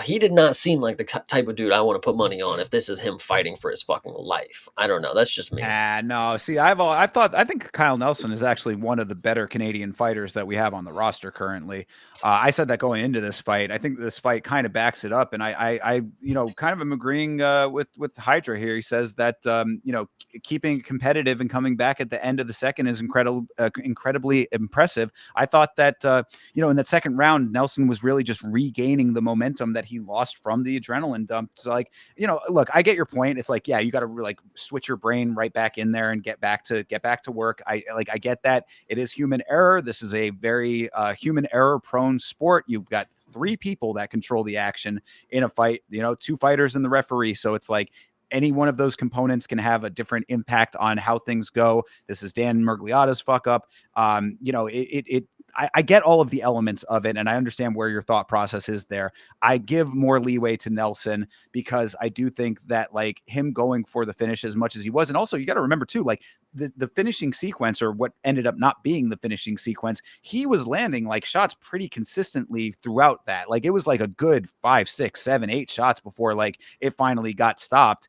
he did not seem like the type of dude I want to put money on if this is him fighting for his fucking life. I don't know. That's just me. No. See, I think Kyle Nelson is actually one of the better Canadian fighters that we have on the roster currently. I said that going into this fight. I think this fight kind of backs it up, and I kind of am agreeing with Hydra here. He says that keeping competitive and coming back at the end of the second is incredibly impressive. I thought that in that second round, Nelson was really just regaining the momentum that he lost from the adrenaline dump. So look, I get your point. It's like, yeah, you got to like switch your brain right back in there and get back to work. I get that it is human error. This is a very human error prone sport. You've got three people that control the action in a fight, two fighters and the referee. So it's like any one of those components can have a different impact on how things go. This is Dan Murgliata's fuck up. I get all of the elements of it, and I understand where your thought process is there. I give more leeway to Nelson because I do think that like him going for the finish as much as he was, and also you got to remember too, like the finishing sequence, or what ended up not being the finishing sequence, he was landing like shots pretty consistently throughout that. Like it was like a good 5, 6, 7, 8 shots before like it finally got stopped,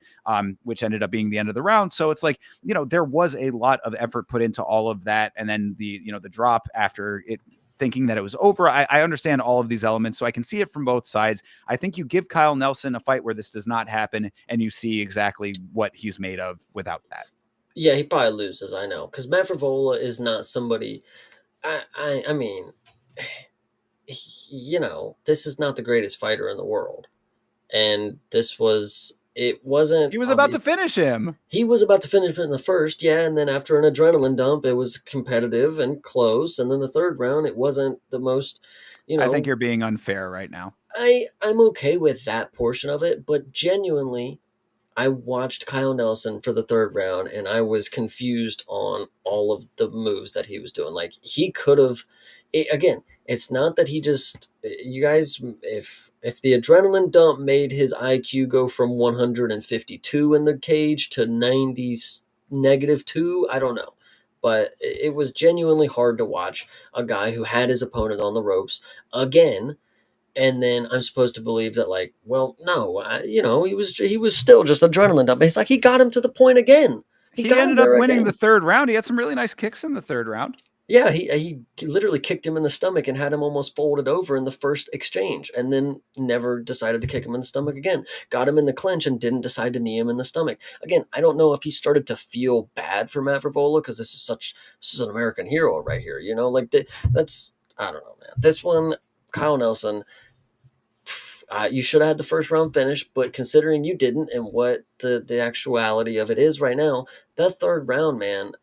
which ended up being the end of the round. So it's like, there was a lot of effort put into all of that. And then the drop after it, thinking that it was over. I understand all of these elements, so I can see it from both sides. I think you give Kyle Nelson a fight where this does not happen, and you see exactly what he's made of without that. Yeah, he probably loses. I know, because Matt Frevola is not somebody. I mean, this is not the greatest fighter in the world, and this was. It wasn't. He was about to finish him. He was about to finish in the first, yeah, and then after an adrenaline dump, it was competitive and close, and then the third round, it wasn't the most. I think you're being unfair right now. I'm okay with that portion of it, but genuinely, I watched Kyle Nelson for the third round and I was confused on all of the moves that he was doing. Like he could have, again, it's not that he just, you guys, if the adrenaline dump made his IQ go from 152 in the cage to 90 -2, I don't know. But it was genuinely hard to watch a guy who had his opponent on the ropes again, and then I'm supposed to believe that, like, well, no, he was still just adrenaline dump. It's like he got him to the point again. He He got him ended up there winning again. the third round. He had some really nice kicks in the third round. Yeah, he literally kicked him in the stomach and had him almost folded over in the first exchange, and then never decided to kick him in the stomach again. Got him in the clinch and didn't decide to knee him in the stomach again. I don't know if he started to feel bad for Matt Frevola because this is an American hero right here. Like that's I don't know, man. This one, Kyle Nelson. You should have had the first round finish, but considering you didn't and what the actuality of it is right now, that third round, man,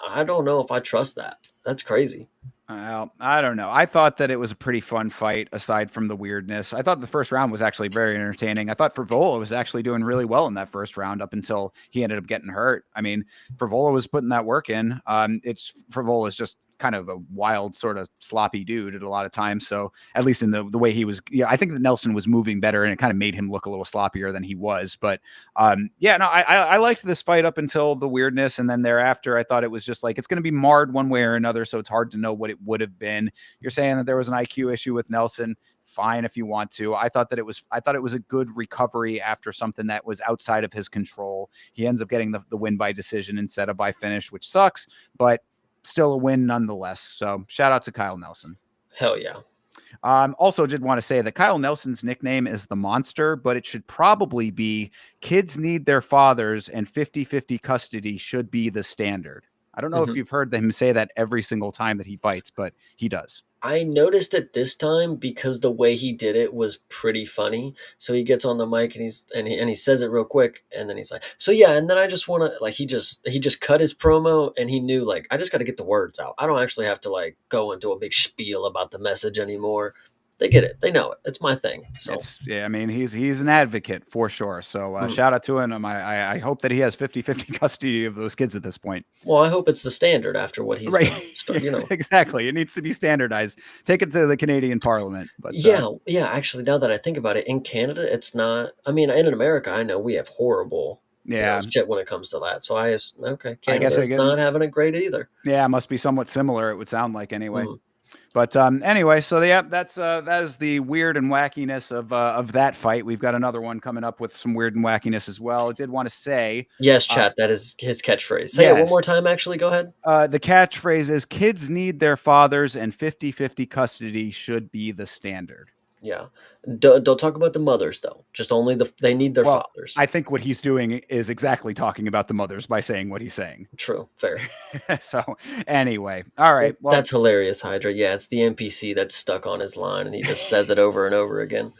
I don't know if I trust that. That's crazy. Well, I don't know. I thought that it was a pretty fun fight aside from the weirdness. I thought the first round was actually very entertaining. I thought Frevola was actually doing really well in that first round up until he ended up getting hurt. I mean, Frevola was putting that work in. Frevola is just kind of a wild, sort of sloppy dude at a lot of times. So at least in the way he was, I think that Nelson was moving better and it kind of made him look a little sloppier than he was. But I liked this fight up until the weirdness. And then thereafter, I thought it was just like, it's going to be marred one way or another. So it's hard to know what it would have been. You're saying that there was an IQ issue with Nelson. Fine if you want to. I thought it was a good recovery after something that was outside of his control. He ends up getting the win by decision instead of by finish, which sucks, but still a win nonetheless. So shout out to Kyle Nelson. Hell yeah. Also did want to say that Kyle Nelson's nickname is the Monster, but it should probably be kids need their fathers and 50-50 custody should be the standard. I don't know if Mhm. you've heard him say that every single time that he fights, but he does. I noticed it this time because the way he did it was pretty funny. So he gets on the mic and he says it real quick, and then he's like, "So yeah, and then I just want to like he just cut his promo, and he knew like I just got to get the words out. I don't actually have to like go into a big spiel about the message anymore. They get it. They know it. It's my thing." So It's yeah, I mean, he's an advocate for sure. So mm. shout out to him. I hope that he has 50-50 custody of those kids at this point. Well, I hope it's the standard after what he's Right. been. Yes, exactly. It needs to be standardized. Take it to the Canadian Parliament. But Yeah, yeah, actually, now that I think about it, in Canada, it's not I mean, in America, I know we have horrible, yeah, shit when it comes to that, so okay, I guess Canada's not having it great either. yeah, it must be somewhat similar. It would sound like anyway. Mm. But anyway, so yeah, that is the weird and wackiness of that fight. We've got another one coming up with some weird and wackiness as well. I did want to say, Yes, uh, chat, that is his catchphrase. Say it one yes, more time, actually, go ahead. the catchphrase is "Kids need their fathers, and 50-50 custody should be the standard." Yeah. Don't talk about the mothers, though, just only they need their Well, fathers. I think what he's doing is exactly talking about the mothers by saying what he's saying. True, fair. So anyway, all right. Well, That's hilarious, Hydra. Yeah, it's the NPC that's stuck on his line, and he just says it over and over again.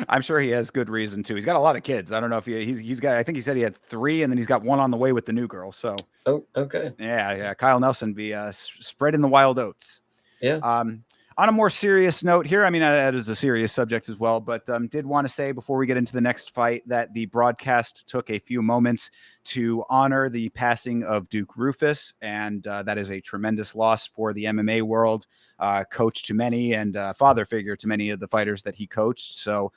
I'm sure he has good reason to. He's got a lot of kids. I don't know if he's got. I think he said he had 3, and then he's got one on the way with the new girl. So Oh, okay. yeah. Kyle Nelson be spreading the wild oats. Yeah. Um, on a more serious note here, I mean, that is a serious subject as well, but did want to say before we get into the next fight that the broadcast took a few moments to honor the passing of Duke Rufus, and that is a tremendous loss for the MMA world. Coach to many and father figure to many of the fighters that he coached. So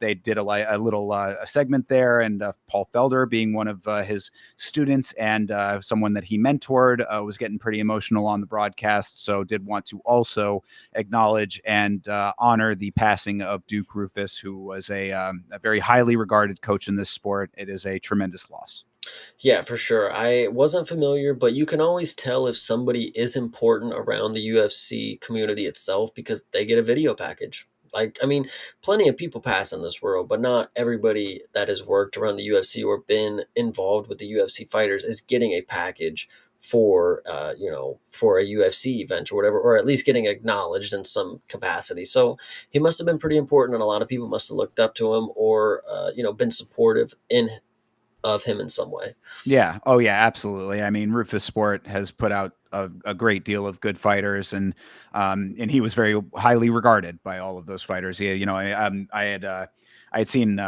they did a little a segment there, and Paul Felder, being one of his students and someone that he mentored, was getting pretty emotional on the broadcast. So did want to also acknowledge and honor the passing of Duke Rufus, who was a very highly regarded coach in this sport. It is a tremendous loss. Yeah, for sure. I wasn't familiar, but you can always tell if somebody is important around the UFC community itself because they get a video package. Like, I mean, plenty of people pass in this world, but not everybody that has worked around the UFC or been involved with the UFC fighters is getting a package for, for a UFC event or whatever, or at least getting acknowledged in some capacity. So he must have been pretty important, and a lot of people must have looked up to him or, been supportive of him in some way. Yeah. Oh, yeah. Absolutely. I mean, Rufus Sport has put out a great deal of good fighters, and he was very highly regarded by all of those fighters. Yeah. I had seen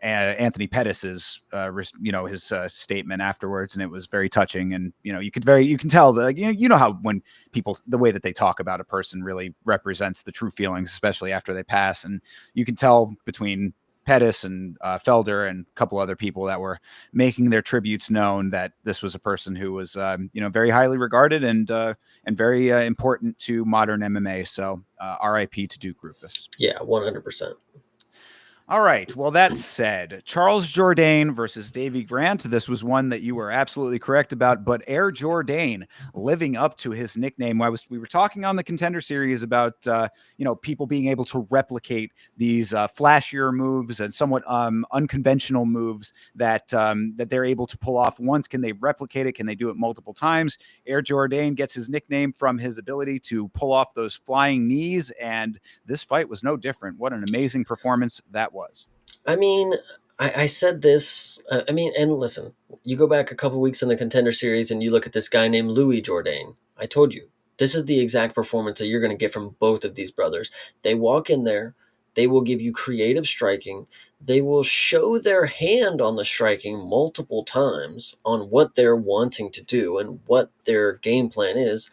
Anthony Pettis's his statement afterwards, and it was very touching. And you can tell that how when people, the way that they talk about a person really represents the true feelings, especially after they pass, and you can tell between Pettis and Felder and a couple other people that were making their tributes known that this was a person who was, very highly regarded and very important to modern MMA. So R.I.P. to Duke Rufus. Yeah, 100%. All right. Well, that said, Charles Jourdain versus Davy Grant. This was one that you were absolutely correct about, but Air Jourdain living up to his nickname. We were talking on the Contender series about people being able to replicate these flashier moves and somewhat unconventional moves that they're able to pull off once. Can they replicate it? Can they do it multiple times? Air Jourdain gets his nickname from his ability to pull off those flying knees, and this fight was no different. What an amazing performance that was. I mean, I said this. And listen, you go back a couple weeks in the Contender series and you look at this guy named Louis Jourdain. I told you, this is the exact performance that you're going to get from both of these brothers. They walk in there, they will give you creative striking. They will show their hand on the striking multiple times on what they're wanting to do and what their game plan is.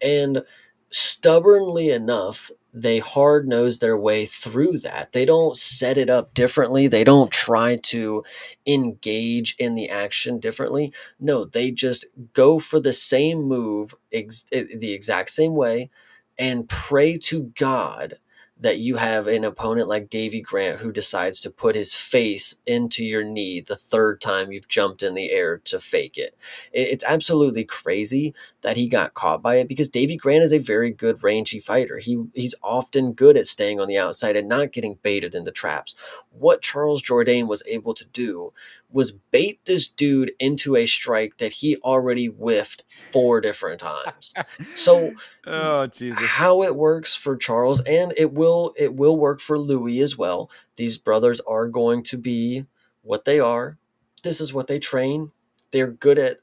And stubbornly enough, they hard nose their way through that. They don't set it up differently. They don't try to engage in the action differently. No, they just go for the same move the exact same way and pray to God that you have an opponent like Davy Grant who decides to put his face into your knee the third time you've jumped in the air to fake it. It's absolutely crazy that he got caught by it, because Davy Grant is a very good rangy fighter. He's often good at staying on the outside and not getting baited into traps. What Charles Jourdain was able to do was bait this dude into a strike that he already whiffed 4 different times. So Oh, Jesus. how it works for Charles, and it will work for Louis as well. These brothers are going to be what they are. This is what they train. They're good at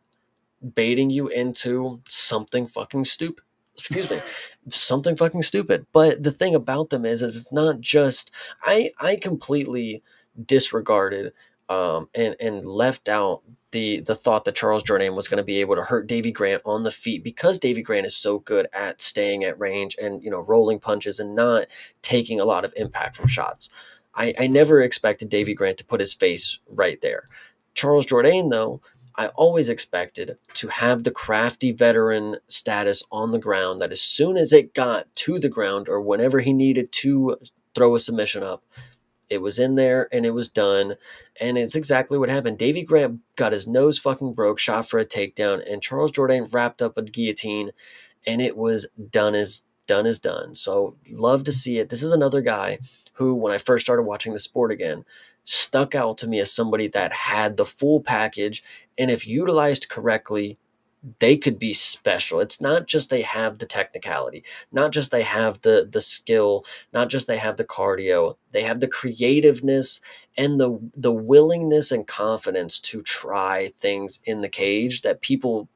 baiting you into something fucking stupid. Excuse me, something fucking stupid. But the thing about them is it's not just. I completely disregarded and left out the thought that Charles Jourdain was going to be able to hurt Davy Grant on the feet, because Davy Grant is so good at staying at range and rolling punches and not taking a lot of impact from shots. I never expected Davy Grant to put his face right there. Charles Jourdain, though, I always expected to have the crafty veteran status on the ground, that as soon as it got to the ground or whenever he needed to throw a submission up, it was in there and it was done. And it's exactly what happened. Davy Grant got his nose fucking broke, shot for a takedown, and Charles Jourdain wrapped up a guillotine, and it was done. So love to see it. This is another guy who, when I first started watching the sport again, stuck out to me as somebody that had the full package, and if utilized correctly, they could be special. It's not just they have the technicality, not just they have the skill, not just they have the cardio. They have the creativeness and the willingness and confidence to try things in the cage that people,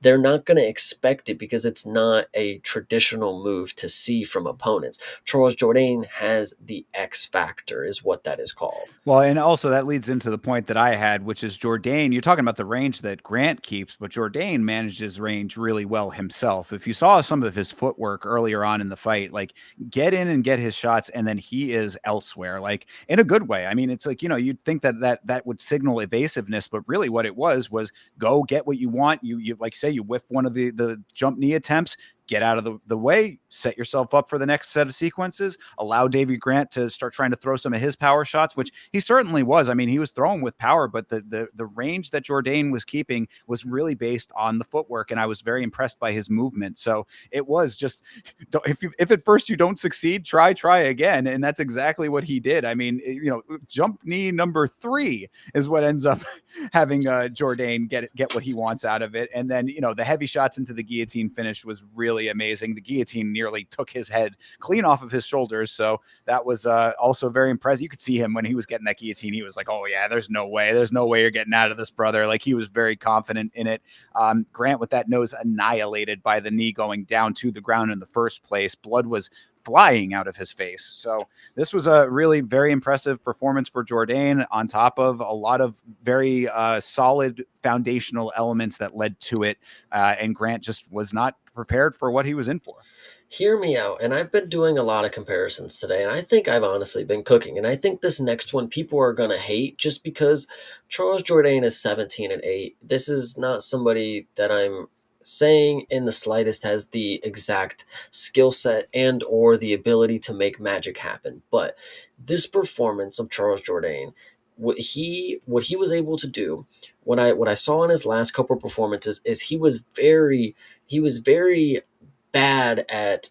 they're not going to expect it, because it's not a traditional move to see from opponents. Charles Jourdain has the X factor, is what that is called. Well, and also that leads into the point that I had, which is Jourdain. You're talking about the range that Grant keeps, but Jourdain manages range really well himself. If you saw some of his footwork earlier on in the fight, like get in and get his shots, and then he is elsewhere, like in a good way. I mean, it's like, you'd think that would signal evasiveness, but really what it was go get what you want. You like say you whiff one of the jump knee attempts, get out of the way, set yourself up for the next set of sequences, allow Davy Grant to start trying to throw some of his power shots, which he certainly was. I mean, he was throwing with power, but the range that Jourdain was keeping was really based on the footwork, and I was very impressed by his movement. So it was just, if at first you don't succeed, try again, and that's exactly what he did. I mean, jump knee number 3 is what ends up having Jourdain get what he wants out of it, and then the heavy shots into the guillotine finish was really amazing. The guillotine nearly took his head clean off of his shoulders, so that was also very impressive. You could see him when he was getting that guillotine. He was like, "Oh yeah, there's no way you're getting out of this, brother." Like, he was very confident in it. Grant with that nose annihilated by the knee going down to the ground in the first place. Blood was flying out of his face. So this was a really very impressive performance for Jourdain, on top of a lot of very solid foundational elements that led to it. And Grant just was not prepared for what he was in for. Hear me out. And I've been doing a lot of comparisons today, and I think I've honestly been cooking. And I think this next one people are going to hate, just because Charles Jourdain is 17-8. This is not somebody that I'm saying in the slightest has the exact skill set and or the ability to make magic happen. But this performance of Charles Jourdain, what he was able to do, what I saw in his last couple of performances, is he was very bad at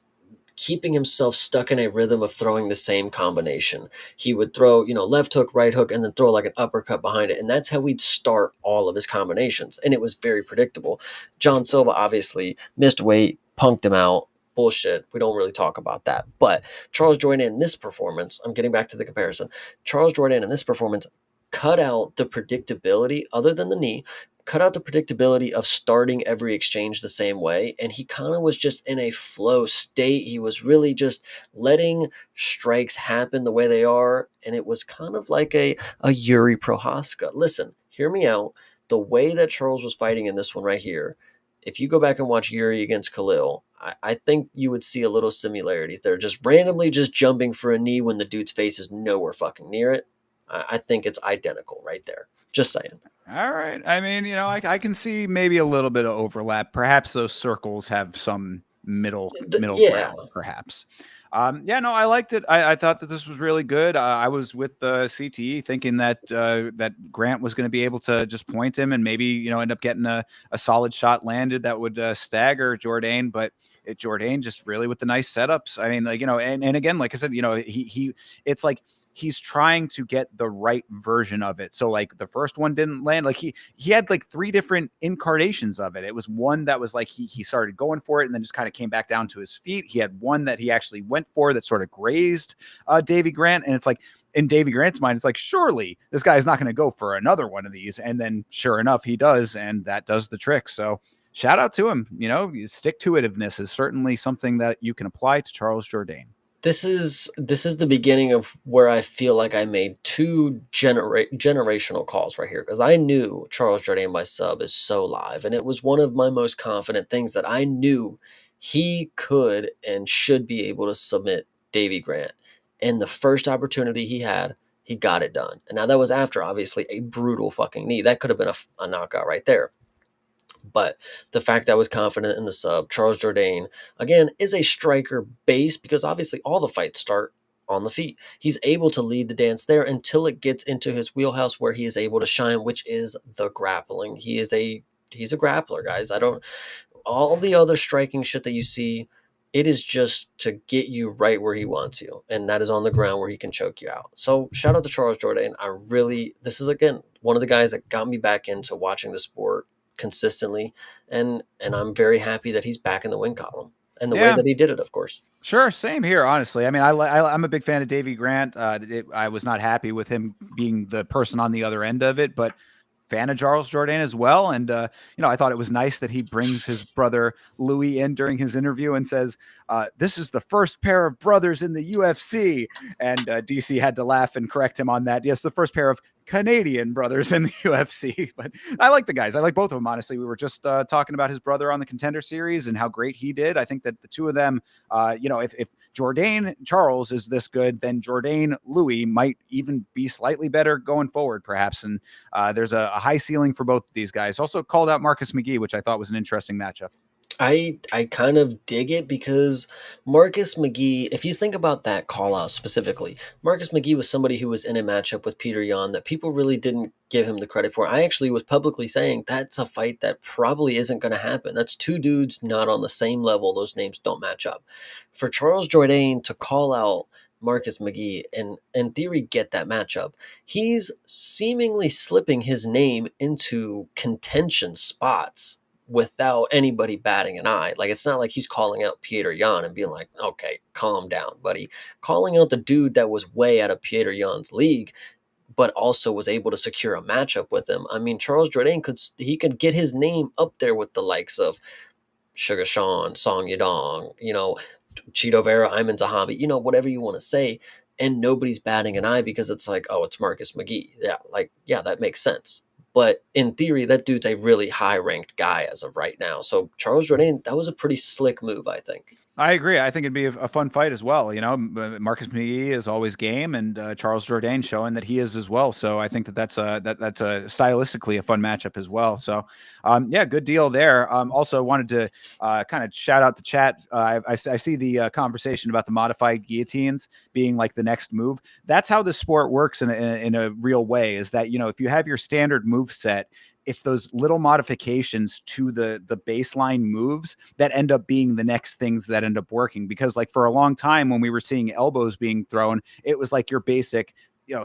keeping himself stuck in a rhythm of throwing the same combination. He would throw, left hook, right hook, and then throw like an uppercut behind it. And that's how he'd start all of his combinations. And it was very predictable. John Silva obviously missed weight, punked him out. Bullshit. We don't really talk about that. But Charles Jourdain in this performance, I'm getting back to the comparison. Charles Jourdain in this performance cut out the predictability, other than the knee, cut out the predictability of starting every exchange the same way. And he kind of was just in a flow state. He was really just letting strikes happen the way they are. And it was kind of like a Yuri Prohaska. Listen, hear me out. The way that Charles was fighting in this one right here, if you go back and watch Yuri against Khalil, I think you would see a little similarities. They're just randomly just jumping for a knee when the dude's face is nowhere fucking near it. I think it's identical right there. Just saying. All right. I mean, I can see maybe a little bit of overlap. Perhaps those circles have some middle Yeah. ground, perhaps. Yeah, no, I liked it. I thought that this was really good. I was with the CTE thinking that that Grant was going to be able to just point him and maybe end up getting a solid shot landed that would stagger Jourdain, but Jourdain just really with the nice setups. I mean, like and again, like I said, he it's like he's trying to get the right version of it. So like the first one didn't land. Like he had like three different incarnations of it. It was one that was like he started going for it and then just kind of came back down to his feet. He had one that he actually went for that sort of grazed Davy Grant, and it's like in Davy Grant's mind, it's like surely this guy's not going to go for another one of these, and then sure enough, he does, and that does the trick. So shout out to him. Stick to itiveness is certainly something that you can apply to Charles Jourdain. This is the beginning of where I feel like I made two generational calls right here, because I knew Charles Jourdain by sub is so live, and it was one of my most confident things that I knew he could and should be able to submit Davy Grant. And the first opportunity he had, he got it done. And now that was after obviously a brutal fucking knee. That could have been a knockout right there. But the fact that I was confident in the sub, Charles Jourdain, again, is a striker base because obviously all the fights start on the feet. He's able to lead the dance there until it gets into his wheelhouse where he is able to shine, which is the grappling. He's a grappler, guys. I don't all the other striking shit that you see, it is just to get you right where he wants you, and that is on the ground where he can choke you out. So shout out to Charles Jourdain. This is again one of the guys that got me back into watching the sport consistently, and I'm very happy that he's back in the win column and the way Yeah. that he did it, of course. Sure, same here. Honestly, I mean, I'm a big fan of Davy Grant. I was not happy with him being the person on the other end of it, but fan of Charles Jourdain as well. And I thought it was nice that he brings his brother Louis in during his interview and says, "This is the first pair of brothers in the UFC." And DC had to laugh and correct him on that. Yes, the first pair of Canadian brothers in the UFC. But I like the guys. I like both of them. Honestly, we were just talking about his brother on the Contender series and how great he did. I think that the two of them, if Jourdain Charles is this good, then Jourdain Louis might even be slightly better going forward, perhaps. And there's a high ceiling for both of these guys. Also called out Marcus McGee, which I thought was an interesting matchup. I kind of dig it because Marcus McGee, if you think about that call out specifically, Marcus McGee was somebody who was in a matchup with Peter Yan that people really didn't give him the credit for. I actually was publicly saying that's a fight that probably isn't going to happen. That's two dudes not on the same level. Those names don't match up. For Charles Jourdain to call out Marcus McGee and in theory get that matchup, he's seemingly slipping his name into contention spots without anybody batting an eye. Like, it's not like he's calling out Peter Yan and being like, okay, calm down, buddy. Calling out the dude that was way out of Peter Yan's league, but also was able to secure a matchup with him. I mean, Charles Jourdain could get his name up there with the likes of Sugar Sean, Song Yadong, Cheeto Vera, Ayman Zahabi, whatever you want to say. And nobody's batting an eye because it's like, oh, it's Marcus McGee. Yeah, that makes sense. But in theory, that dude's a really high ranked guy as of right now. So Charles Jourdain, that was a pretty slick move, I think. I agree. I think it'd be a fun fight as well. Marcus McGee is always game, and Charles Jourdain showing that he is as well. So I think that's a stylistically a fun matchup as well. So yeah, good deal there. Also wanted to kind of shout out the chat. I see the conversation about the modified guillotines being like the next move. That's how the sport works in a real way. Is that if you have your standard move set, it's those little modifications to the baseline moves that end up being the next things that end up working. Because like for a long time when we were seeing elbows being thrown, it was like your basic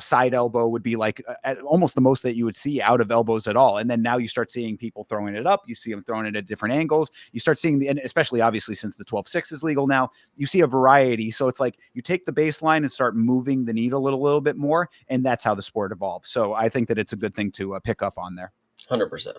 side elbow would be like almost the most that you would see out of elbows at all. And then now you start seeing people throwing it up. You see them throwing it at different angles. You start seeing and especially obviously since the 12-6 is legal now, you see a variety. So it's like you take the baseline and start moving the needle a little bit more. And that's how the sport evolves. So I think that it's a good thing to pick up on there. 100%.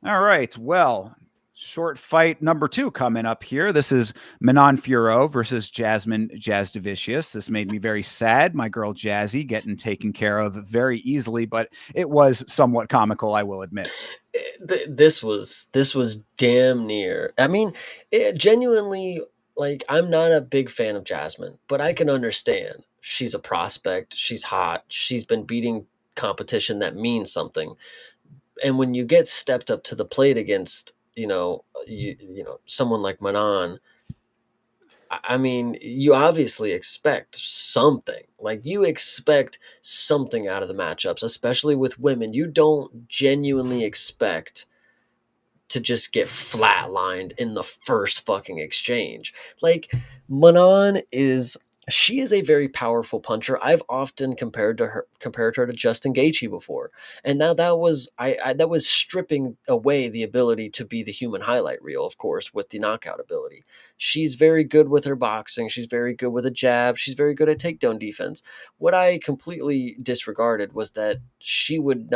All right. Well, short fight number 2 coming up here. This is Manon Fiorot versus Jasmine Jasdavicius. This made me very sad. My girl Jazzy getting taken care of very easily, but it was somewhat comical, I will admit. This was damn near. I mean, genuinely, like, I'm not a big fan of Jasmine, but I can understand. She's a prospect. She's hot. She's been beating competition that means something. And when you get stepped up to the plate against, someone like Manon, I mean, you obviously expect something. Like, you expect something out of the matchups, especially with women. You don't genuinely expect to just get flatlined in the first fucking exchange. Like, Manon is she is a very powerful puncher. I've often compared her to Justin Gaethje before, and now that was stripping away the ability to be the human highlight reel, of course, with the knockout ability. She's very good with her boxing. She's very good with a jab. She's very good at takedown defense. What I completely disregarded was that she would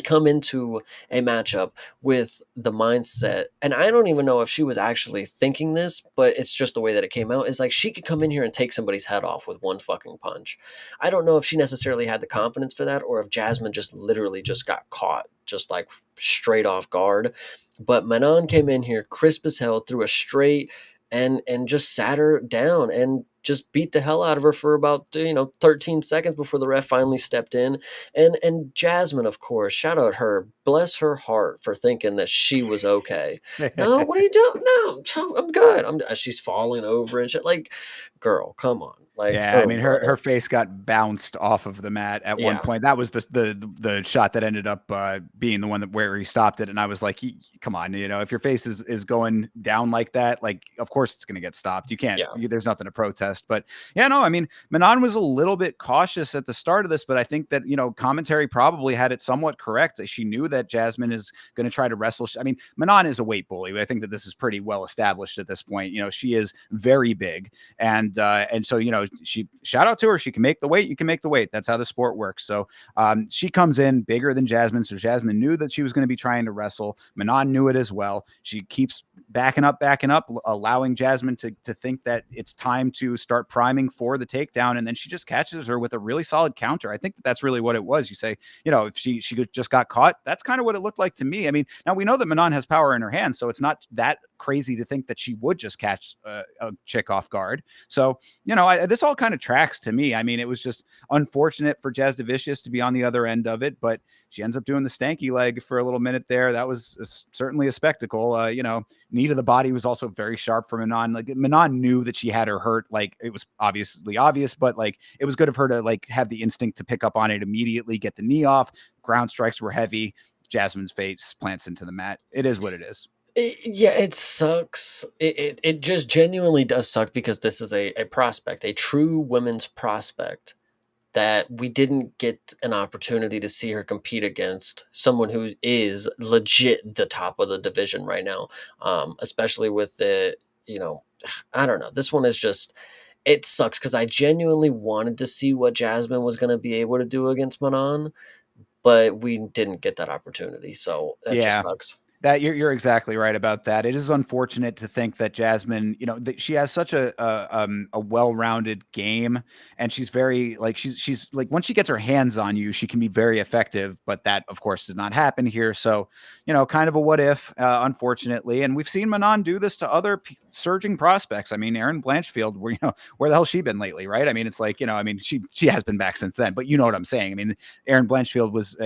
come into a matchup with the mindset, and I don't even know if she was actually thinking this, but it's just the way that it came out, is like she could come in here and take somebody's head off with one fucking punch. I don't know if she necessarily had the confidence for that, or if Jasmine just literally just got caught just like straight off guard. But Manon came in here crisp as hell, threw a straight, and just sat her down and just beat the hell out of her for about 13 seconds before the ref finally stepped in. And Jasmine, of course, shout out her, bless her heart for thinking that she was okay. No, what are you doing? No, I'm good. She's falling over and shit. Like, girl, come on. Like, Yeah, I oh mean her brother. face got bounced off of the mat at one Yeah, point. That was the shot that ended up being the one where he stopped it, and I was like, "Come on, if your face is going down like that, like of course it's going to get stopped. You can't. yeah. There's nothing to protest." But yeah, no, I mean Manon was a little bit cautious at the start of this, but I think that commentary probably had it somewhat correct. She knew that Jasmine is going to try to wrestle. I mean, Manon is a weight bully. I think that this is pretty well established at this point. She is very big. And so she shout out to her. She can make the weight. You can make the weight. That's how the sport works. So she comes in bigger than Jasmine. So Jasmine knew that she was going to be trying to wrestle. Manon knew it as well. She keeps backing up, allowing Jasmine to think that it's time to start priming for the takedown. And then she just catches her with a really solid counter. I think that's really what it was. You say, if she just got caught, that's kind of what it looked like to me. I mean, now we know that Manon has power in her hands, so it's not that crazy to think that she would just catch a chick off guard. So, this all kind of tracks to me. I mean, it was just unfortunate for Jasdavicius to be on the other end of it, but she ends up doing the stanky leg for a little minute there. That was certainly a spectacle. Knee to the body was also very sharp for Manon. Like, Manon knew that she had her hurt. Like, it was obviously obvious, but like it was good of her to like have the instinct to pick up on it immediately, get the knee off. Ground strikes were heavy. Jasmine's face plants into the mat. It is what it is. Yeah, it sucks. It just genuinely does suck because this is a prospect, a true women's prospect, that we didn't get an opportunity to see her compete against someone who is legit the top of the division right now. Especially with you know, I don't know. This one is just, it sucks because I genuinely wanted to see what Jasmine was going to be able to do against Manon, but we didn't get that opportunity. So that just Yeah. sucks. That you're exactly right about that. It is unfortunate to think that Jasmine, that she has such a well-rounded game, and she's very like she's like once she gets her hands on you, she can be very effective. But that, of course, did not happen here. So, kind of a what if, unfortunately. And we've seen Manon do this to other surging prospects. I mean, Erin Blanchfield, where the hell she been lately, right? I mean, it's like I mean, she has been back since then, but you know what I'm saying. I mean, Erin Blanchfield was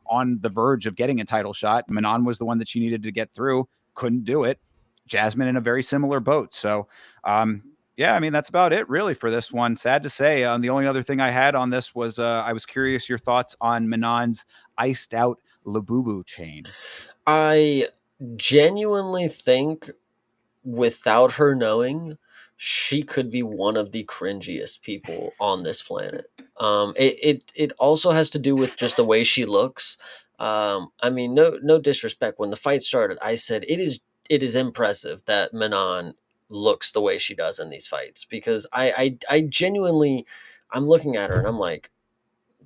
on the verge of getting a title shot. Manon was the one that she needed to get through, couldn't do it. Jasmine in a very similar boat. So, yeah, I mean, that's about it really for this one. Sad to say. The only other thing I had on this was I was curious your thoughts on Manon's iced out Labubu chain. I genuinely think, without her knowing, she could be one of the cringiest people on this planet. It also has to do with just the way she looks. I mean, no disrespect. When the fight started, I said it is impressive that Manon looks the way she does in these fights, because I genuinely, I'm looking at her and I'm like,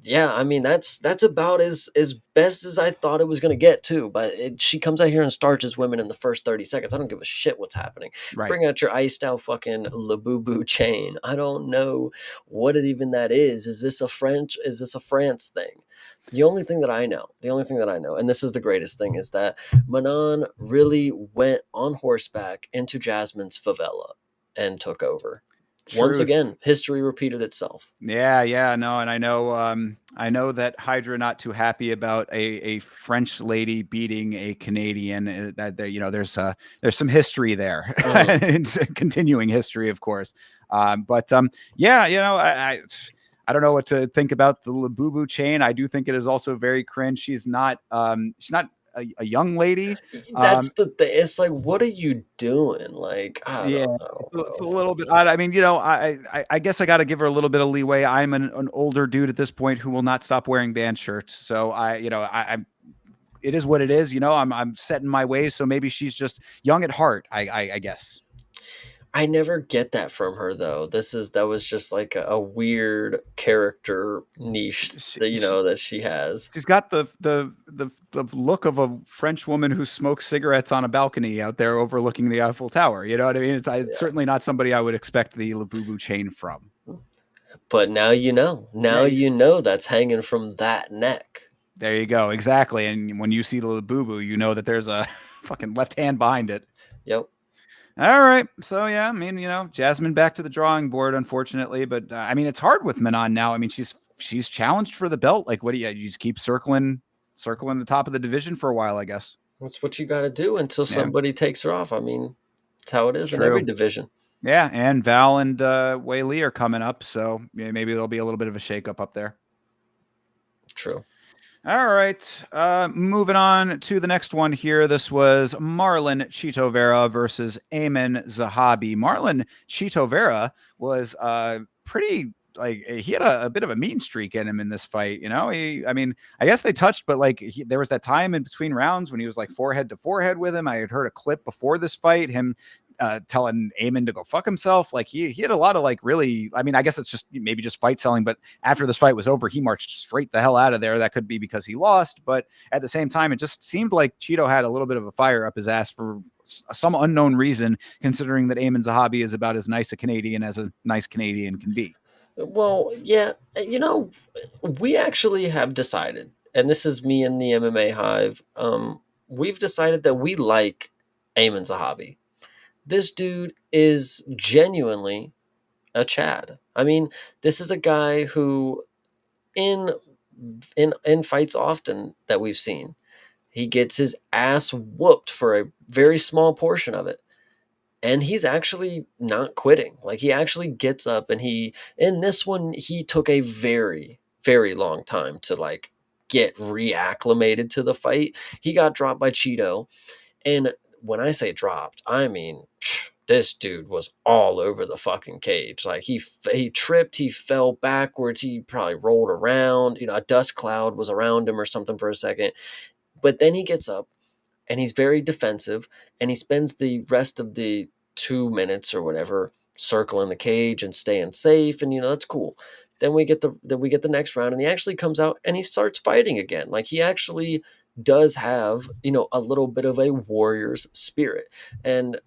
yeah, I mean, that's about as best as I thought it was gonna get too. But she comes out here and starches women in the first 30 seconds. I don't give a shit what's happening. Right. Bring out your iced out fucking Labubu chain. I don't know what it even that is. Is this a French? Is this a France thing? The only thing that I know, and this is the greatest thing, is that Manon really went on horseback into Jasmine's favela and took over. Once Truth. again, history repeated itself. Yeah, no, and I know that Hydra not too happy about a French lady beating a Canadian. That there, there's some history there. Mhm. It's a continuing history, of course. But yeah, I don't know what to think about the Labubu chain. I do think it is also very cringe. She's not a young lady. That's Um, the thing. It's like, what are you doing? Like, I Yeah, don't it's a know. little bit odd. I mean, I guess I got to give her a little bit of leeway. I'm an older dude at this point who will not stop wearing band shirts. So I'm it is what it is. I'm set in my ways. So maybe she's just young at heart. I guess. I never get that from her though. That was just like a weird character niche She, that she that she has. she's got the look of a French woman who smokes cigarettes on a balcony out there overlooking the Eiffel Tower. You know what I mean? It's Yeah. certainly not somebody I would expect the Labubu chain from. But now you know. Now Yeah, you know that's hanging from that neck. there you go. Exactly. And when you see the boo boo, you know that there's a fucking left hand behind it. Yep. All right. So, yeah, I mean, Jasmine back to the drawing board, unfortunately. But I mean, it's hard with Manon now. I mean, she's challenged for the belt. Like, what do you just keep circling the top of the division for a while, I guess. That's what you got to do until Yeah, somebody takes her off. I mean, it's how it is in every true. division. Yeah. And Val and Wei Lee are coming up. So maybe there'll be a little bit of a shakeup up there. True. All right. Moving on to the next one here. This was Marlon Chito Vera versus Ayman Zahabi. Marlon Chito Vera was pretty like he had a bit of a mean streak in him in this fight. I mean, I guess they touched, but like there was that time in between rounds when he was like forehead to forehead with him. I had heard a clip before this fight, him telling Eamon to go fuck himself. Like he had a lot of like really, I mean, I guess it's just maybe just fight selling, but after this fight was over, he marched straight the hell out of there. That could be because he lost, but at the same time, it just seemed like Cheeto had a little bit of a fire up his ass for some unknown reason, considering that Eamon Zahabi is about as nice a Canadian as a nice Canadian can be. Well, yeah, we actually have decided, and this is me and the MMA Hive. We've decided that we like Ayman Zahabi. This dude is genuinely a Chad. I mean, this is a guy who in in fights often that we've seen, he gets his ass whooped for a very small portion of it. And he's actually not quitting. Like he actually gets up and he in this one he took a very very long time to like get reacclimated to the fight. He got dropped by Cheeto, and when I say dropped, I mean this dude was all over the fucking cage. Like he tripped, he fell backwards, he probably rolled around. A dust cloud was around him or something for a second. But then he gets up and he's very defensive, and he spends the rest of the 2 minutes or whatever circling the cage and staying safe, and that's cool. Then we get the next round, and he actually comes out and he starts fighting again. Like he actually does have a little bit of a warrior's spirit, and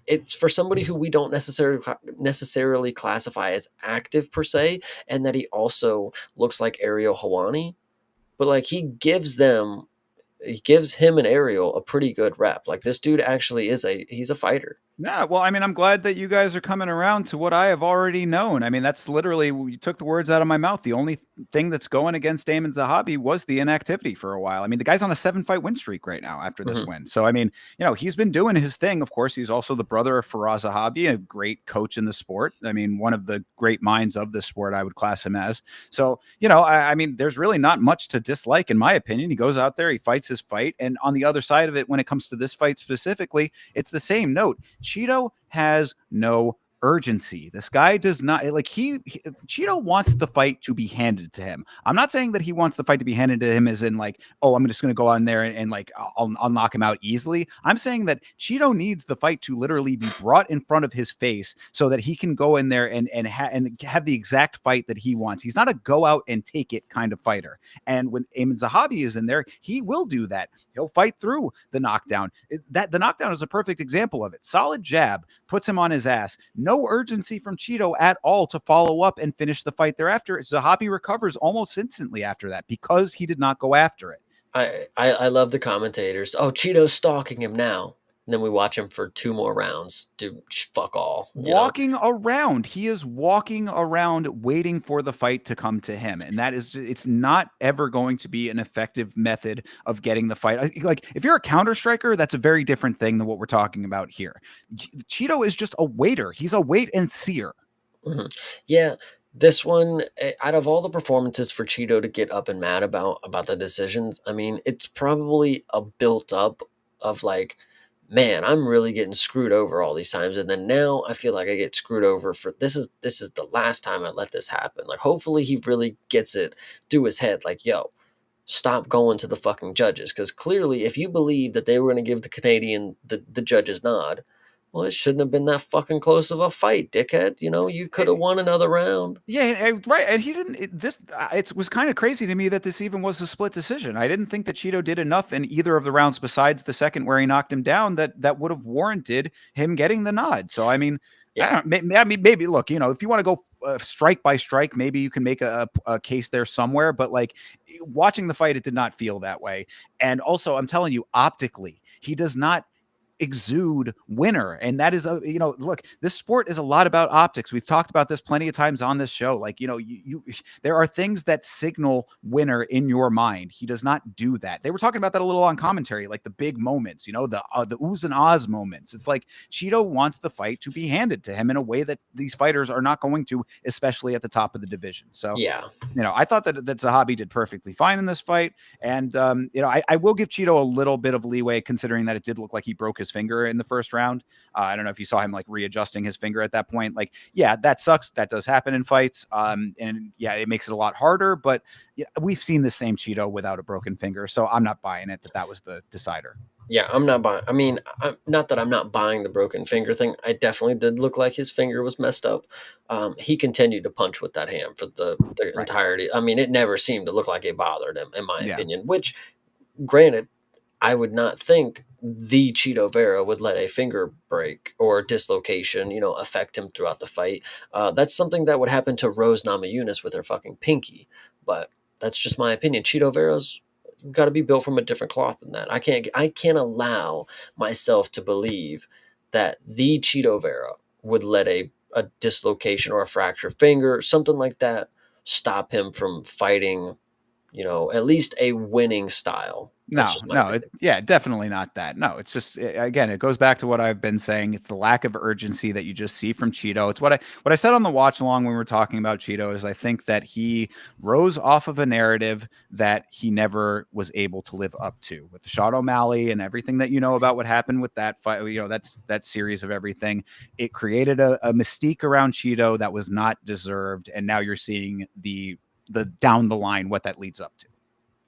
it's for somebody who we don't necessarily classify as active per se, and that he also looks like Ariel Hawani, but like he gives him and Ariel a pretty good rep. Like this dude actually he's a fighter. Yeah, well, I mean, I'm glad that you guys are coming around to what I have already known. I mean, that's literally you took the words out of my mouth. The only thing that's going against Damon Zahabi was the inactivity for a while. I mean, the guy's on a 7-fight win streak right now after this Mhm. win. So, I mean, he's been doing his thing. Of course, he's also the brother of Faraz Zahabi, a great coach in the sport. I mean, one of the great minds of the sport, I would class him as. So, I mean, there's really not much to dislike, in my opinion. He goes out there, he fights his fight. And on the other side of it, when it comes to this fight specifically, it's the same note. Cheeto has no urgency. This guy does not like Cheeto wants the fight to be handed to him. I'm not saying that he wants the fight to be handed to him as in like, oh, I'm just going to go on there and like I'll knock him out easily. I'm saying that Cheeto needs the fight to literally be brought in front of his face so that he can go in there and have the exact fight that he wants. He's not a go out and take it kind of fighter. And when Ayman Zahabi is in there, he will do that. He'll fight through the knockdown. The knockdown is a perfect example of it. Solid jab puts him on his ass. No urgency from Cheeto at all to follow up and finish the fight thereafter. Zahabi recovers almost instantly after that because he did not go after it. I love the commentators. Oh, Cheeto's stalking him now. And then we watch him for 2 more rounds do fuck all, you know? Walking around. He is walking around waiting for the fight to come to him. And that is, it's not ever going to be an effective method of getting the fight. Like, if you're a counter striker, that's a very different thing than what we're talking about here. Cheeto is just a waiter. He's a wait and seer. Mhm. Yeah, this one, out of all the performances for Cheeto to get up and mad about the decisions, I mean, it's probably a built up of like, man, I'm really getting screwed over all these times, and then now I feel like I get screwed over for this is the last time I let this happen. Like, hopefully he really gets it through his head, like, yo, stop going to the fucking judges, because clearly, if you believe that they were going to give the Canadian the judges nod, well, it shouldn't have been that fucking close of a fight, dickhead. You know, you could have won another round. Yeah, right. And he didn't. It was kind of crazy to me that this even was a split decision. I didn't think that Cheeto did enough in either of the rounds besides the second where he knocked him down that would have warranted him getting the nod. So I mean, I Yeah, don't. I mean, maybe look, if you want to go strike by strike, maybe you can make a case there somewhere. But like watching the fight, it did not feel that way. And also, I'm telling you, optically, he does not exude winner. And that is look, this sport is a lot about optics. We've talked about this plenty of times on this show. Like, there are things that signal winner in your mind. He does not do that. They were talking about that a little on commentary, like the big moments, the oohs and ahs moments. It's like Cheeto wants the fight to be handed to him in a way that these fighters are not going to, especially at the top of the division. So yeah, I thought that Zahabi did perfectly fine in this fight. And, I will give Cheeto a little bit of leeway considering that it did look like he broke his finger in the first round. I don't know if you saw him like readjusting his finger at that point. Like, yeah, that sucks. That does happen in fights. And yeah, it makes it a lot harder. But yeah, we've seen the same Cheeto without a broken finger. So I'm not buying it that was the decider. yeah. I'm not buying. I mean, not that I'm not buying the broken finger thing. I definitely did look like his finger was messed up. He continued to punch with that hand for the Right. entirety. I mean, it never seemed to look like it bothered him, in my Yeah. opinion. Which, granted, I would not think the Cheeto Vera would let a finger break or dislocation, affect him throughout the fight. That's something that would happen to Rose Namajunas with her fucking pinky. But that's just my opinion. Cheeto Vera's got to be built from a different cloth than that. I can't allow myself to believe that the Cheeto Vera would let a dislocation or a fractured finger, something like that, stop him from fighting, at least a winning style. That's No, just my no, it's opinion. yeah, definitely not that. No, it's just again, it goes back to what I've been saying. It's the lack of urgency that you just see from Cheeto. It's what I said on the watch along when we were talking about Cheeto is I think that he rose off of a narrative that he never was able to live up to with the Sean O'Malley and everything that you know about what happened with that fight. That's that series of everything. It created a mystique around Cheeto that was not deserved, and now you're seeing the down the line what that leads up to.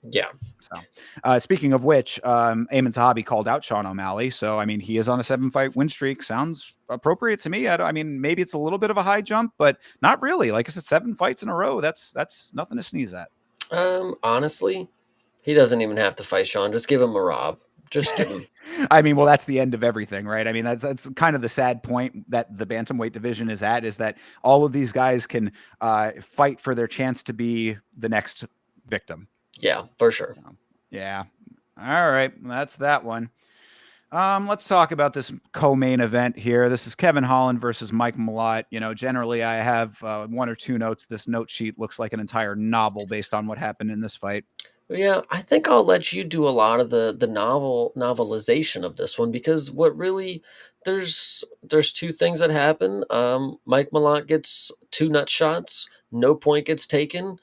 Yeah. So, speaking of which, Eamon Zahabi called out Sean O'Malley. So, I mean, he is on a 7-fight win streak. Sounds appropriate to me. I mean, maybe it's a little bit of a high jump, but not really. Like I said, 7 fights in a row. That's nothing to sneeze at. Honestly, he doesn't even have to fight Sean. Just give him a Rob. Just give him. I mean, well, that's the end of everything, right? I mean, that's kind of the sad point that the bantamweight division is at, is that all of these guys can fight for their chance to be the next victim. Yeah, for sure. So, yeah. All right, that's that one. Let's talk about this co-main event here. This is Kevin Holland versus Mike Malott. Generally I have one or two notes. This note sheet looks like an entire novel based on what happened in this fight. Yeah, I think I'll let you do a lot of the novelization of this one, because what really there's two things that happen. Mike Malott gets two nut shots, no point gets taken.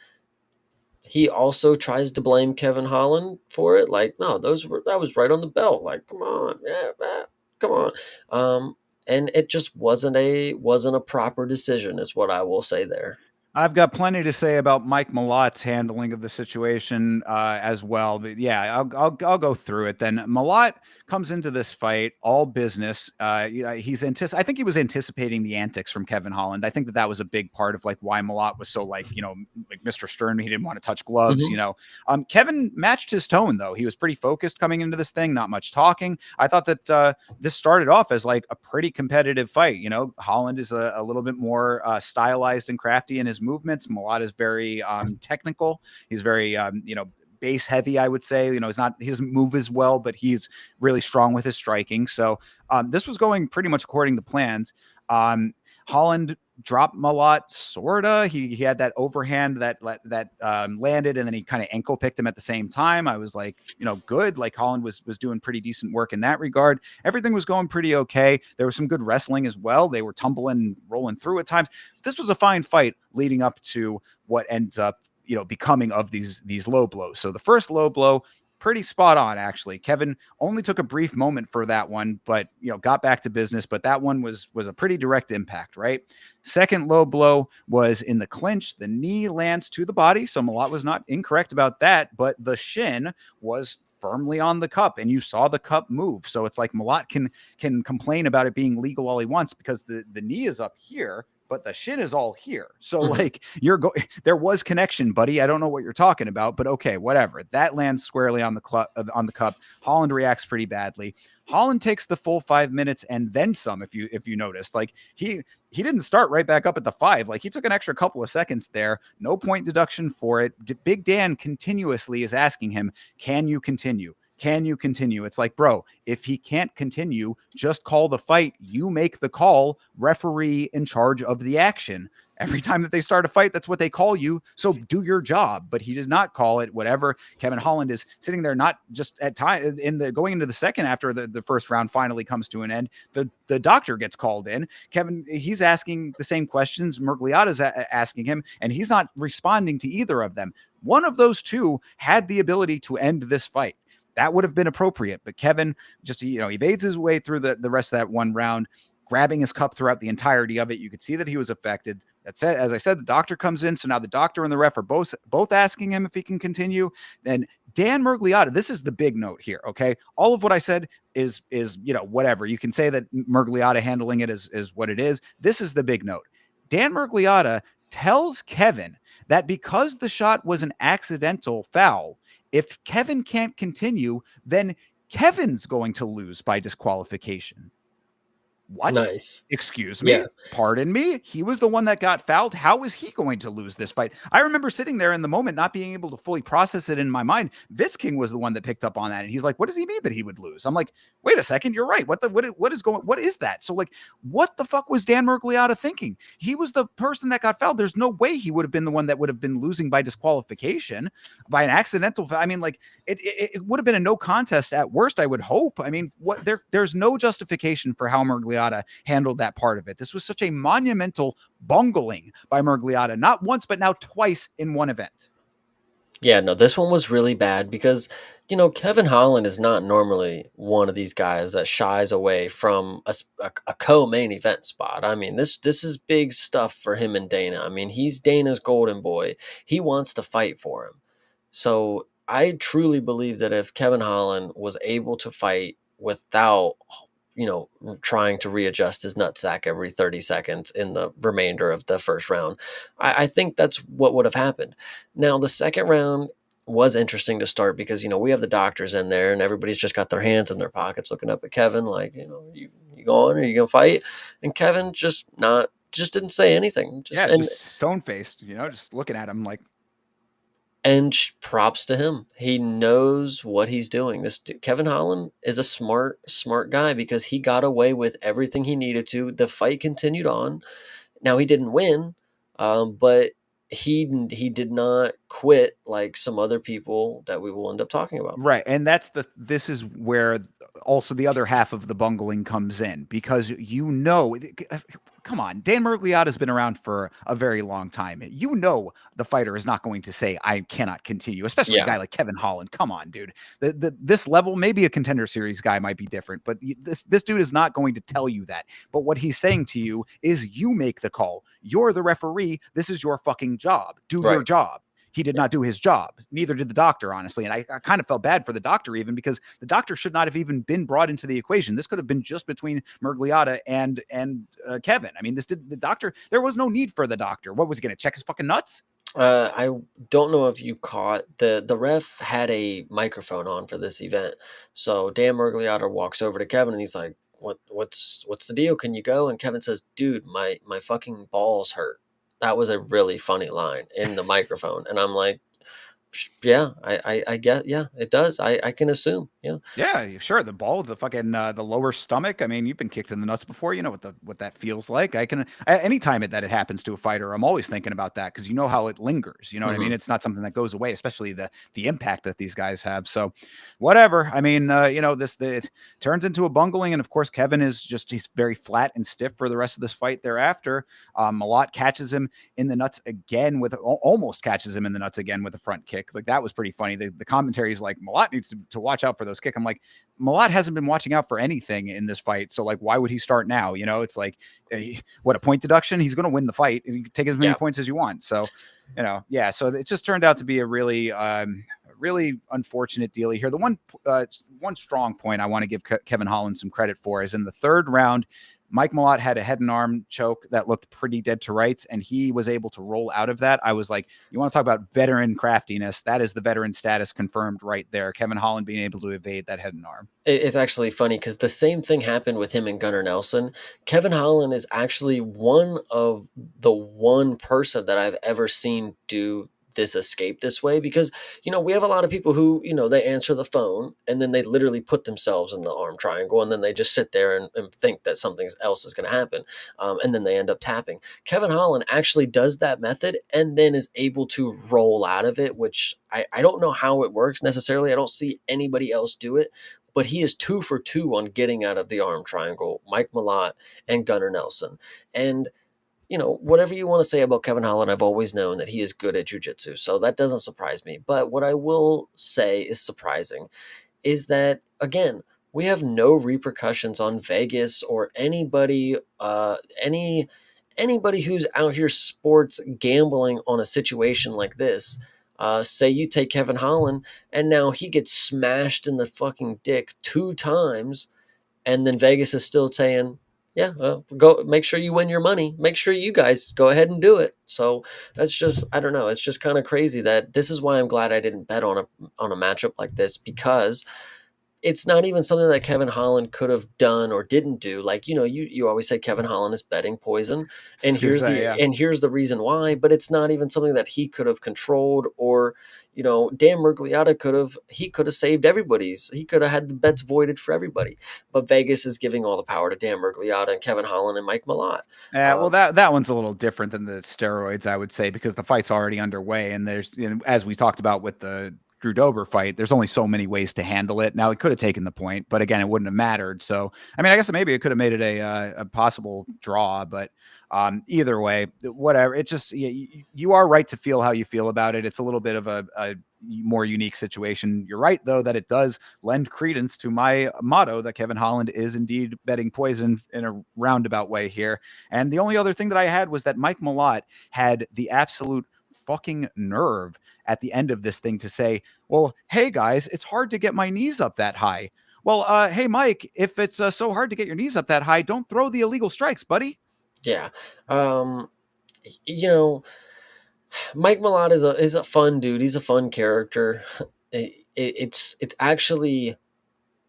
He also tries to blame Kevin Holland for it. Like, no, that was right on the belt. Like, come on, yeah, come on. And it just wasn't a proper decision, is what I will say there. I've got plenty to say about Mike Malott's handling of the situation as well. But yeah, I'll go through it. Then Malott comes into this fight all business. I think he was anticipating the antics from Kevin Holland. I think that was a big part of like why Malott was so like like Mr. Stern. He didn't want to touch gloves. Mhm. Kevin matched his tone though. He was pretty focused coming into this thing. Not much talking. I thought that this started off as like a pretty competitive fight. Holland is a little bit more stylized and crafty in his movements. Malott is very technical. He's very base heavy, I would say. He doesn't move as well, but he's really strong with his striking. So this was going pretty much according to plans. Holland dropped him a lot, sorta. He had that overhand that landed, and then he kind of ankle picked him at the same time. I was like, good. Like Holland was doing pretty decent work in that regard. Everything was going pretty okay. There was some good wrestling as well. They were tumbling, rolling through at times. This was a fine fight leading up to what ends up becoming of these low blows. So the first low blow, pretty spot on, actually. Kevin only took a brief moment for that one, but got back to business. But that one was a pretty direct impact, right? Second low blow was in the clinch. The knee lands to the body, so Malott was not incorrect about that, but the shin was firmly on the cup, and you saw the cup move. So it's like Malott can complain about it being legal all he wants because the knee is up here, but the shin is all here. So like there was connection, buddy. I don't know what you're talking about, but okay, whatever. That lands squarely on the cup. Holland reacts pretty badly. Holland takes the full 5 minutes and then some. If you noticed, like he didn't start right back up at the 5. Like he took an extra couple of seconds there. No point deduction for it. Big Dan continuously is asking him, "Can you continue? Can you continue?" It's like, bro, if he can't continue, just call the fight. You make the call, referee in charge of the action. Every time that they start a fight, that's what they call you. So do your job. But he did not call it. Whatever. Kevin Holland is sitting there, not just at time going into the second after the first round finally comes to an end. The doctor gets called in. Kevin, he's asking the same questions Mergliata's asking him, and he's not responding to either of them. One of those two had the ability to end this fight. That would have been appropriate, but Kevin just evades his way through the rest of that one round, grabbing his cup throughout the entirety of it. You could see that he was affected. That's it. As I said, the doctor comes in, so now the doctor and the ref are both asking him if he can continue. Then Dan Mergliata, this is the big note here. Okay, all of what I said is whatever. You can say that Mergliata handling it is what it is. This is the big note. Dan Mergliata tells Kevin that because the shot was an accidental foul, if Kevin can't continue, then Kevin's going to lose by disqualification. What? Nice. Excuse me? Yeah. Pardon me? He was the one that got fouled. How is he going to lose this fight? I remember sitting there in the moment, not being able to fully process it in my mind. Vince King was the one that picked up on that. And he's like, what does he mean that he would lose? I'm like, wait a second. You're right. What is that? So like, what the fuck was Dan Mergliata thinking? He was the person that got fouled. There's no way he would have been the one that would have been losing by disqualification, by an accidental. I mean, like it would have been a no contest at worst, I would hope. I mean, there's no justification for how Mergliata handled that part of it. This was such a monumental bungling by Mergliata, not once, but now twice in one event. Yeah, no, this one was really bad because, Kevin Holland is not normally one of these guys that shies away from a co-main event spot. I mean, this is big stuff for him and Dana. I mean, he's Dana's golden boy. He wants to fight for him. So I truly believe that if Kevin Holland was able to fight without trying to readjust his nutsack every 30 seconds in the remainder of the first round, I think that's what would have happened. Now, the second round was interesting to start because, we have the doctors in there and everybody's just got their hands in their pockets looking up at Kevin like, you going? Are you going to fight? And Kevin just didn't say anything. Just stone-faced, just looking at him like. And props to him. He knows what he's doing. Kevin Holland is a smart guy because he got away with everything he needed to. The fight continued on. Now he didn't win, but he did not quit like some other people that we will end up talking about. Right. And this is where also the other half of the bungling comes in because come on, Dan Mergliata has been around for a very long time. The fighter is not going to say, I cannot continue, especially a guy like Kevin Holland. Come on, dude. This level, maybe a Contender Series guy might be different, but this dude is not going to tell you that. But what he's saying to you is you make the call. You're the referee. This is your fucking job. Do your job. He did not do his job. Neither did the doctor, honestly. And I kind of felt bad for the doctor even because the doctor should not have even been brought into the equation. This could have been just between Mergliata and Kevin. I mean, the doctor, there was no need for the doctor. What was he going to check his fucking nuts? I don't know if you caught the ref had a microphone on for this event. So Dan Mergliata walks over to Kevin and he's like, what's the deal? Can you go? And Kevin says, dude, my fucking balls hurt. That was a really funny line in the microphone. And I'm like, Yeah, I get. Yeah, it does. I can assume. Yeah. Yeah, sure. The ball, the fucking the lower stomach. I mean, you've been kicked in the nuts before. You know what that feels like. Anytime that it happens to a fighter, I'm always thinking about that because you know how it lingers. You know what I mean? Hmm. It's not something that goes away, especially the impact that these guys have. So, whatever. I mean, it turns into a bungling, and of course, Kevin he's very flat and stiff for the rest of this fight. Thereafter, Malott catches him in the nuts again almost catches him in the nuts again with a front kick. Like that was pretty funny. The commentary is like Malott needs to watch out for those kicks. I'm like, Malott hasn't been watching out for anything in this fight. So like, why would he start now? You know, it's like, what a point deduction. He's going to win the fight. You can take as many Yeah. points as you want. So, yeah. So it just turned out to be a really unfortunate deal here. The one strong point I want to give Kevin Holland some credit for is in the third round, Mike Malott had a head and arm choke that looked pretty dead to rights, and he was able to roll out of that. I was like, you want to talk about veteran craftiness? That is the veteran status confirmed right there. Kevin Holland being able to evade that head and arm. It's actually funny because the same thing happened with him and Gunnar Nelson. Kevin Holland is actually one person that I've ever seen do this escape this way because we have a lot of people who they answer the phone and then they literally put themselves in the arm triangle and then they just sit there and think that something else is going to happen, and then they end up tapping. Kevin Holland actually does that method and then is able to roll out of it, which I don't know how it works necessarily. I don't see anybody else do it, but he is 2 for 2 on getting out of the arm triangle, Mike Malott and Gunnar Nelson. And, whatever you want to say about Kevin Holland, I've always known that he is good at jiu-jitsu, so that doesn't surprise me. But what I will say is surprising is that, again, we have no repercussions on Vegas or anybody who's out here sports gambling on a situation like this. Say you take Kevin Holland and now he gets smashed in the fucking dick 2 times, and then Vegas is still saying, "Yeah, go make sure you win your money. Make sure you guys go ahead and do it." So that's just, I don't know. It's just kind of crazy that this is why I'm glad I didn't bet on a matchup like this, because it's not even something that Kevin Holland could have done or didn't do. Like, you always say Kevin Holland is betting poison, and Just gonna say, yeah. here's the reason why, but it's not even something that he could have controlled, or Dan Mergliata could have saved everybody's. He could have had the bets voided for everybody. But Vegas is giving all the power to Dan Mergliata and Kevin Holland and Mike Malott. Well, that one's a little different than the steroids, I would say, because the fight's already underway, and there's, as we talked about with the Drew Dober fight, there's only so many ways to handle it. Now, it could have taken the point, but again, it wouldn't have mattered. So, I mean, I guess maybe it could have made it a possible draw, but either way, whatever. It just, you are right to feel how you feel about it. It's a little bit of a more unique situation. You're right, though, that it does lend credence to my motto that Kevin Holland is indeed betting poison in a roundabout way here. And the only other thing that I had was that Mike Malott had the absolute fucking nerve at the end of this thing to say, well, hey guys, it's hard to get my knees up that high. Well, hey Mike, if it's so hard to get your knees up that high, don't throw the illegal strikes, buddy. Yeah. Um, you know, Mike Malott is a fun dude. He's a fun character. It's actually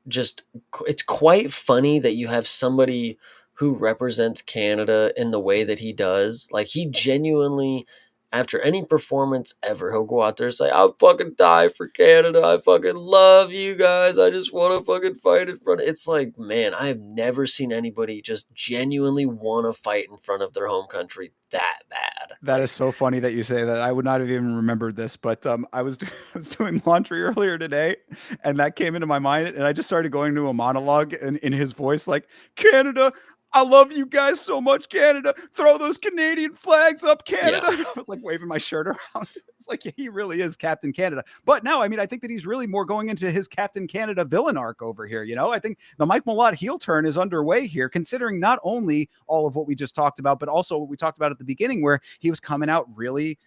just it's quite funny that you have somebody who represents Canada in the way that he does. Like, he genuinely, after any performance ever, he'll go out there and say, "I'll fucking die for Canada. I fucking love you guys. I just want to fucking fight in front of." It's like, man, I have never seen anybody just genuinely want to fight in front of their home country that bad. That is so funny that you say that. I would not have even remembered this, but I was I was doing laundry earlier today, and that came into my mind, and I just started going to a monologue in his voice, like, Canada, I love you guys so much, Canada. Throw those Canadian flags up, Canada. Yeah. I was like waving my shirt around. It's like, yeah, he really is Captain Canada. But now, I mean, I think that he's really more going into his Captain Canada villain arc over here. I think the Mike Malott heel turn is underway here, considering not only all of what we just talked about, but also what we talked about at the beginning, where he was coming out really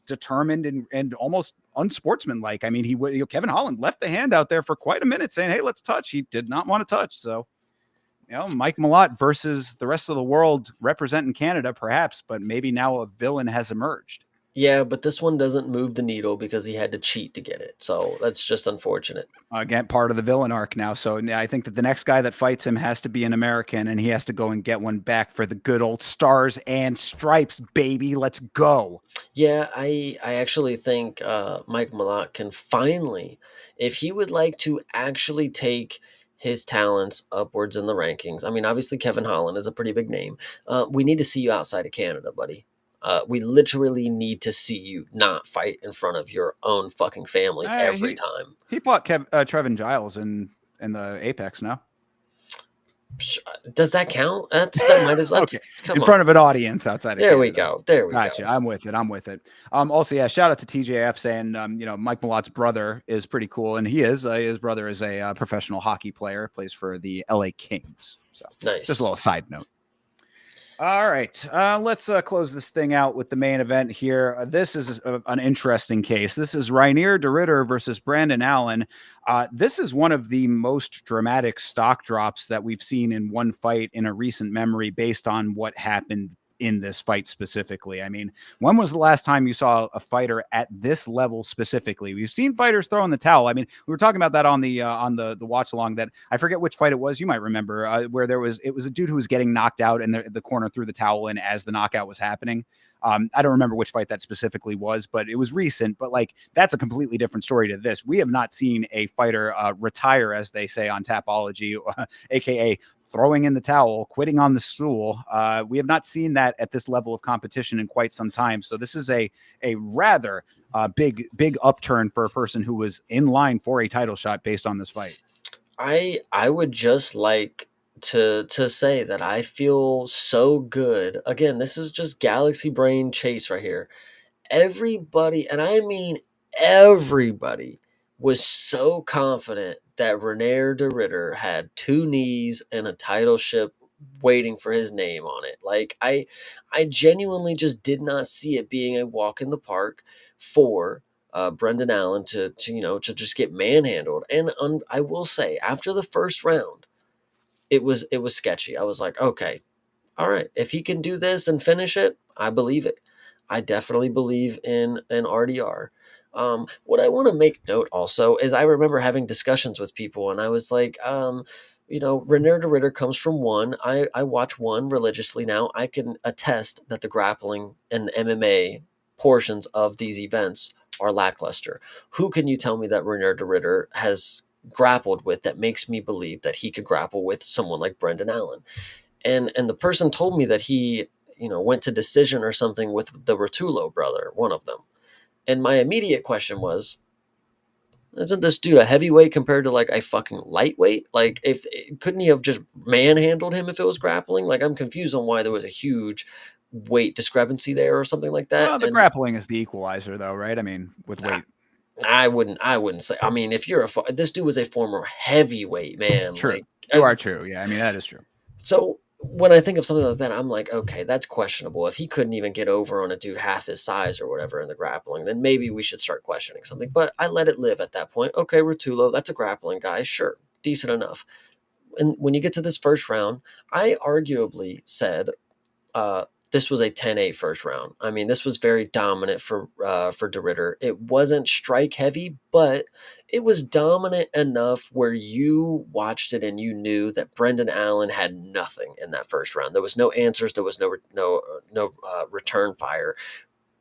determined and almost unsportsmanlike. I mean, Kevin Holland left the hand out there for quite a minute saying, hey, let's touch. He did not want to touch. So, Mike Malott versus the rest of the world representing Canada, perhaps, but maybe now a villain has emerged. Yeah, but this one doesn't move the needle because he had to cheat to get it. So that's just unfortunate. Again, part of the villain arc now. So yeah, I think that the next guy that fights him has to be an American, and he has to go and get one back for the good old stars and stripes, baby. Let's go. Yeah, I actually think Mike Malott can finally, if he would like to actually take his talents upwards in the rankings. I mean, obviously Kevin Holland is a pretty big name. We need to see you outside of Canada, buddy. We literally need to see you not fight in front of your own fucking family Uh, every he time. he fought Trevin Giles in the Apex. No, Does that count? That might as okay, that's in come on. front of an audience outside of There we Canada. go. There we go. Gotcha. I'm with it. I'm with it. Also, yeah, shout out to TJF saying, Mike Malott's brother is pretty cool, and he is. His brother is a professional hockey player, plays for the LA Kings. So, just a Nice. little side note. All right, let's close this thing out with the main event here. This is an interesting case. This is Rainier DeRitter versus Brandon Allen. This is one of the most dramatic stock drops that we've seen in one fight in a recent memory based on what happened in this fight specifically. I mean, when was the last time you saw a fighter at this level specifically? We've seen fighters throw in the towel. I mean, we were talking about that on the watch along. That I forget which fight it was. You might remember where it was a dude who was getting knocked out, and the corner threw the towel in as the knockout was happening. I don't remember which fight that specifically was, but it was recent. But like, that's a completely different story to this. We have not seen a fighter retire, as they say on Tapology, aka throwing in the towel, quitting on the stool. We have not seen that at this level of competition in quite some time. So this is a rather big upturn for a person who was in line for a title shot based on this fight. I would just like to say that I feel so good. Again, this is just galaxy brain chase right here. Everybody, and I mean everybody, was so confident that Renier de Ritter had two knees and a title ship waiting for his name on it. Like I genuinely just did not see it being a walk in the park for Brendan Allen to just get manhandled. And I will say, after the first round, it was sketchy. I was like, okay, all right, if he can do this and finish it, I believe it. I definitely believe in an RDR. What I want to make note also is I remember having discussions with people, and I was like, Renier de Ritter comes from one. I watch one religiously now. I can attest that the grappling and the MMA portions of these events are lackluster. Who can you tell me that Renier de Ritter has grappled with that makes me believe that he could grapple with someone like Brendan Allen? And the person told me that he went to decision or something with the Rotullo brother, one of them. And my immediate question was, isn't this dude a heavyweight compared to like a fucking lightweight? Like, if couldn't he have just manhandled him if it was grappling? Like, I'm confused on why there was a huge weight discrepancy there or something like that. Well, the And grappling is the equalizer, though, right? I mean, with I, weight. I wouldn't say. I mean, if you're this dude was a former heavyweight man, True. like You are true. Yeah, I mean, that is true. so when I think of something like that, I'm like, okay, that's questionable. If he couldn't even get over on a dude half his size or whatever in the grappling, then maybe we should start questioning something. But I let it live at that point. Okay, Rotullo, that's a grappling guy, sure, decent enough. And when you get to this first round, I arguably said this was a 10-8 first round. I mean, this was very dominant for DeRitter. It wasn't strike heavy, but it was dominant enough where you watched it and you knew that Brendan Allen had nothing in that first round. There was no answers. There was no return fire.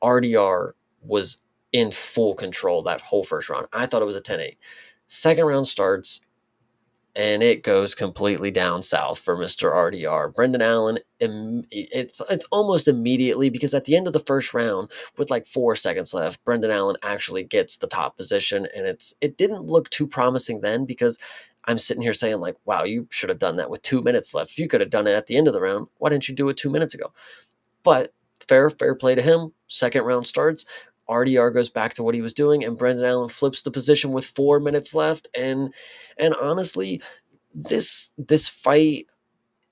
RDR was in full control that whole first round. I thought it was a 10-8. Second round starts and it goes completely down south for Mr. RDR. Brendan Allen, it's almost immediately, because at the end of the first round, with like 4 seconds left, Brendan Allen actually gets the top position, and it didn't look too promising then, because I'm sitting here saying like, wow, you should have done that with 2 minutes left. You could have done it at the end of the round. Why didn't you do it 2 minutes ago? But fair play to him. Second round starts. RDR goes back to what he was doing, and Brendan Allen flips the position with 4 minutes left. And honestly, this fight,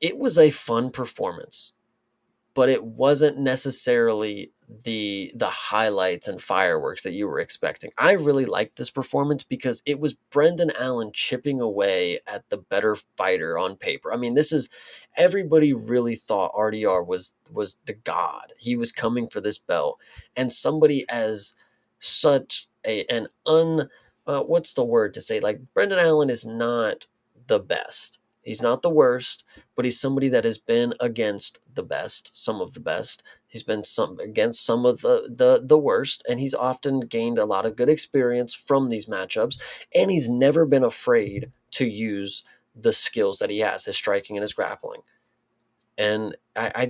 it was a fun performance, but it wasn't necessarily the highlights and fireworks that you were expecting. I really liked this performance because it was Brendan Allen chipping away at the better fighter on paper. I mean, this is everybody really thought RDR was the god. He was coming for this belt, and somebody as such an what's the word to say? Like Brendan Allen is not the best. He's not the worst, but he's somebody that has been against the best, some of the best. He's been some against some of the worst, and he's often gained a lot of good experience from these matchups. And he's never been afraid to use the skills that he has, his striking and his grappling. And I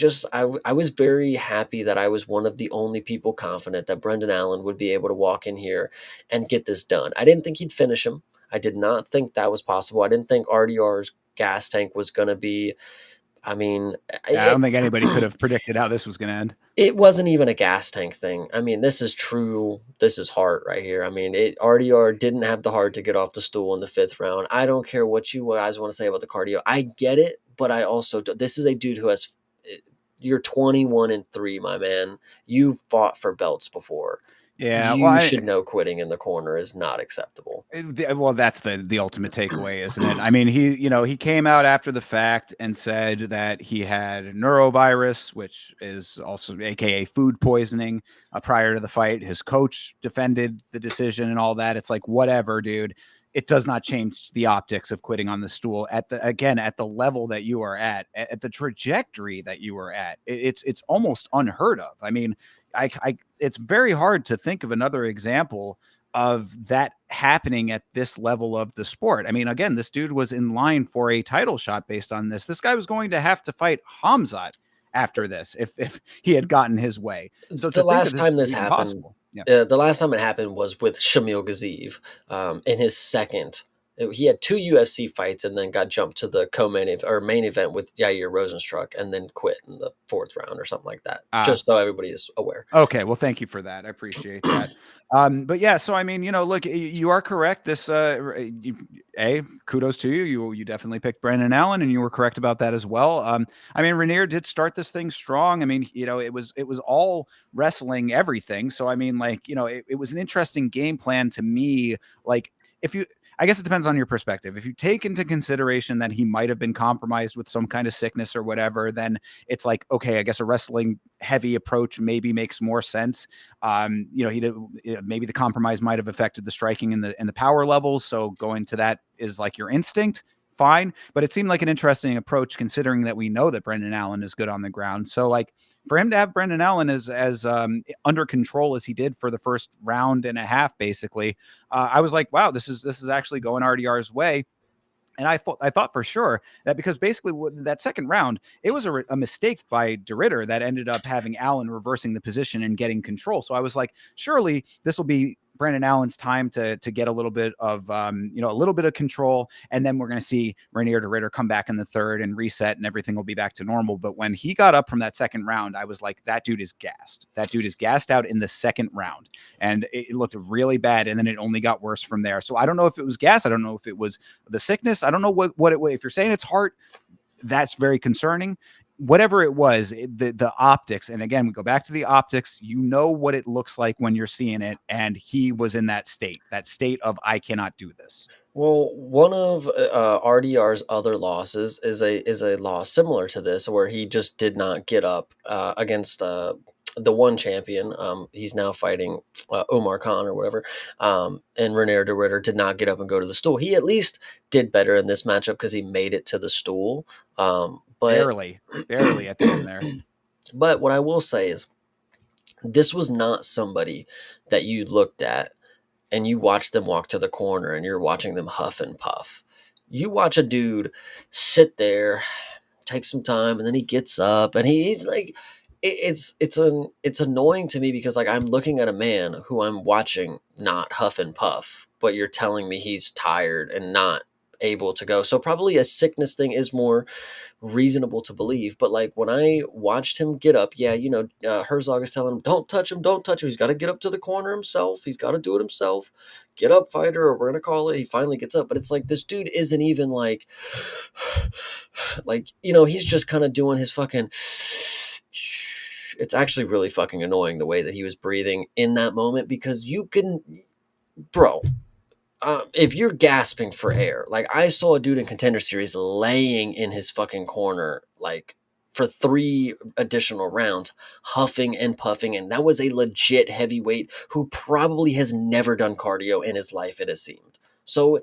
was very happy that I was one of the only people confident that Brendan Allen would be able to walk in here and get this done. I didn't think he'd finish him. I did not think that was possible. I didn't think RDR's gas tank was going to be. I mean, Yeah, I don't think anybody could have predicted how this was going to end. it wasn't even a gas tank thing. I mean, this is true. This is heart right here. I mean, RDR didn't have the heart to get off the stool in the fifth round. I don't care what you guys want to say about the cardio. I get it, but I also this is a dude who has. You're 21-3, my man. You've fought for belts before. Yeah, well, You should know quitting in the corner is not acceptable. well, that's the ultimate takeaway, isn't it? I mean, he came out after the fact and said that he had neurovirus, which is also AKA food poisoning, prior to the fight. His coach defended the decision and all that. It's like, whatever, dude. It does not change the optics of quitting on the stool at the level that you are at the trajectory that you are at. It's almost unheard of. I mean, it's very hard to think of another example of that happening at this level of the sport. I mean, again, this dude was in line for a title shot based on this. This guy was going to have to fight Hamzat after this if he had gotten his way. So The to think that last this time was this even happened, possible. Yeah. the last time it happened was with Shamil Gaziv in his second. He had two UFC fights and then got jumped to the main event with Yair Rosenstruck and then quit in the fourth round or something like that. Ah, Just so everybody is aware. okay, well, thank you for that. I appreciate that. But yeah, so I mean, look, you are correct. This, kudos to you. You definitely picked Brandon Allen, and you were correct about that as well. I mean, Rainier did start this thing strong. I mean, it was all wrestling everything. So I mean, like, it was an interesting game plan to me. Like, if you, I guess it depends on your perspective. If you take into consideration that he might have been compromised with some kind of sickness or whatever, then it's like, okay, I guess a wrestling heavy approach maybe makes more sense. He did, maybe the compromise might have affected the striking and the power levels. So going to that is like your instinct. Fine, but it seemed like an interesting approach considering that we know that Brendan Allen is good on the ground. So like for him to have Brendan Allen as under control as he did for the first round and a half, basically, I was like, wow, this is actually going RDR's way. And I thought for sure that because basically that second round, it was a mistake by DeRitter that ended up having Allen reversing the position and getting control. So I was like, surely this will be Brandon Allen's time to get a little bit of a little bit of control, and then we're going to see Rainier DeRitter come back in the third and reset, and everything will be back to normal. But when he got up from that second round, I was like, that dude is gassed. That dude is gassed out in the second round, and it looked really bad. And then it only got worse from there. So I don't know if it was gas. I don't know if it was the sickness. I don't know what it was. If you're saying it's heart, that's very concerning. Whatever it was, the optics, and again, we go back to the optics, what it looks like when you're seeing it, and he was in that state of, I cannot do this. Well, one of RDR's other losses is a loss similar to this, where he just did not get up against the one champion. He's now fighting Omar Khan or whatever. And Renier de Ritter did not get up and go to the stool. He at least did better in this matchup because he made it to the stool. But Barely, barely at the end there. but what I will say is, this was not somebody that you looked at and you watch them walk to the corner and you're watching them huff and puff. You watch a dude sit there, take some time, and then he gets up and he's like, it's annoying to me because like I'm looking at a man who I'm watching not huff and puff, but you're telling me he's tired and not able to go. So probably a sickness thing is more reasonable to believe. But like when I watched him get up, yeah, Herzog is telling him, don't touch him. He's got to get up to the corner himself. He's got to do it himself. Get up, fighter, or we're gonna call it. He finally gets up, but it's like this dude isn't even like, he's just kind of doing his fucking. it's actually really fucking annoying the way that he was breathing in that moment, because you can, bro, if you're gasping for air, like I saw a dude in Contender Series laying in his fucking corner, like for 3 additional rounds, huffing and puffing, and that was a legit heavyweight who probably has never done cardio in his life, it has seemed. So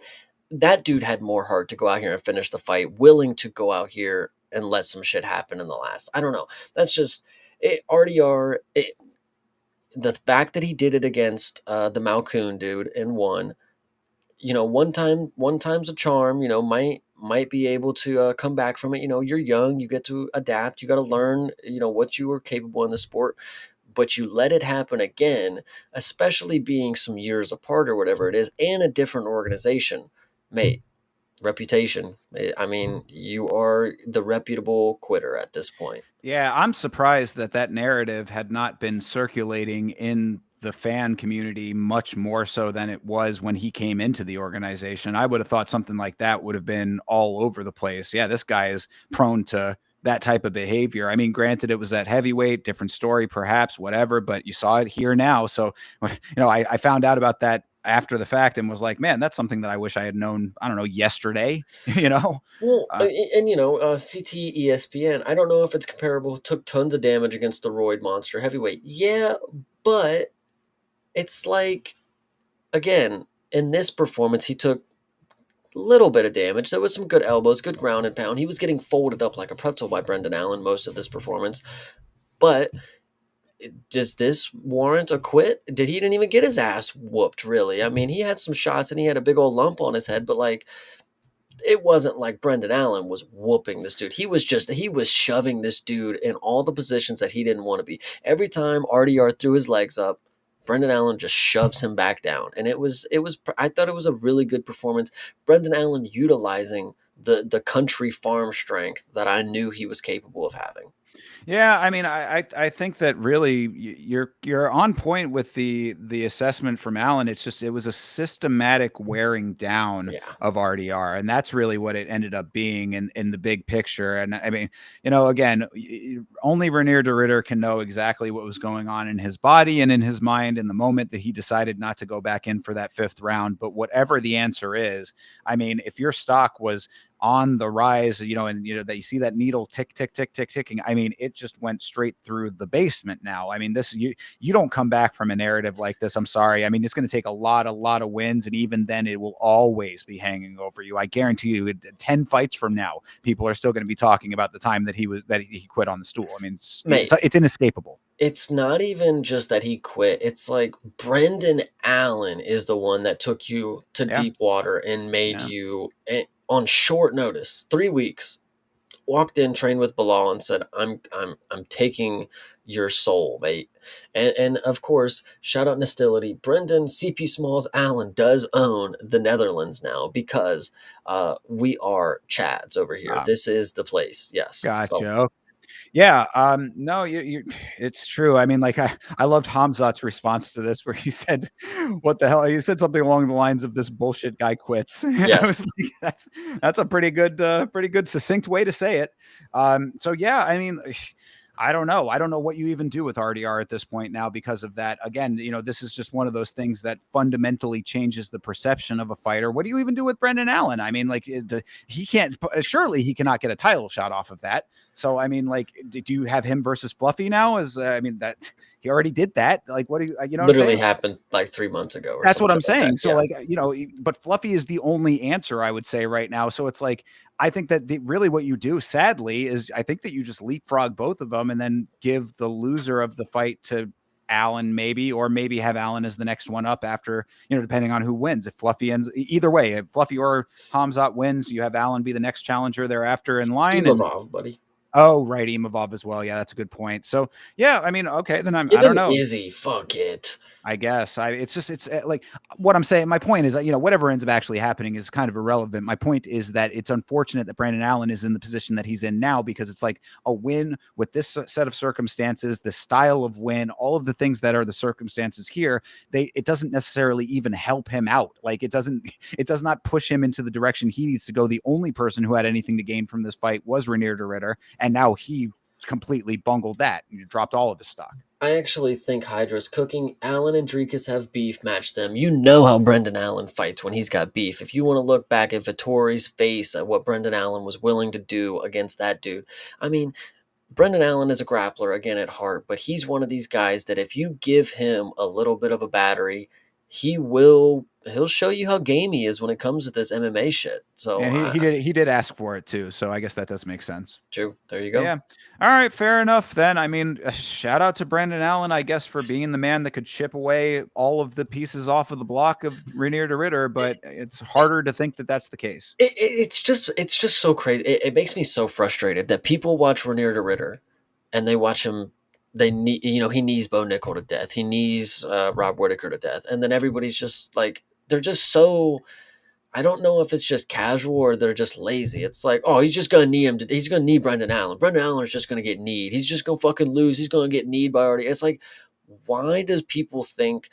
that dude had more heart to go out here and finish the fight, willing to go out here and let some shit happen in the last. I don't know. That's just it. RDR. The fact that he did it against the Malkoon dude and won, one time's a charm. Might be able to come back from it. You're young, you get to adapt, you got to learn what you were capable in the sport. But you let it happen again, especially being some years apart or whatever it is, and a different organization, mate. Reputation. I mean, you are the reputable quitter at this point. Yeah, I'm surprised that that narrative had not been circulating in the fan community much more so than it was when he came into the organization. I would have thought something like that would have been all over the place. Yeah, this guy is prone to that type of behavior. I mean, granted, it was at heavyweight, different story, perhaps, whatever, but you saw it here now. So, I found out about that after the fact and was like, man, that's something that I wish I had known, I don't know, yesterday, you know? Well, Uh, CT ESPN, I don't know if it's comparable, took tons of damage against the Roid Monster heavyweight. Yeah, but it's like, again, in this performance, he took a little bit of damage. There was some good elbows, good ground and pound. He was getting folded up like a pretzel by Brendan Allen most of this performance. But does this warrant a quit? He didn't even get his ass whooped, really. I mean, he had some shots and he had a big old lump on his head, but like, it wasn't like Brendan Allen was whooping this dude. He was shoving this dude in all the positions that he didn't want to be. Every time RDR threw his legs up, Brendan Allen just shoves him back down. And I thought it was a really good performance. Brendan Allen utilizing the country farm strength that I knew he was capable of having. Yeah, I mean, I think that really you're on point with the assessment from Allen. It's just it was a systematic wearing down Yeah. of RDR, and that's really what it ended up being in the big picture. And I mean, again, only Renier de Ritter can know exactly what was going on in his body and in his mind in the moment that he decided not to go back in for that 5th round. But whatever the answer is, I mean, if your stock was on the rise, and that you see that needle tick, tick, tick, tick, ticking. I mean, it just went straight through the basement now. I mean, this, you don't come back from a narrative like this. I'm sorry. I mean, it's going to take a lot of wins. And even then it will always be hanging over you. I guarantee you 10 fights from now, people are still going to be talking about the time that he quit on the stool. I mean, it's inescapable. It's not even just that he quit. It's like Brendan Allen is the one that took you to Yeah. deep water and made Yeah. you on short notice, 3 weeks, walked in, trained with Bilal, and said, I'm taking your soul, mate." And of course, shout out Nostility. Brendan CP Smalls Allen does own the Netherlands now, because we are Chads over here. This is the place. Yes. So Gotcha. Yeah, no, it's true. I mean, like I loved Hamzat's response to this, where he said, "What the hell?" He said something along the lines of, "This bullshit guy quits." And I yes. was like, "That's a pretty good succinct way to say it." So yeah, I mean, I don't know. I don't know what you even do with RDR at this point now because of that. Again, this is just one of those things that fundamentally changes the perception of a fighter. What do you even do with Brendan Allen? I mean, like he can't. Surely he cannot get a title shot off of that. So I mean, like, did you have him versus Fluffy now? I mean, that he already did that. Like, what do you know? What I'm Literally saying? happened like 3 months ago or That's some what I'm shit like that. saying. So, Yeah. like, but Fluffy is the only answer I would say right now. So it's like, I think that really what you do, sadly, is I think that you just leapfrog both of them and then give the loser of the fight to Allen, maybe, or maybe have Allen as the next one up after, depending on who wins. If Fluffy ends, either way, if Fluffy or Hamzat wins, you have Allen be the next challenger thereafter in line. And Imavov, buddy. oh, right, Imavov as well. Yeah, that's a good point. So yeah, I mean, okay, then I Give don't him know. Izzy. Fuck it. I guess it's like what I'm saying. My point is that, whatever ends up actually happening is kind of irrelevant. My point is that it's unfortunate that Brandon Allen is in the position that he's in now, because it's like a win with this set of circumstances, the style of win, all of the things that are the circumstances here. It doesn't necessarily even help him out. Like it does not push him into the direction he needs to go. The only person who had anything to gain from this fight was Renier de Ritter, and now he completely bungled that. You dropped all of his stock. I actually think Hydra's cooking. Allen and Drekus have beef, match them. You know how Brendan Allen fights when he's got beef. If you want to look back at Vittori's face, at what Brendan Allen was willing to do against that dude, I mean, Brendan Allen is a grappler again at heart, but he's one of these guys that if you give him a little bit of a battery, he'll show you how game he is when it comes to this MMA shit. So And he did ask for it too, so I guess that does make sense. true. There you go. Yeah. All right. Fair enough. Then I mean, shout out to Brandon Allen, I guess, for being the man that could chip away all of the pieces off of the block of Rainier de Ritter. But it's harder to think that that's the case. It's just so crazy. It makes me so frustrated that people watch Rainier de Ritter and they watch him. They need, he knees Bo Nickel to death. He knees Rob Whitaker to death, and then everybody's just like they're just so. I don't know if it's just casual or they're just lazy. It's like, oh, he's just gonna knee him. He's gonna knee Brendan Allen. Brendan Allen's just gonna get kneed. He's just gonna fucking lose. He's gonna get kneed by already. It's like, why does people think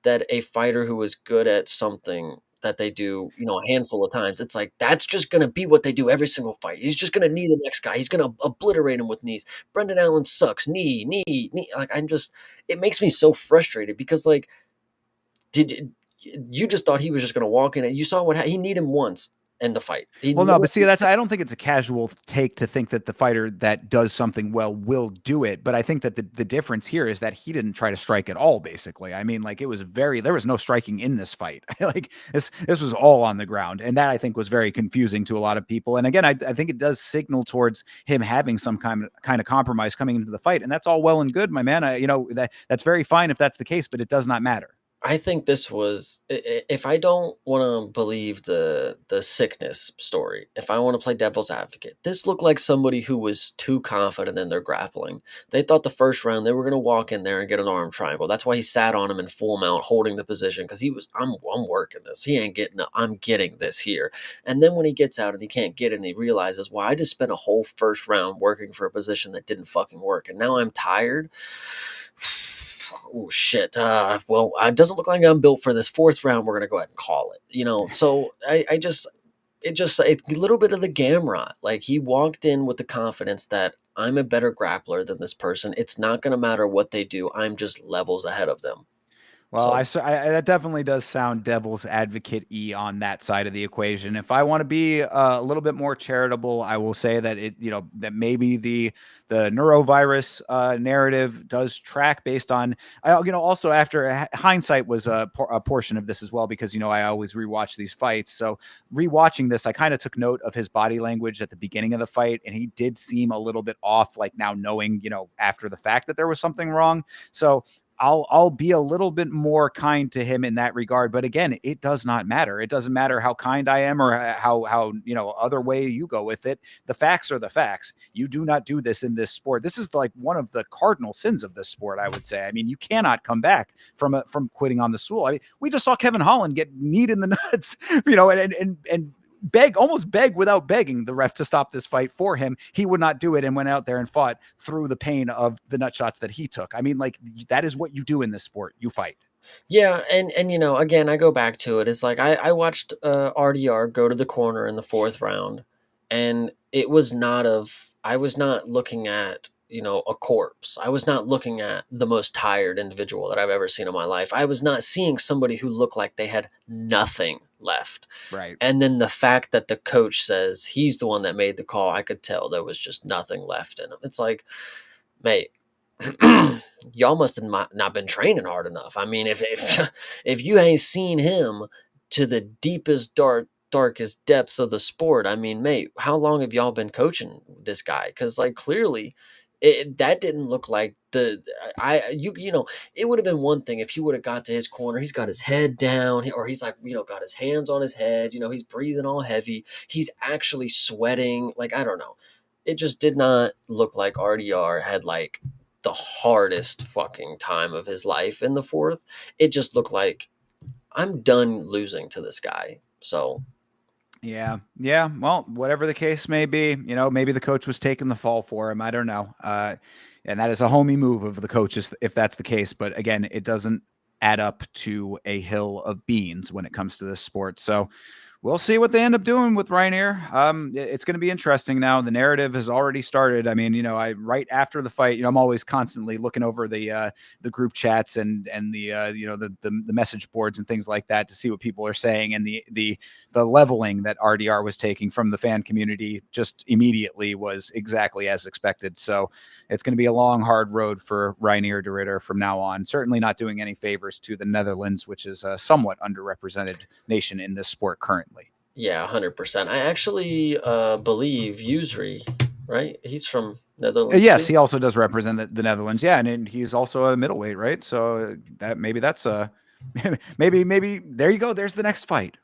that a fighter who is good at something that they do, a handful of times, it's like that's just gonna be what they do every single fight. He's just gonna knee the next guy. He's gonna obliterate him with knees. Brendan Allen sucks. Knee. Like it makes me so frustrated because like, did you just thought he was just gonna walk in and you saw he kneed him once in the fight. Well, no, but see, I don't think it's a casual take to think that the fighter that does something well will do it. But I think that the difference here is that he didn't try to strike at all, basically. I mean, like there was no striking in this fight. Like this was all on the ground. And that I think was very confusing to a lot of people. And again, I think it does signal towards him having some kind of compromise coming into the fight. And that's all well and good, my man. That's very fine if that's the case, but it does not matter. I think this was if I don't want to believe the sickness story, if I want to play devil's advocate, this looked like somebody who was too confident in their grappling. They thought the first round they were going to walk in there and get an arm triangle. That's why he sat on him in full mount holding the position because I'm working this. He ain't getting it. I'm getting this here. And then when he gets out and he can't get it and he realizes, well, I just spent a whole first round working for a position that didn't fucking work and now I'm tired. Oh shit. Well, it doesn't look like I'm built for this fourth round. We're gonna go ahead and call it. So it's a little bit of the Gamrot. Like he walked in with the confidence that I'm a better grappler than this person. It's not gonna matter what they do. I'm just levels ahead of them. Well, that definitely does sound devil's advocate-y on that side of the equation. If I want to be a little bit more charitable, I will say that that maybe the neurovirus narrative does track based on, also after hindsight was a portion of this as well, because, I always rewatch these fights. So rewatching this, I kind of took note of his body language at the beginning of the fight, and he did seem a little bit off, like now knowing, after the fact that there was something wrong. So I'll be a little bit more kind to him in that regard. But again, it does not matter. It doesn't matter how kind I am or how other way you go with it. The facts are the facts. You do not do this in this sport. This is like one of the cardinal sins of this sport, I would say. I mean, you cannot come back from quitting on the stool. I mean, we just saw Kevin Holland get kneed in the nuts, and almost beg without begging the ref to stop this fight for him. He would not do it and went out there and fought through the pain of the nut shots that he took. I mean, like, that is what you do in this sport. You fight. Yeah, and again, I go back to it. It's like I watched RDR go to the corner in the fourth round, and it was I was not looking at a corpse. I was not looking at the most tired individual that I've ever seen in my life. I was not seeing somebody who looked like they had nothing left. Right. And then the fact that the coach says he's the one that made the call, I could tell there was just nothing left in him. It's like, mate, y'all must have not been training hard enough. I mean, if if you ain't seen him to the deepest darkest depths of the sport, I mean, mate, how long have y'all been coaching this guy? Because like clearly, that didn't look like it would have been one thing if he would have got to his corner. He's got his head down, or he's like got his hands on his head. He's breathing all heavy. He's actually sweating. Like I don't know. It just did not look like RDR had like the hardest fucking time of his life in the fourth. It just looked like I'm done losing to this guy. So yeah. Well, whatever the case may be, maybe the coach was taking the fall for him. I don't know. And that is a homie move of the coaches if that's the case. But again, it doesn't add up to a hill of beans when it comes to this sport. So We'll see what they end up doing with Ryanair. It's going to be interesting now. The narrative has already started. I mean, I right after the fight, I'm always constantly looking over the group chats and the the message boards and things like that to see what people are saying, and the leveling that RDR was taking from the fan community just immediately was exactly as expected. So it's going to be a long, hard road for Ryanair de Ridder from now on. Certainly not doing any favors to the Netherlands, which is a somewhat underrepresented nation in this sport currently. Yeah, 100%. I actually believe Usri, right? He's from Netherlands Yes, too. he also does represent the Netherlands. Yeah, and he's also a middleweight, right? So that maybe that's a maybe there you go. There's the next fight.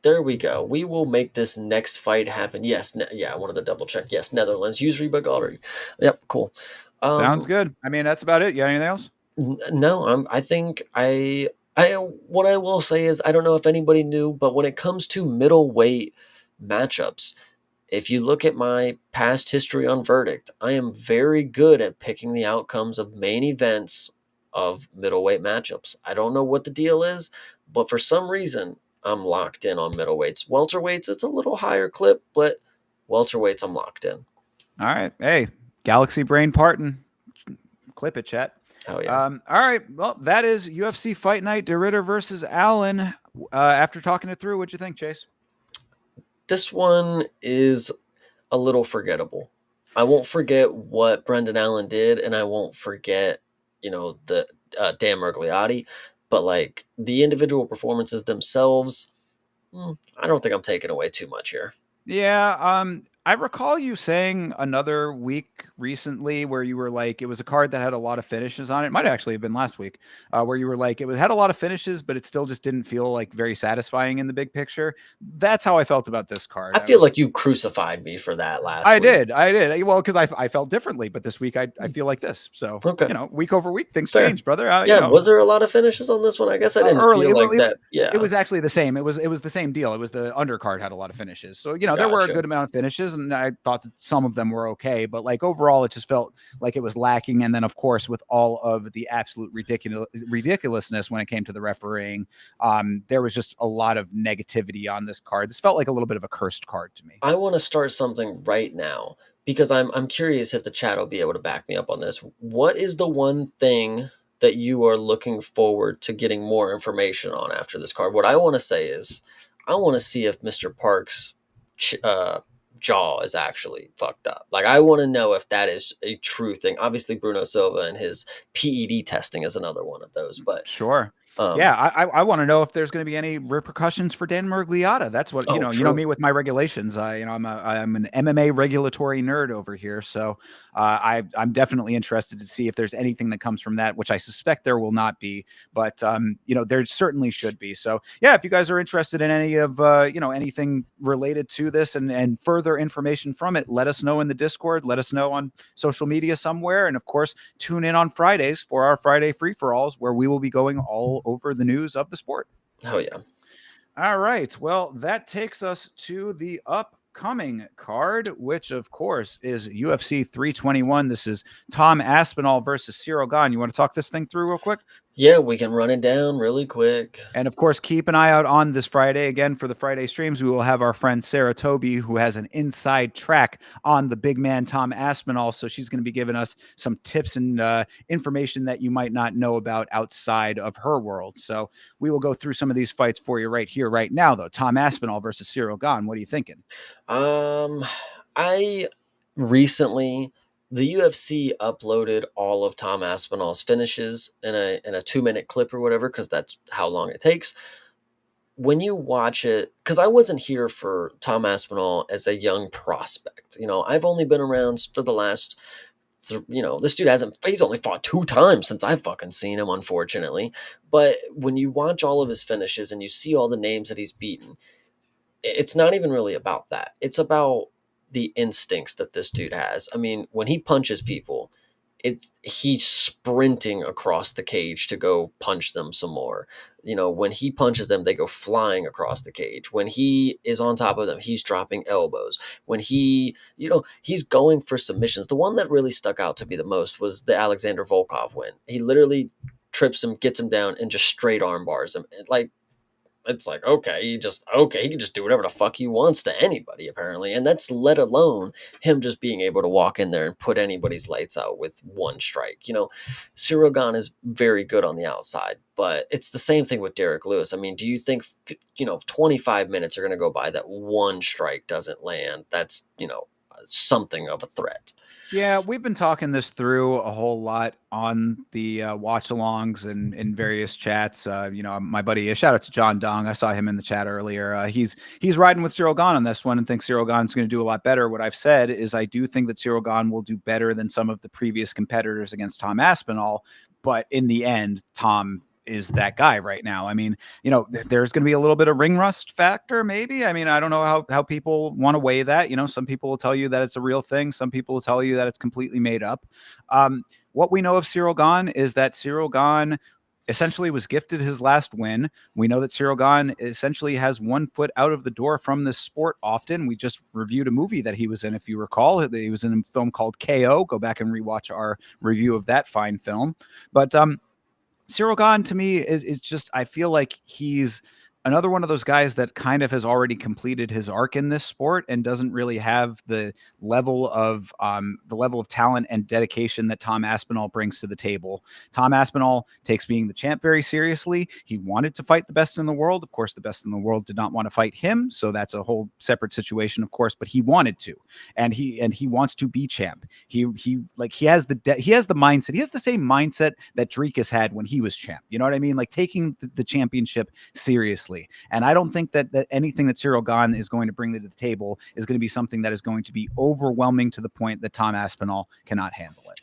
There we go. We will make this next fight happen. Yes, yeah, I wanted to double check. Yes, Netherlands, Usri Bagari. Yep, cool. Sounds Um, good. I mean, that's about it. You got anything else? no, I think what I will say is I don't know if anybody knew, but when it comes to middleweight matchups, if you look at my past history on Verdict, I am very good at picking the outcomes of main events of middleweight matchups. I don't know what the deal is, but for some reason, I'm locked in on middleweights. Welterweights, it's a little higher clip, but welterweights, I'm locked in. All right. Hey, Galaxy Brain Parton. Clip it, chat. Oh, yeah. All right. Well, that is UFC Fight Night, De Ridder versus Allen. After talking it through, what'd you think, Chase? This one is a little forgettable. I won't forget what Brendan Allen did, and I won't forget, the Dan Mergliotti, but like the individual performances themselves, I don't think I'm taking away too much here. Yeah, I recall you saying another week recently where you were like, it was a card that had a lot of finishes on it. It might actually have been last week, where you were like, had a lot of finishes, but it still just didn't feel like very satisfying in the big picture. That's how I felt about this card. I feel like you crucified me for that last I week. did. I did. Well, because I felt differently, but this week I feel like this. So, Okay, week over week, things fair. change, brother. Yeah, was there a lot of finishes on this one? I guess I didn't Early. feel like that. It Yeah, was actually the same. It was the same deal. It was the undercard had a lot of finishes. So, there were a gotcha. good amount of finishes, and I thought that some of them were okay. But like overall, it just felt like it was lacking. And then, of course, with all of the absolute ridiculousness when it came to the refereeing, there was just a lot of negativity on this card. This felt like a little bit of a cursed card to me. I want to start something right now because I'm curious if the chat will be able to back me up on this. What is the one thing that you are looking forward to getting more information on after this card? What I want to say is, I want to see if Mr. Park's jaw is actually fucked up. Like, I want to know if that is a true thing. Obviously, Bruno Silva and his PED testing is another one of those, but Sure. Yeah, um, I want to know if there's going to be any repercussions for Dan Mergliotta. That's what oh, You know true. me with my regulations. I'm an MMA regulatory nerd over here, so I'm definitely interested to see if there's anything that comes from that, which I suspect there will not be, but there certainly should be. So yeah, if you guys are interested in any of anything related to this and further information from it, let us know in the Discord. Let us know on social media somewhere, and of course, tune in on Fridays for our Friday free for alls, where we will be going all over the news of the sport. Oh yeah. All right. Well, that takes us to the upcoming card, which of course is UFC 321. This is Tom Aspinall versus Cyril Gane. You want to talk this thing through real quick? Yeah, we can run it down really quick. And of course, keep an eye out on this Friday. Again, for the Friday streams, we will have our friend Sarah Toby, who has an inside track on the big man Tom Aspinall. So she's going to be giving us some tips and information that you might not know about outside of her world. So we will go through some of these fights for you right here, right now, though. Tom Aspinall versus Cyril Gane. What are you thinking? Um, I recently the UFC uploaded all of Tom Aspinall's finishes in a 2 minute clip or whatever because that's how long it takes. When you watch it, because I wasn't here for Tom Aspinall as a young prospect. I've only been around for the last. This dude he's only fought 2 times since I've fucking seen him, unfortunately. But when you watch all of his finishes and you see all the names that he's beaten, it's not even really about that. It's about the instincts that this dude has. I mean, when he punches people, he's sprinting across the cage to go punch them some more. When he punches them, they go flying across the cage. When he is on top of them, he's dropping elbows. When he's going for submissions. The one that really stuck out to me the most was the Alexander Volkov win. He literally trips him, gets him down, and just straight arm bars him. Like, it's like, okay, he can just do whatever the fuck he wants to anybody, apparently. And that's let alone him just being able to walk in there and put anybody's lights out with one strike. Cyril Gane is very good on the outside, but it's the same thing with Derek Lewis. I mean, do you think 25 minutes are going to go by that one strike doesn't land? That's something of a threat. Yeah, we've been talking this through a whole lot on the watch-alongs and in various chats. My buddy, shout out to John Dong. I saw him in the chat earlier. He's riding with Cyril Gane on this one and thinks Cyril Gane's going to do a lot better. What I've said is I do think that Cyril Gane will do better than some of the previous competitors against Tom Aspinall, but in the end, Tom is that guy right now. I mean, there's going to be a little bit of ring rust factor, maybe. I mean, I don't know how people want to weigh that. Some people will tell you that it's a real thing. Some people will tell you that it's completely made up. What we know of Cyril Gane is that Cyril Gane essentially was gifted his last win. We know that Cyril Gane essentially has one foot out of the door from this sport often. We just reviewed a movie that he was in, if you recall. He was in a film called KO. Go back and rewatch our review of that fine film. But Cyril Gane to me is just, I feel like he's another one of those guys that kind of has already completed his arc in this sport and doesn't really have the level of talent and dedication that Tom Aspinall brings to the table. Tom Aspinall takes being the champ very seriously. He wanted to fight the best in the world. Of course, the best in the world did not want to fight him, so that's a whole separate situation, of course, but he wanted to. And he wants to be champ. He has the mindset. He has the same mindset that Dreekus had when he was champ. You know what I mean? Like taking the championship seriously. And I don't think that anything that Cyril Gane is going to bring to the table is going to be something that is going to be overwhelming to the point that Tom Aspinall cannot handle it.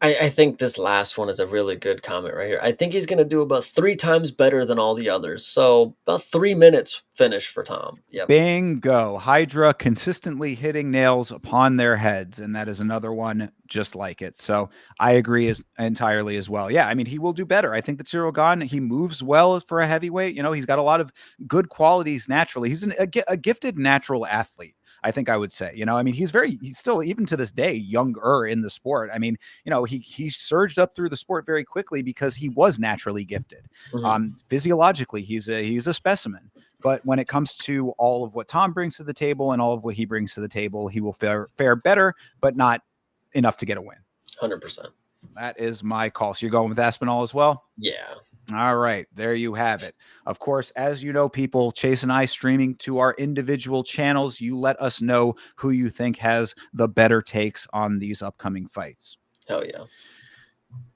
I think this last one is a really good comment right here. I think he's going to do about 3 times better than all the others. So about 3 minutes finish for Tom. Yep. Bingo. Hydra consistently hitting nails upon their heads. And that is another one just like it. So I agree entirely as well. Yeah, I mean, he will do better. I think that Cyril Gane, he moves well for a heavyweight. He's got a lot of good qualities naturally. He's a gifted natural athlete. I think I would say, I mean, he's still, even to this day, younger in the sport. I mean, he surged up through the sport very quickly because he was naturally gifted. Mm-hmm. Physiologically, he's a specimen. But when it comes to all of what Tom brings to the table and all of what he brings to the table, he will fare better, but not enough to get a win. 100%. That is my call. So you're going with Aspinall as well? Yeah. All right, there you have it. Of course, as you know, people, Chase and I streaming to our individual channels, you let us know who you think has the better takes on these upcoming fights. Hell yeah.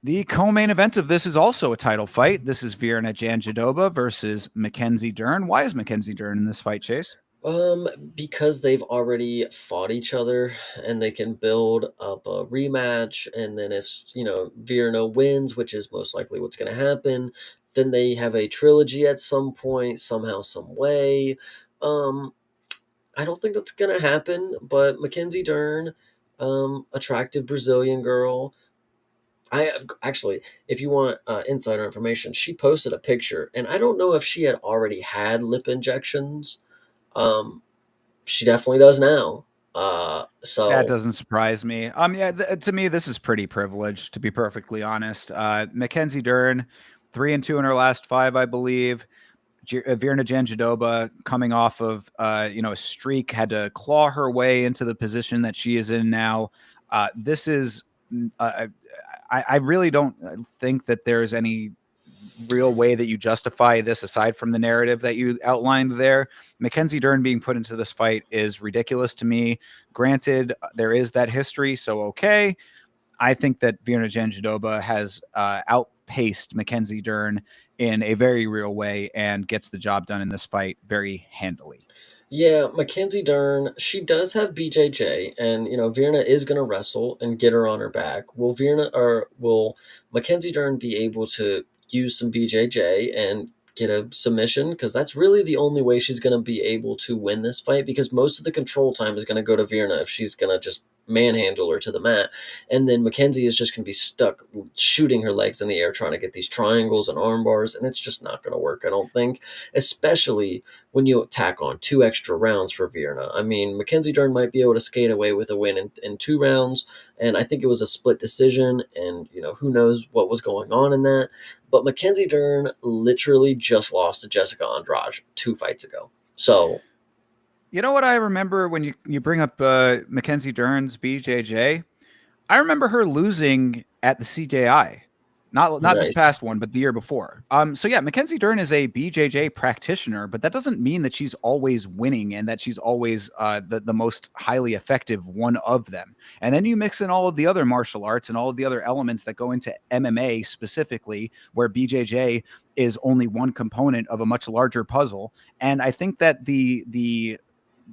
The co-main event of this is also a title fight. This is Virna Jandiroba versus Mackenzie Dern. Why is Mackenzie Dern in this fight, Chase? Because they've already fought each other and they can build up a rematch. And then if, Virna wins, which is most likely what's going to happen, then they have a trilogy at some point, somehow, some way. I don't think that's going to happen, but Mackenzie Dern, attractive Brazilian girl. I actually, if you want insider information, she posted a picture, and I don't know if she had already had lip injections. Um, she definitely does now. That So doesn't surprise me. Yeah, to me, this is pretty privileged, to be perfectly honest. Mackenzie Dern, 3-2 in her last 5, I believe. Virna Jandiroba coming off of a streak, had to claw her way into the position that she is in now. This is I really don't think that there's any real way that you justify this aside from the narrative that you outlined there. Mackenzie Dern being put into this fight is ridiculous to me. Granted, there is that history, so okay. I think that Virna Jandiroba has outpaced Mackenzie Dern in a very real way and gets the job done in this fight very handily. yeah, Mackenzie Dern, she does have BJJ, and Virna is gonna wrestle and get her on her back. Will Mackenzie Dern be able to use some BJJ and get a submission? Because that's really the only way she's gonna be able to win this fight. Because most of the control time is gonna go to Virna if she's gonna just manhandle her to the mat, and then Mackenzie is just gonna be stuck shooting her legs in the air trying to get these triangles and arm bars, and it's just not gonna work. I don't think, especially when you tack on 2 extra rounds for Virna. I mean, Mackenzie Dern might be able to skate away with a win in 2 rounds, and I think it was a split decision. And who knows what was going on in that. But Mackenzie Dern literally just lost to Jessica Andrade 2 fights ago. So You know what I remember when you bring up Mackenzie Dern's BJJ? I remember her losing at the CJI. Not this nice. past one, but the year before. So yeah, Mackenzie Dern is a BJJ practitioner, but that doesn't mean that she's always winning and that she's always the most highly effective one of them. And then you mix in all of the other martial arts and all of the other elements that go into MMA specifically, where BJJ is only one component of a much larger puzzle. And I think that the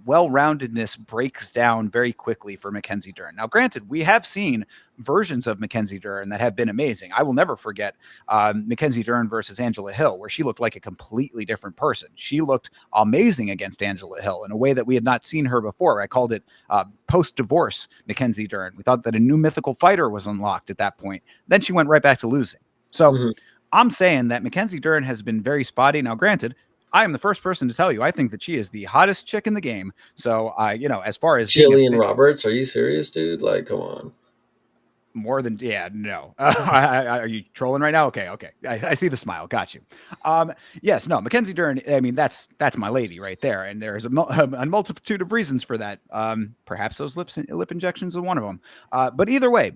well-roundedness breaks down very quickly for Mackenzie Dern. Now, granted, we have seen versions of Mackenzie Dern that have been amazing. I will never forget Mackenzie Dern versus Angela Hill, where she looked like a completely different person. She looked amazing against Angela Hill in a way that we had not seen her before. I called it post-divorce Mackenzie Dern. We thought that a new mythical fighter was unlocked at that point. Then she went right back to losing. So I'm saying that Mackenzie Dern has been very spotty. Now, granted, I am the first person to tell you I think that she is the hottest chick in the game. So, as far as being Jillian Roberts, are you serious, dude? Like, come on. more than no, are you trolling right now? Okay, I see the smile. Got you. Yes, no, Mackenzie Dern. I mean, that's my lady right there, and there's a multitude of reasons for that. Perhaps those lip injections are one of them. But either way,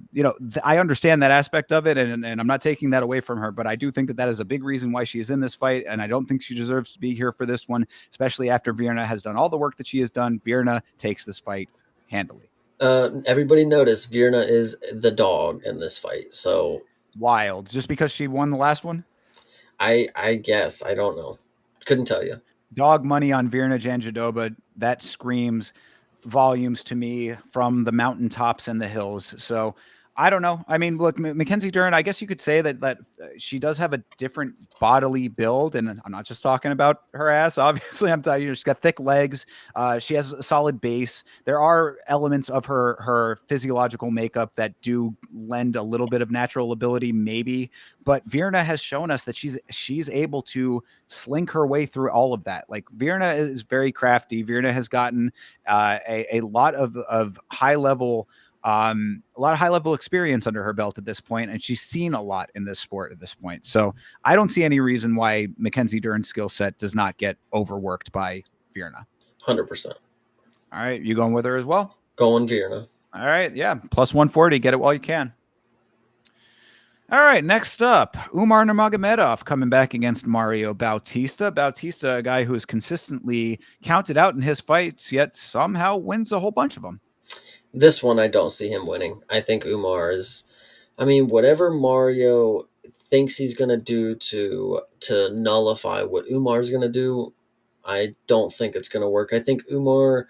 I understand that aspect of it, and I'm not taking that away from her. But I do think that is a big reason why she is in this fight, and I don't think she deserves to be here for this one, especially after Virna has done all the work that she has done. Virna takes this fight handily. Everybody noticed Virna is the dog in this fight. So Wild, just because she won the last one. I guess I don't know. Couldn't tell you. Dog money on Virna Jandiroba. That screams volumes to me from the mountaintops and the hills. So I don't know. I mean, look, Mackenzie Dern, I guess you could say that she does have a different bodily build, and I'm not just talking about her ass. Obviously, I'm telling you, she's got thick legs. She has a solid base. There are elements of her physiological makeup that do lend a little bit of natural ability, maybe. But Virna has shown us that she's able to slink her way through all of that. Like Virna is very crafty. Virna has gotten a lot of high level. A lot of high level experience under her belt at this point, and she's seen a lot in this sport at this point. So I don't see any reason why Mackenzie Dern's skill set does not get overworked by Virna. 100%. All right, you going with her as well? Going Virna. All right, yeah, plus 140. Get it while you can. All right, next up, Umar Nurmagomedov coming back against Mario Bautista. Bautista, a guy who is consistently counted out in his fights, yet somehow wins a whole bunch of them. This one, I don't see him winning. I think Umar is. I mean, whatever Mario thinks he's gonna do to nullify what Umar's gonna do, I don't think it's gonna work. I think Umar,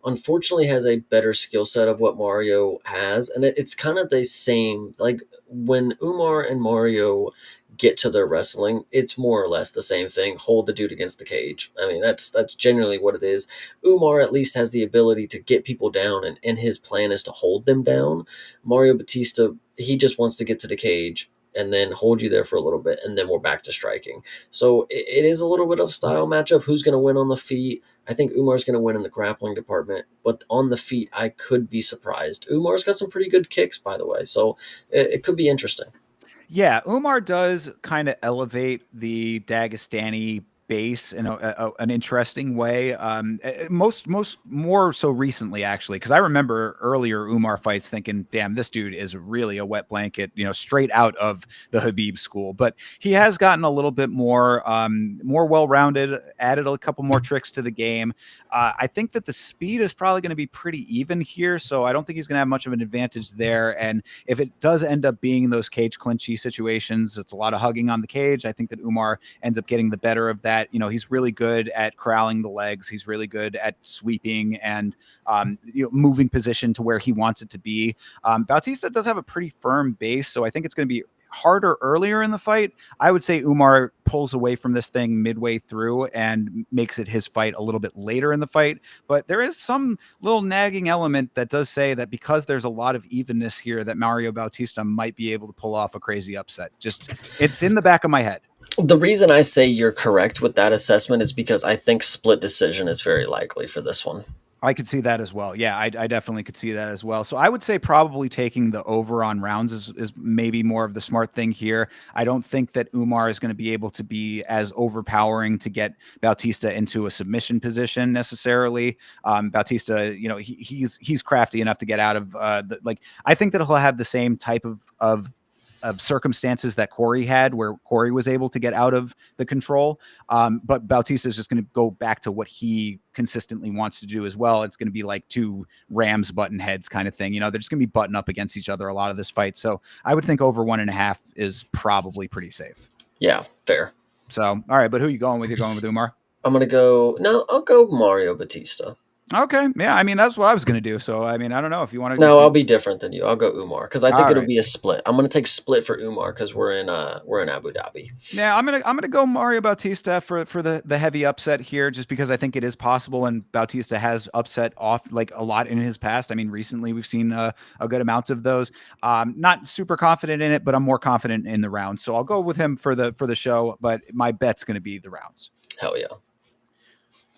unfortunately, has a better skill set of what Mario has, and it's kind of the same. Like when Umar and Mario get to their wrestling, it's more or less the same thing. Hold the dude against the cage. I mean, that's generally what it is. Umar at least has the ability to get people down, and his plan is to hold them down. Mario Batista, he just wants to get to the cage and then hold you there for a little bit, and then we're back to striking. So it is a little bit of style matchup. Who's going to win on the feet? I think Umar's going to win in the grappling department, but on the feet, I could be surprised. Umar's got some pretty good kicks, by the way, so it could be interesting. Yeah, Umar does kind of elevate the Dagestani base in an interesting way. Most more so recently, actually, because I remember earlier Umar fights thinking, "Damn, this dude is really a wet blanket," straight out of the Habib school. But he has gotten a little bit more well-rounded, added a couple more tricks to the game. I think that the speed is probably going to be pretty even here, so I don't think he's going to have much of an advantage there. And if it does end up being those cage clinchy situations, it's a lot of hugging on the cage. I think that Umar ends up getting the better of that. He's really good at corralling the legs. He's really good at sweeping and moving position to where he wants it to be. Bautista does have a pretty firm base, so I think it's going to be harder earlier in the fight. I would say Umar pulls away from this thing midway through and makes it his fight a little bit later in the fight. But there is some little nagging element that does say that because there's a lot of evenness here, that Mario Bautista might be able to pull off a crazy upset. Just, it's in the back of my head. The reason I say you're correct with that assessment is because I think split decision is very likely for this one. I could see that as well. Yeah, I definitely could see that as well. So I would say probably taking the over on rounds is maybe more of the smart thing here. I don't think that Umar is going to be able to be as overpowering to get Bautista into a submission position necessarily. Bautista, he's crafty enough to get out of like. I think that he'll have the same type of circumstances that Corey had, where Corey was able to get out of the control. But Bautista is just going to go back to what he consistently wants to do as well. It's going to be like two Rams button heads kind of thing. They're just going to be butting up against each other a lot of this fight. So I would think over 1.5 is probably pretty safe. Yeah, fair. So, all right, but who are you going with? You're going with Umar? I'm gonna go. No, I'll go Mario Batista. Okay. Yeah. I mean, that's what I was going to do. So, I mean, I don't know if you want to, No, I'll be different than you. I'll go Umar because I think all it'll right. be a split. I'm gonna take split for Umar because we're in Abu Dhabi. Yeah, I'm gonna go Mario Bautista for the heavy upset here, just because I think it is possible, and Bautista has upset off like a lot in his past. I mean, recently we've seen a good amount of those. Not super confident in it, but I'm more confident in the rounds. So I'll go with him for the show, but my bet's gonna be the rounds. Hell yeah.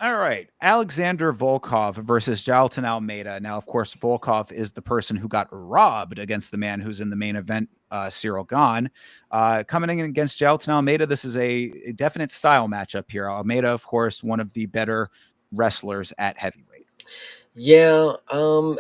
All right. Alexander Volkov versus Jalton Almeida. Now, of course, Volkov is the person who got robbed against the man who's in the main event, Cyril Gane. Coming in against Jalton Almeida, this is a definite style matchup here. Almeida, of course, one of the better wrestlers at heavyweight. Yeah,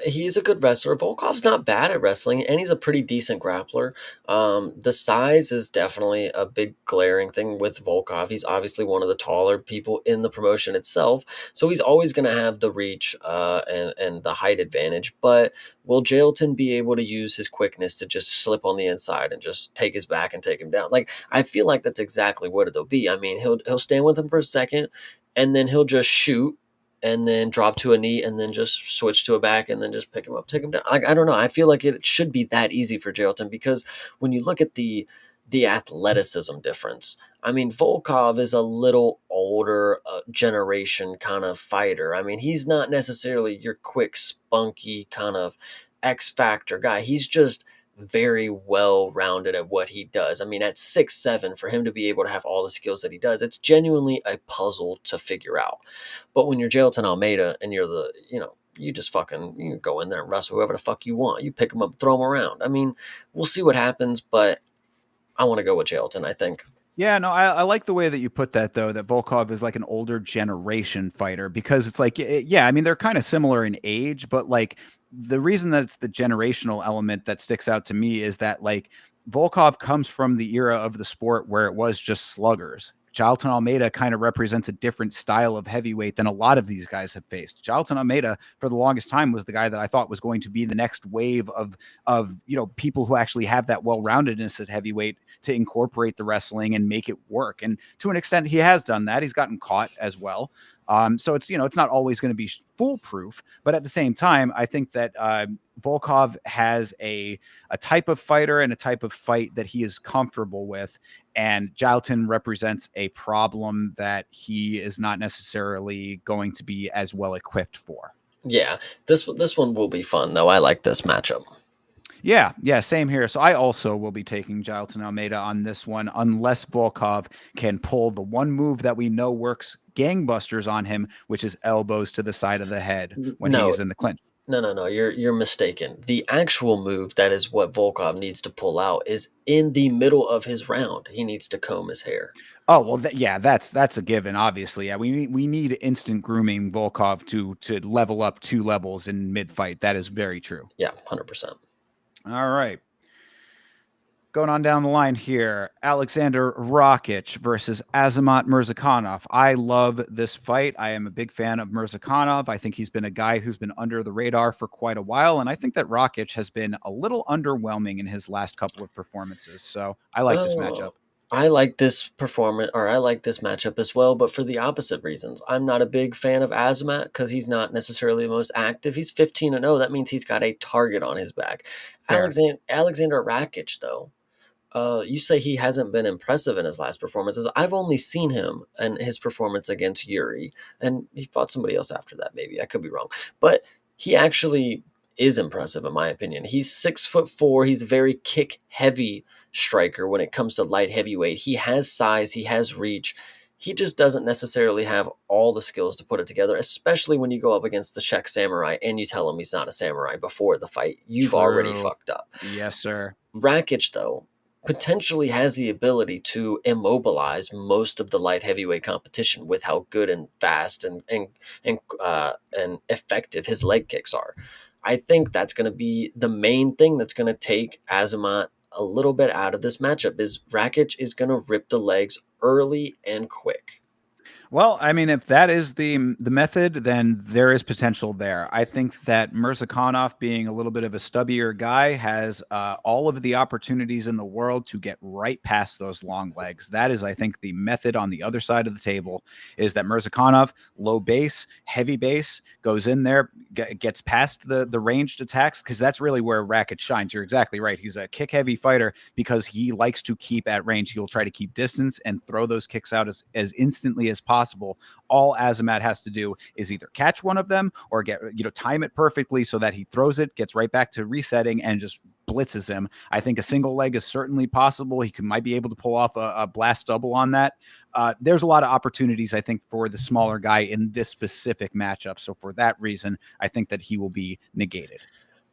he's a good wrestler. Volkov's not bad at wrestling, and he's a pretty decent grappler. The size is definitely a big glaring thing with Volkov. He's obviously one of the taller people in the promotion itself, so he's always going to have the reach and the height advantage. But will Jailton be able to use his quickness to just slip on the inside and just take his back and take him down? Like I feel like that's exactly what it'll be. I mean, he'll stand with him for a second, and then he'll just shoot and then drop to a knee and then just switch to a back and then just pick him up, take him down. I don't know. I feel like it should be that easy for Jailton because when you look at the athleticism difference, I mean, Volkov is a little older generation kind of fighter. I mean, he's not necessarily your quick, spunky kind of X factor guy. He's just very well rounded at what he does. I mean, at 6'7", for him to be able to have all the skills that he does, it's genuinely a puzzle to figure out. But when you're Jailton Almeida and you're you just fucking you go in there and wrestle whoever the fuck you want. You pick them up, throw them around. I mean, we'll see what happens, but I want to go with Jailton, I think. Yeah, no, I like the way that you put that though, that Volkov is like an older generation fighter because it's like, yeah, I mean, they're kind of similar in age, but like the reason that it's the generational element that sticks out to me is that like Volkov comes from the era of the sport where it was just sluggers. Jalton Almeida kind of represents a different style of heavyweight than a lot of these guys have faced. Jalton Almeida, for the longest time, was the guy that I thought was going to be the next wave of people who actually have that well-roundedness at heavyweight to incorporate the wrestling and make it work. And to an extent, he has done that. He's gotten caught as well. So it's not always going to be foolproof, but at the same time, I think that Volkov has a type of fighter and a type of fight that he is comfortable with, and Jalton represents a problem that he is not necessarily going to be as well equipped for. Yeah, this one will be fun though. I like this matchup. Yeah, same here. So I also will be taking Jalton Almeida on this one, unless Volkov can pull the one move that we know works gangbusters on him, which is elbows to the side of the head when he No, is in the clinch. no. You're mistaken. The actual move that is what Volkov needs to pull out is in the middle of his round. He needs to comb his hair. Oh well, yeah, that's a given. Obviously, yeah, we need instant grooming Volkov to level up 2 levels in mid fight. That is very true. Yeah, 100%. All right. Going on down the line here, Alexander Rakic versus Azamat Mirzakhanov. I love this fight. I am a big fan of Mirzakhanov. I think he's been a guy who's been under the radar for quite a while, and I think that Rakic has been a little underwhelming in his last couple of performances. So I like this matchup. Oh, I like this performance, or I like this matchup as well, but for the opposite reasons. I'm not a big fan of Azmat because he's not necessarily the most active. He's 15-0. That means he's got a target on his back. Fair. Alexander Rakic, though. You say he hasn't been impressive in his last performances. I've only seen him and his performance against Yuri, and he fought somebody else after that. Maybe I could be wrong, but he actually is impressive in my opinion. He's 6'4". He's a very kick heavy striker when it comes to light heavyweight. He has size. He has reach. He just doesn't necessarily have all the skills to put it together, especially when you go up against the Czech samurai and you tell him he's not a samurai before the fight. You've already True. fucked up. Yes, sir. Rakic, though, potentially has the ability to immobilize most of the light heavyweight competition with how good and fast and effective his leg kicks are. I think that's going to be the main thing that's going to take Azamat a little bit out of this matchup. Is Rakic is going to rip the legs early and quick. Well, I mean, if that is the method, then there is potential there. I think that Mirzakhanov, being a little bit of a stubbier guy, has all of the opportunities in the world to get right past those long legs. That is, I think, the method on the other side of the table is that Mirzakhanov, low base, heavy base, goes in there, gets past the ranged attacks, because that's really where Rakic shines. You're exactly right. He's a kick-heavy fighter because he likes to keep at range. He'll try to keep distance and throw those kicks out as instantly as possible. All Azamat has to do is either catch one of them or time it perfectly so that he throws it, gets right back to resetting, and just blitzes him. I think a single leg is certainly possible. Might be able to pull off a blast double on that. There's a lot of opportunities, I think, for the smaller guy in this specific matchup. So for that reason, I think that he will be negated.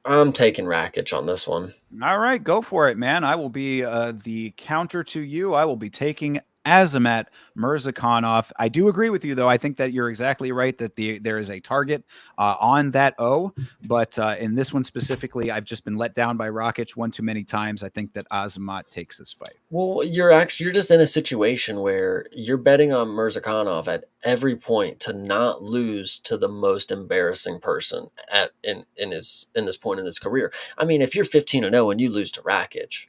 I'm taking Rakic on this one. All right, go for it, man. I will be the counter to you. I will be taking Azamat Mirzakhanov. I do agree with you, though. I think that you're exactly right that there is a target on that O, but in this one specifically, I've just been let down by Rakic one too many times. I think that Azamat takes this fight. Well, you're just in a situation where you're betting on Mirzakhanov at every point to not lose to the most embarrassing person in this point in his career. I mean, if you're 15-0 and you lose to Rakic,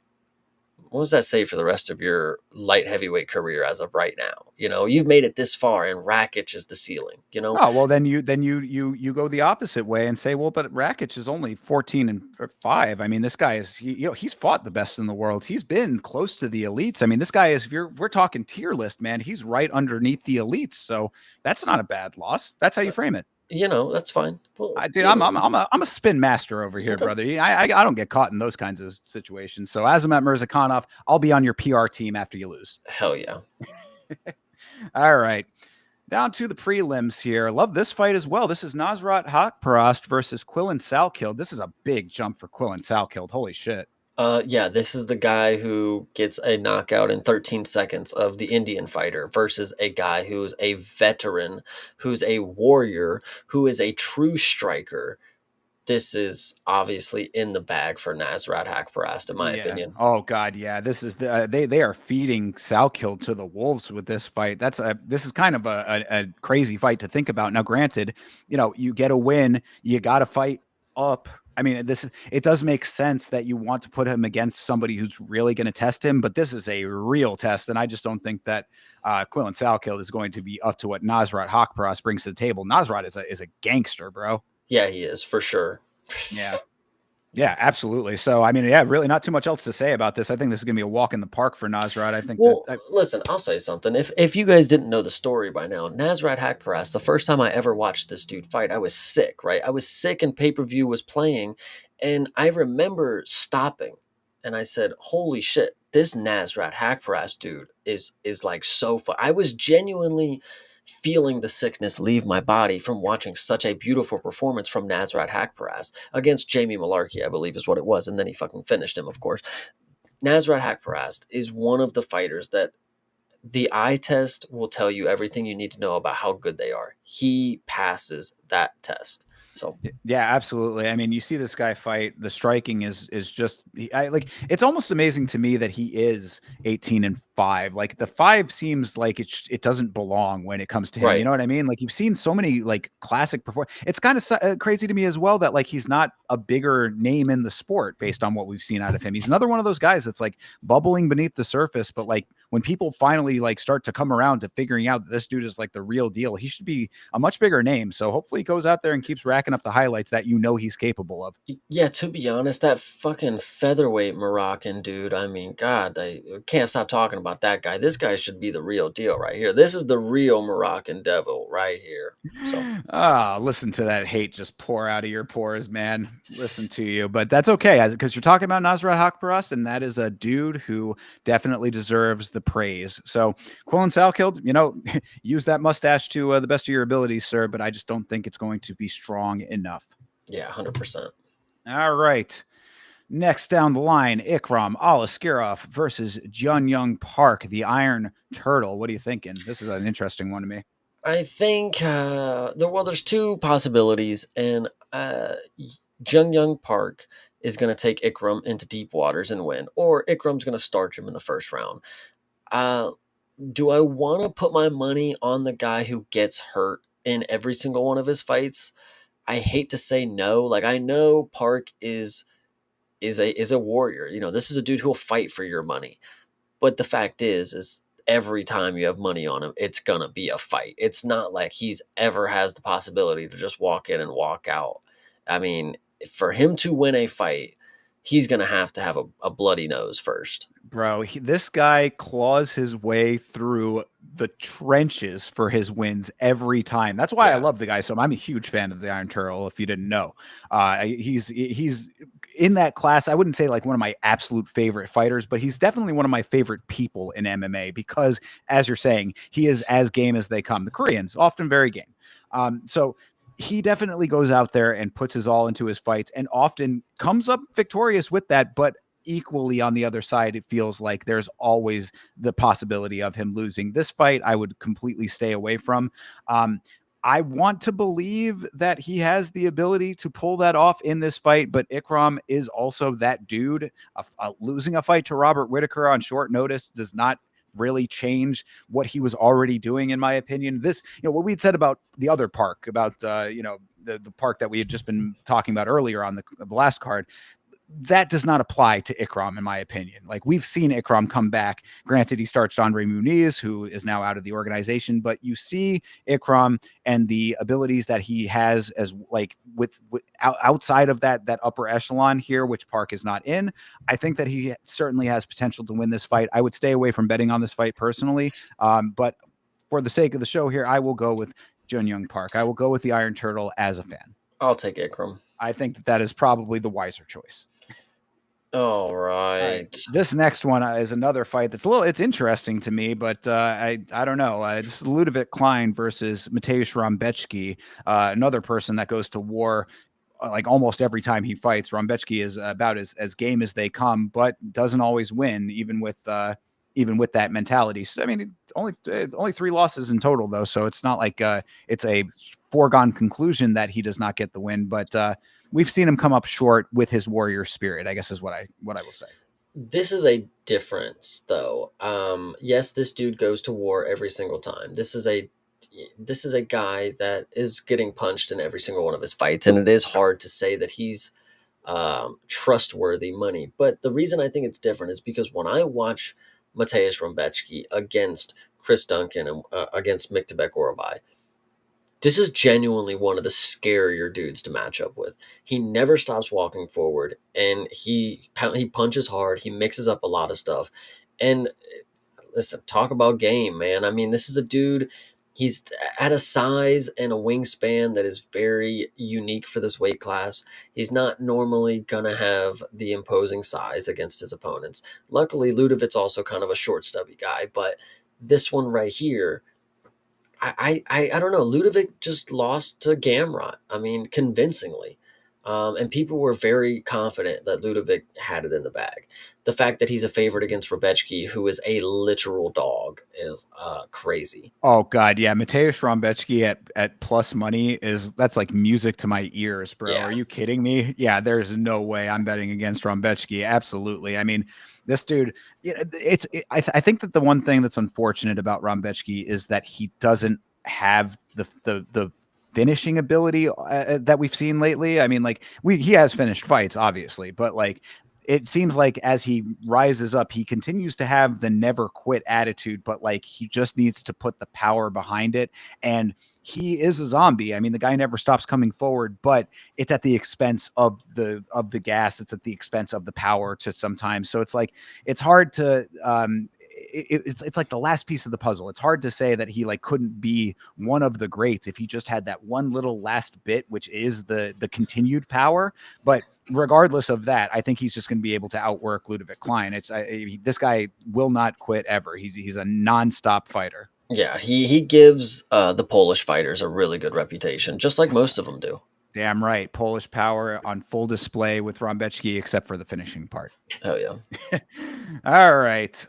what does that say for the rest of your light heavyweight career as of right now? You've made it this far, and Rakic is the ceiling. Oh, well, then you go the opposite way and say, well, but Rakic is only 14-5. I mean, this guy is he's fought the best in the world. He's been close to the elites. I mean, this guy is, if we're talking tier list, man, he's right underneath the elites. So that's not a bad loss. That's how you frame it. That's fine. Well, Dude, I'm a spin master over here, okay. brother. I don't get caught in those kinds of situations. So Azamat Mirzakhanov, I'll be on your PR team after you lose. Hell yeah. All right. Down to the prelims here. Love this fight as well. This is Nasrat Haqparast versus Quillan Salkild. This is a big jump for Quillan Salkild. Holy shit. Yeah, this is the guy who gets a knockout in 13 seconds of the Indian fighter versus a guy who's a veteran, who's a warrior, who is a true striker. This is obviously in the bag for Nasrat Haqparast, in my opinion. Oh God, yeah. This is they are feeding Salkild to the wolves with this fight. This is kind of a crazy fight to think about. Now, granted, you get a win, you got to fight up. I mean, it does make sense that you want to put him against somebody who's really going to test him, but this is a real test, and I just don't think that Quillan Salkild is going to be up to what Nasrat Haqparast brings to the table. Nasrat is a gangster, bro. Yeah, he is, for sure. Yeah. Yeah, absolutely. So, I mean, yeah, really not too much else to say about this. I think this is going to be a walk in the park for Nasrat. I think Well, listen, I'll say something. If you guys didn't know the story by now, Nasrat Haqparast, the first time I ever watched this dude fight, I was sick, right? I was sick and pay-per-view was playing, and I remember stopping, and I said, "Holy shit, this Nasrat Haqparast dude is like so fun." I was genuinely feeling the sickness leave my body from watching such a beautiful performance from Nasrat Haqparast against Jamie Malarkey, I believe is what it was, and then he fucking finished him, of course. Nasrat Haqparast is one of the fighters that the eye test will tell you everything you need to know about how good they are. He passes that test. So yeah, absolutely. I mean, you see this guy fight. The striking is just it's almost amazing to me that he is 18-5. Like the 5 seems like it doesn't belong when it comes to him. right. You know what I mean? Like you've seen so many like classic perform. It's kind of crazy to me as well that like he's not a bigger name in the sport based on what we've seen out of him. He's another one of those guys that's like bubbling beneath the surface, but like when people finally like start to come around to figuring out that this dude is like the real deal, he should be a much bigger name. So hopefully he goes out there and keeps racking up the highlights that he's capable of. Yeah, to be honest, that fucking featherweight Moroccan dude, I mean, God, I can't stop talking about about that guy. This guy should be the real deal right here. This is the real Moroccan devil right here. So Listen to that hate just pour out of your pores, man. Listen to you. But that's okay, because you're talking about Nasrat Hakparas, and that is a dude who definitely deserves the praise. So, Quillen Salkild, use that mustache to the best of your abilities, sir, but I just don't think it's going to be strong enough. yeah, 100%. All right. Next down the line, Ikram Alaskirov versus Jun Young Park, the Iron Turtle. What are you thinking? This is an interesting one to me. I think there's two possibilities, and Jung Young Park is going to take Ikram into deep waters and win, or Ikram's going to starch him in the first round. Do I want to put my money on the guy who gets hurt in every single one of his fights? I hate to say no. Like, I know Park is a warrior. You know, this is a dude who'll fight for your money. But the fact is every time you have money on him, it's gonna be a fight. It's not like he's ever has the possibility to just walk in and walk out. I mean, for him to win a fight, he's gonna have to have a bloody nose first. Bro, this guy claws his way through the trenches for his wins every time. That's why I Yeah. love the guy. So I'm a huge fan of the Iron Turtle. If you didn't know, he's in that class. I wouldn't say like one of my absolute favorite fighters, but he's definitely one of my favorite people in MMA because, as you're saying, he is as game as they come. The Koreans often very game. So he definitely goes out there and puts his all into his fights and often comes up victorious with that, but equally on the other side, it feels like there's always the possibility of him losing. This fight, I would completely stay away from. I want to believe that he has the ability to pull that off in this fight, but Ikram is also that dude. Losing a fight to Robert Whitaker on short notice does not really change what he was already doing, in my opinion. This, what we'd said about the other Park, about the Park that we had just been talking about earlier on the last card, that does not apply to Ikram, in my opinion. Like, we've seen Ikram come back. Granted, he starts Andre Muniz, who is now out of the organization, but you see Ikram and the abilities that he has as like with outside of that upper echelon here, which Park is not in. I think that he certainly has potential to win this fight. I would stay away from betting on this fight personally, but for the sake of the show here, I will go with Jun Young Park. I will go with the Iron Turtle as a fan. I'll take Ikram. I think that is probably the wiser choice. All All right. right. This next one is another fight that's it's interesting to me, but I don't know. It's Ludovic Klein versus Mateusz Rambecki, another person that goes to war like almost every time he fights. Rambecki is about as game as they come, but doesn't always win, even with that mentality. So, I mean, only 3 losses in total, though, so it's not like it's a foregone conclusion that he does not get the win, but we've seen him come up short with his warrior spirit, I guess is what I will say. This is a difference, though. Yes, this dude goes to war every single time. This is a guy that is getting punched in every single one of his fights, and it is hard to say that he's trustworthy money. But the reason I think it's different is because when I watch Mateusz Rambecki against Chris Duncan and against Miktabek Orabai, this is genuinely one of the scarier dudes to match up with. He never stops walking forward, and he punches hard. He mixes up a lot of stuff, and listen, talk about game, man. I mean, this is a dude. He's at a size and a wingspan that is very unique for this weight class. He's not normally gonna have the imposing size against his opponents. Luckily, Ludovic's also kind of a short, stubby guy, but this one right here, I don't know. Ludovic just lost to Gamrot. I mean, convincingly. And people were very confident that Ludovic had it in the bag. The fact that he's a favorite against Rebecki, who is a literal dog, is crazy. Oh God, yeah, Mateusz Rambecki at plus money that's like music to my ears, bro. Yeah. Are you kidding me? Yeah, there's no way I'm betting against Rambecki. Absolutely. I mean, this dude, I think that the one thing that's unfortunate about Rambecki is that he doesn't have the finishing ability that we've seen lately. I mean, like he has finished fights, obviously, but like it seems like as he rises up, he continues to have the never quit attitude, but like he just needs to put the power behind it. And he is a zombie. I mean, the guy never stops coming forward, but it's at the expense of the gas. It's at the expense of the power to sometimes. So it's like, it's hard to, it's like the last piece of the puzzle. It's hard to say that he like couldn't be one of the greats if he just had that one little last bit, which is the continued power. But regardless of that, I think he's just going to be able to outwork Ludovic Klein. This guy will not quit ever. He's a nonstop fighter. Yeah, he gives the Polish fighters a really good reputation, just like most of them do. Damn right. Polish power on full display with Rombecki, except for the finishing part. Oh yeah. All right.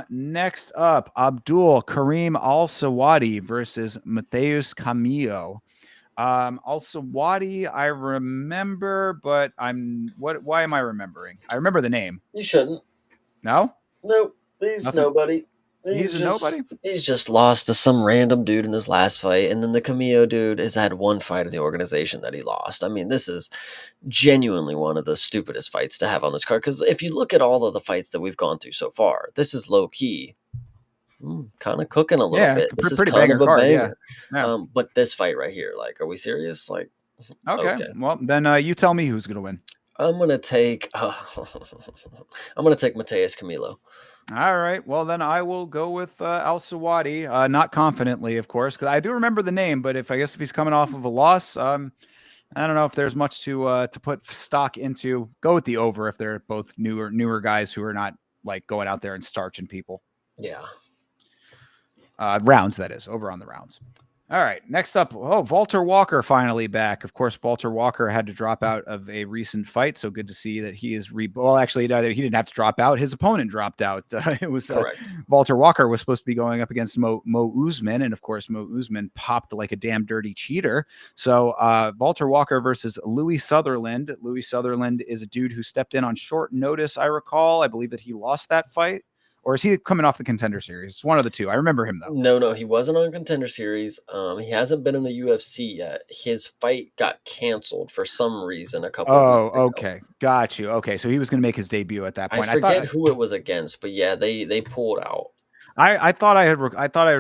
Next up, Abdul Karim Al Sawadi versus Mateus Camillo. Al Sawadi, I remember, but why am I remembering? I remember the name. You shouldn't. No? Nope. He's Nothing? nobody. He's a nobody? He's just lost to some random dude in his last fight, and then the Camillo dude has had one fight in the organization that he lost. I mean, this is genuinely one of the stupidest fights to have on this card, because if you look at all of the fights that we've gone through so far, this is low key. Kind of cooking a little bit. This is pretty kind of a card, banger. Yeah. But this fight right here, like, are we serious? Like, okay. Well, then you tell me who's gonna win. I'm gonna take. I'm gonna take Mateus Camilo. All right. Well, then I will go with Al Sawadi. Not confidently, of course, because I do remember the name. But if he's coming off of a loss, I don't know if there's much to put stock into. Go with the over if they're both newer guys who are not like going out there and starching people. Yeah. Rounds, that is, over on the rounds. All right, next up, Walter Walker finally back. Of course, Walter Walker had to drop out of a recent fight, so good to see that he is well, actually, he didn't have to drop out. His opponent dropped out. It was correct. Walter Walker was supposed to be going up against Mo Usman, and of course, Mo Usman popped like a damn dirty cheater. So Walter Walker versus Louis Sutherland. Louis Sutherland is a dude who stepped in on short notice, I recall. I believe that he lost that fight. Or is he coming off the Contender Series? It's one of the two. I remember him, though. No, he wasn't on Contender Series. He hasn't been in the UFC yet. His fight got canceled for some reason a couple of weeks ago. Okay. Got you. Okay, so he was going to make his debut at that point. I forget who it was against, but yeah, they pulled out. I thought I had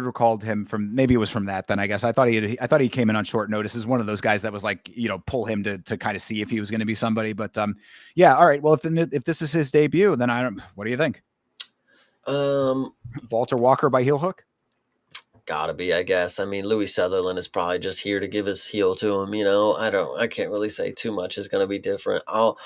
recalled him from, maybe it was from that. Then I guess I thought he came in on short notice as one of those guys that was like, pull him to kind of see if he was going to be somebody. But yeah, all right. Well, if this is his debut, then what do you think? Walter Walker by heel hook? Gotta be, I guess. I mean, Louis Sutherland is probably just here to give his heel to him. I can't really say too much is gonna be different. I'll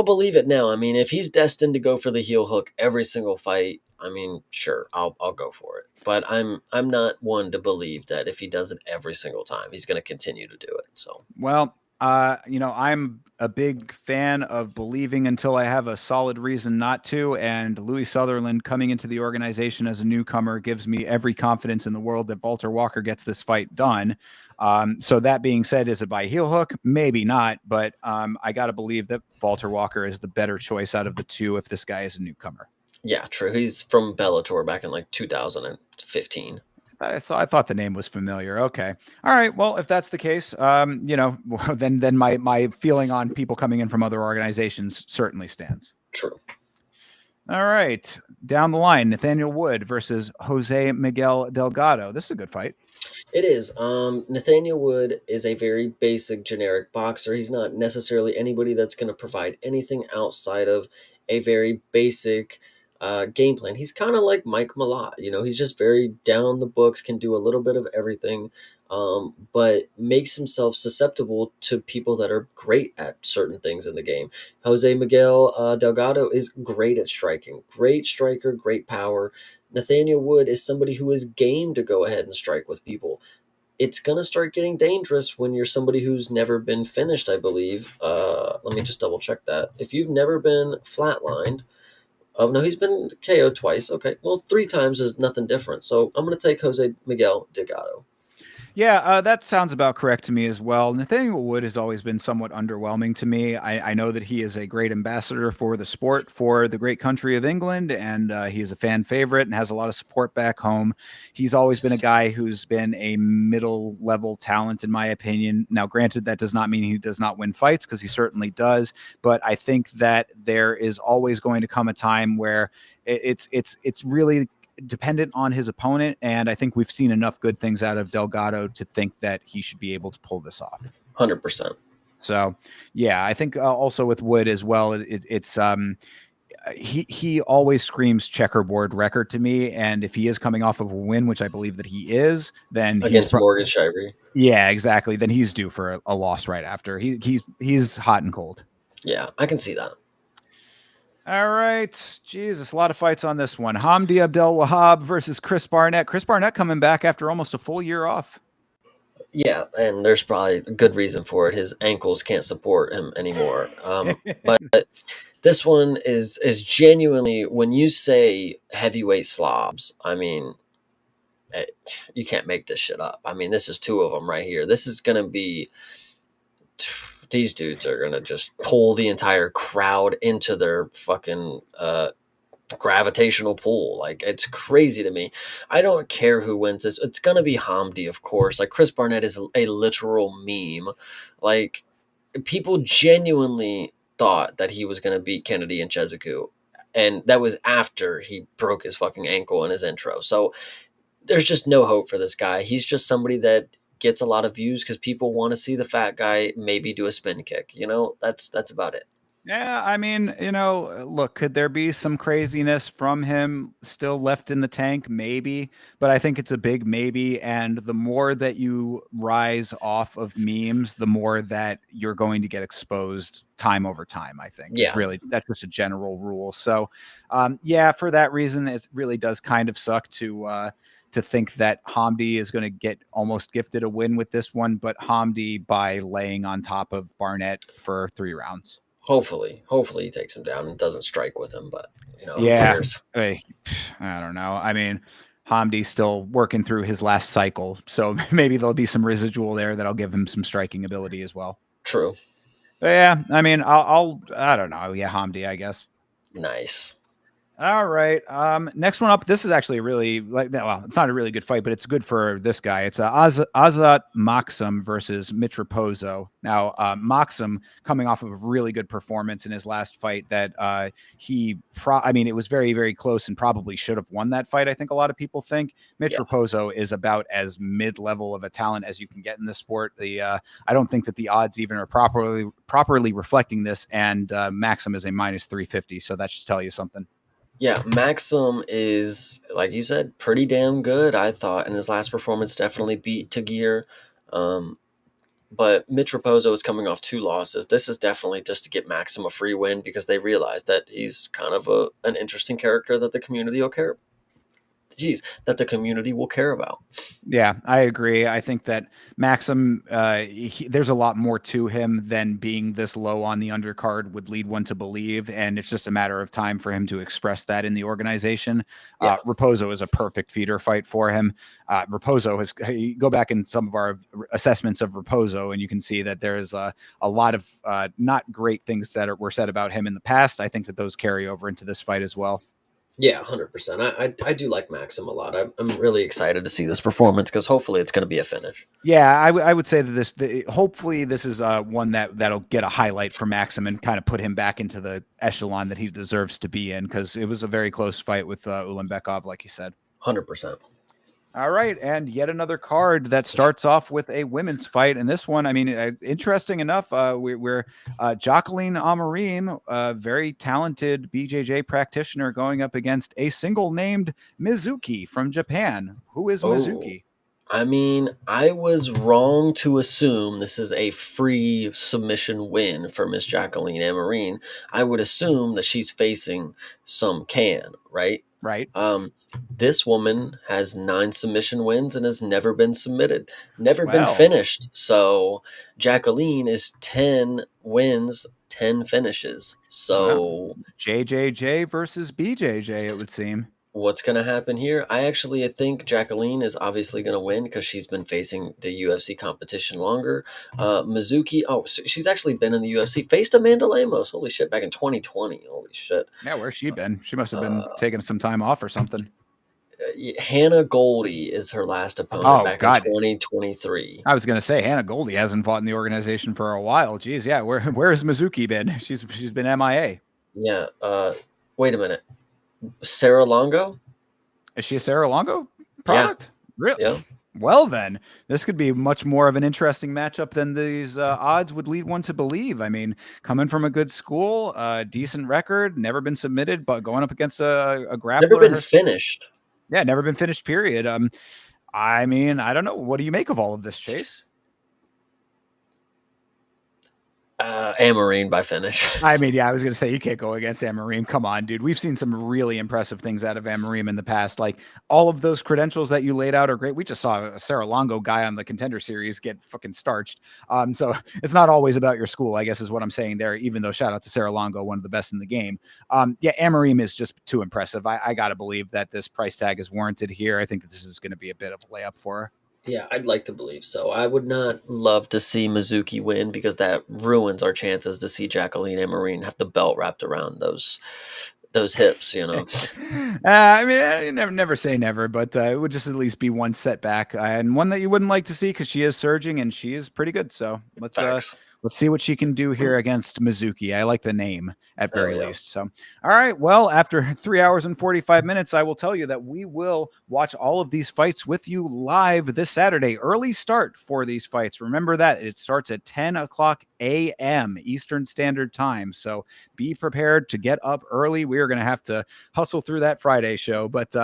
believe it now. I mean, if he's destined to go for the heel hook every single fight, I mean, sure, I'll go for it. But I'm not one to believe that if he does it every single time, he's gonna continue to do it. So well, I'm a big fan of believing until I have a solid reason not to. And Louis Sutherland coming into the organization as a newcomer gives me every confidence in the world that Walter Walker gets this fight done. So that being said, is it by heel hook? Maybe not, but I got to believe that Walter Walker is the better choice out of the two if this guy is a newcomer. Yeah, true. He's from Bellator back in like 2015. So I thought the name was familiar. Okay. All right. Well, if that's the case, then my feeling on people coming in from other organizations certainly stands. True. All right. Down the line, Nathaniel Wood versus Jose Miguel Delgado. This is a good fight. It is. Nathaniel Wood is a very basic, generic boxer. He's not necessarily anybody that's going to provide anything outside of a very basic game plan. He's kind of like Mike Malott. He's just very down the books, can do a little bit of everything, but makes himself susceptible to people that are great at certain things in the game. Jose Miguel Delgado is great at striking. Great striker, great power. Nathaniel Wood is somebody who is game to go ahead and strike with people. It's going to start getting dangerous when you're somebody who's never been finished, I believe. Let me just double check that. If you've never been flatlined, oh, no, he's been KO'd twice. Okay. Well, 3 times is nothing different. So I'm going to take Jose Miguel Delgado. Yeah, that sounds about correct to me as well. Nathaniel Wood has always been somewhat underwhelming to me. I know that he is a great ambassador for the sport, for the great country of England, and he is a fan favorite and has a lot of support back home. He's always been a guy who's been a middle-level talent, in my opinion. Now, granted, that does not mean he does not win fights, because he certainly does, but I think that there is always going to come a time where it's really dependent on his opponent, and I think we've seen enough good things out of Delgado to think that he should be able to pull this off. 100%. So, yeah, I think also with Wood as well, he always screams checkerboard record to me, and if he is coming off of a win, which I believe that he is, then against Morgan Shively. yeah, exactly. Then he's due for a loss right after. He's hot and cold. Yeah, I can see that. All right, Jesus, a lot of fights on this one. Hamdi Abdel Wahab versus Chris Barnett. Chris Barnett coming back after almost a full year off. Yeah, and there's probably a good reason for it. His ankles can't support him anymore. But this one is genuinely, when you say heavyweight slobs, I mean, eh, you can't make this shit up. I mean, this is two of them right here. This is gonna be, these dudes are gonna just pull the entire crowd into their fucking gravitational pull. Like, it's crazy to me. I don't care who wins this. It's gonna be Hamdi, of course. Like, Chris Barnett is a literal meme. Like, people genuinely thought that he was gonna beat Kennedy and Chezuku, and that was after he broke his fucking ankle in his intro. So there's just no hope for this guy. He's just somebody that gets a lot of views because people want to see the fat guy maybe do a spin kick. That's about it. Yeah, I mean, look, could there be some craziness from him still left in the tank? Maybe, but I think it's a big maybe. And the more that you rise off of memes, the more that you're going to get exposed time over time, I think. Yeah. That's just a general rule. So, yeah, for that reason, it really does kind of suck to think that Hamdi is going to get almost gifted a win with this one, but Hamdi by laying on top of Barnett for 3 rounds. Hopefully he takes him down and doesn't strike with him, but who Yeah, cares? I don't know. I mean, Hamdi's still working through his last cycle, so maybe there'll be some residual there that'll give him some striking ability as well. True. But yeah, I mean, I don't know. Yeah, Hamdi, I guess. Nice. All right. Next one up. This is actually really well, it's not a really good fight, but it's good for this guy. It's Azat Maxim versus Mitch Raposo. Now, Maxim coming off of a really good performance in his last fight that I mean, it was very, very close and probably should have won that fight. I think a lot of people think Mitch Raposo is about as mid-level of a talent as you can get in this sport. I don't think that the odds even are properly reflecting this, and Maxim is a -350, so that should tell you something. Yeah, Maxim is, like you said, pretty damn good, I thought, and his last performance definitely beat Tagir. But Mitch Raposo is coming off 2 losses. This is definitely just to get Maxim a free win because they realize that he's kind of an interesting character that the community will care. That the community will care about. Yeah, I agree. I think that Maxim, there's a lot more to him than being this low on the undercard would lead one to believe, and it's just a matter of time for him to express that in the organization. Yeah. Raposo is a perfect feeder fight for him. Raposo you go back in some of our assessments of Raposo, and you can see that there's a lot of not great things that were said about him in the past. I think that those carry over into this fight as well. Yeah, 100%. I do like Maxim a lot. I'm really excited to see this performance because hopefully it's going to be a finish. Yeah, I would say that hopefully this is one that'll get a highlight for Maxim and kind of put him back into the echelon that he deserves to be in, because it was a very close fight with Ulanbekov, like you said. 100%. All right, and yet another card that starts off with a women's fight, and this one, I mean, interesting enough, we're Jacqueline Amarim, a very talented BJJ practitioner, going up against a single-named Mizuki from Japan. Who is Mizuki? I mean, I was wrong to assume this is a free submission win for Miss Jacqueline Amarin. I would assume that she's facing some right? Right. This woman has 9 submission wins and has never been submitted, never been finished. So Jacqueline is 10 wins, 10 finishes. So JJJ versus BJJ, it would seem. What's going to happen here? I think Jacqueline is obviously going to win because she's been facing the UFC competition longer. Mizuki, she's actually been in the UFC, faced Amanda Lemos. Holy shit, back in 2020. Holy shit. Yeah, where's she been? She must have been taking some time off or something. Hannah Goldie is her last opponent in 2023. I was going to say Hannah Goldie hasn't fought in the organization for a while. Geez, yeah. Where has Mizuki been? She's been MIA. Yeah. Wait a minute. Sarah Longo? Is she a Sarah Longo product? Yeah. Really? Yeah. Well, then, this could be much more of an interesting matchup than these odds would lead one to believe. I mean, coming from a good school, decent record, never been submitted, but going up against a Never grappler been herself. finished. Yeah, never been finished, period. I mean, I don't know. What do you make of all of this, Chase? Amarine by finish. I mean, yeah, I was going to say you can't go against Amarim. Come on, dude. We've seen some really impressive things out of Amarim in the past. Like all of those credentials that you laid out are great. We just saw a Sarah Longo guy on the Contender series get fucking starched. So it's not always about your school, I guess, is what I'm saying there. Even though shout out to Sarah Longo, one of the best in the game. Yeah, Amarim is just too impressive. I got to believe that this price tag is warranted here. I think that this is going to be a bit of a layup for her. Yeah, I'd like to believe so. I would not love to see Mizuki win because that ruins our chances to see Jacqueline Amarine have the belt wrapped around those hips. I mean, you never say never, but it would just at least be one setback and one that you wouldn't like to see because she is surging and she is pretty good. So Facts. let's see what she can do here against Mizuki. I like the name at Hell very yeah. least. So, all right. Well, after 3 hours and 45 minutes, I will tell you that we will watch all of these fights with you live this Saturday. Early start for these fights. Remember that it starts at 10 o'clock a.m. Eastern Standard Time. So be prepared to get up early. We are going to have to hustle through that Friday show, but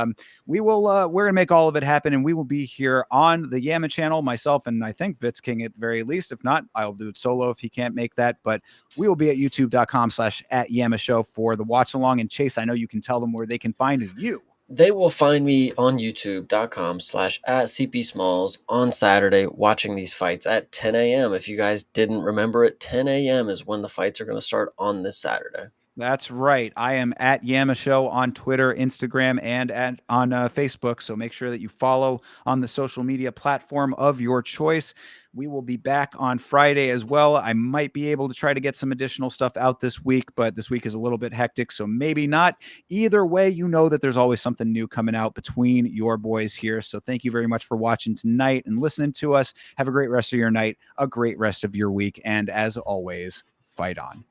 we're gonna make all of it happen, and we will be here on the Yama channel, myself and I think Vitz King at very least. If not, I'll do it solo if he can't make that. But we will be at youtube.com/@Yama show for the watch along. And Chase, I know you can tell them where they can find you. They will find me on youtube.com/@CP Smalls on Saturday watching these fights at 10 a.m. If you guys didn't remember it, 10 a.m. is when the fights are going to start on this Saturday. That's right. I am at Yama Show on Twitter, Instagram, and on Facebook. So make sure that you follow on the social media platform of your choice. We will be back on Friday as well. I might be able to try to get some additional stuff out this week, but this week is a little bit hectic, so maybe not. Either way, you know that there's always something new coming out between your boys here. So thank you very much for watching tonight and listening to us. Have a great rest of your night, a great rest of your week, and as always, fight on.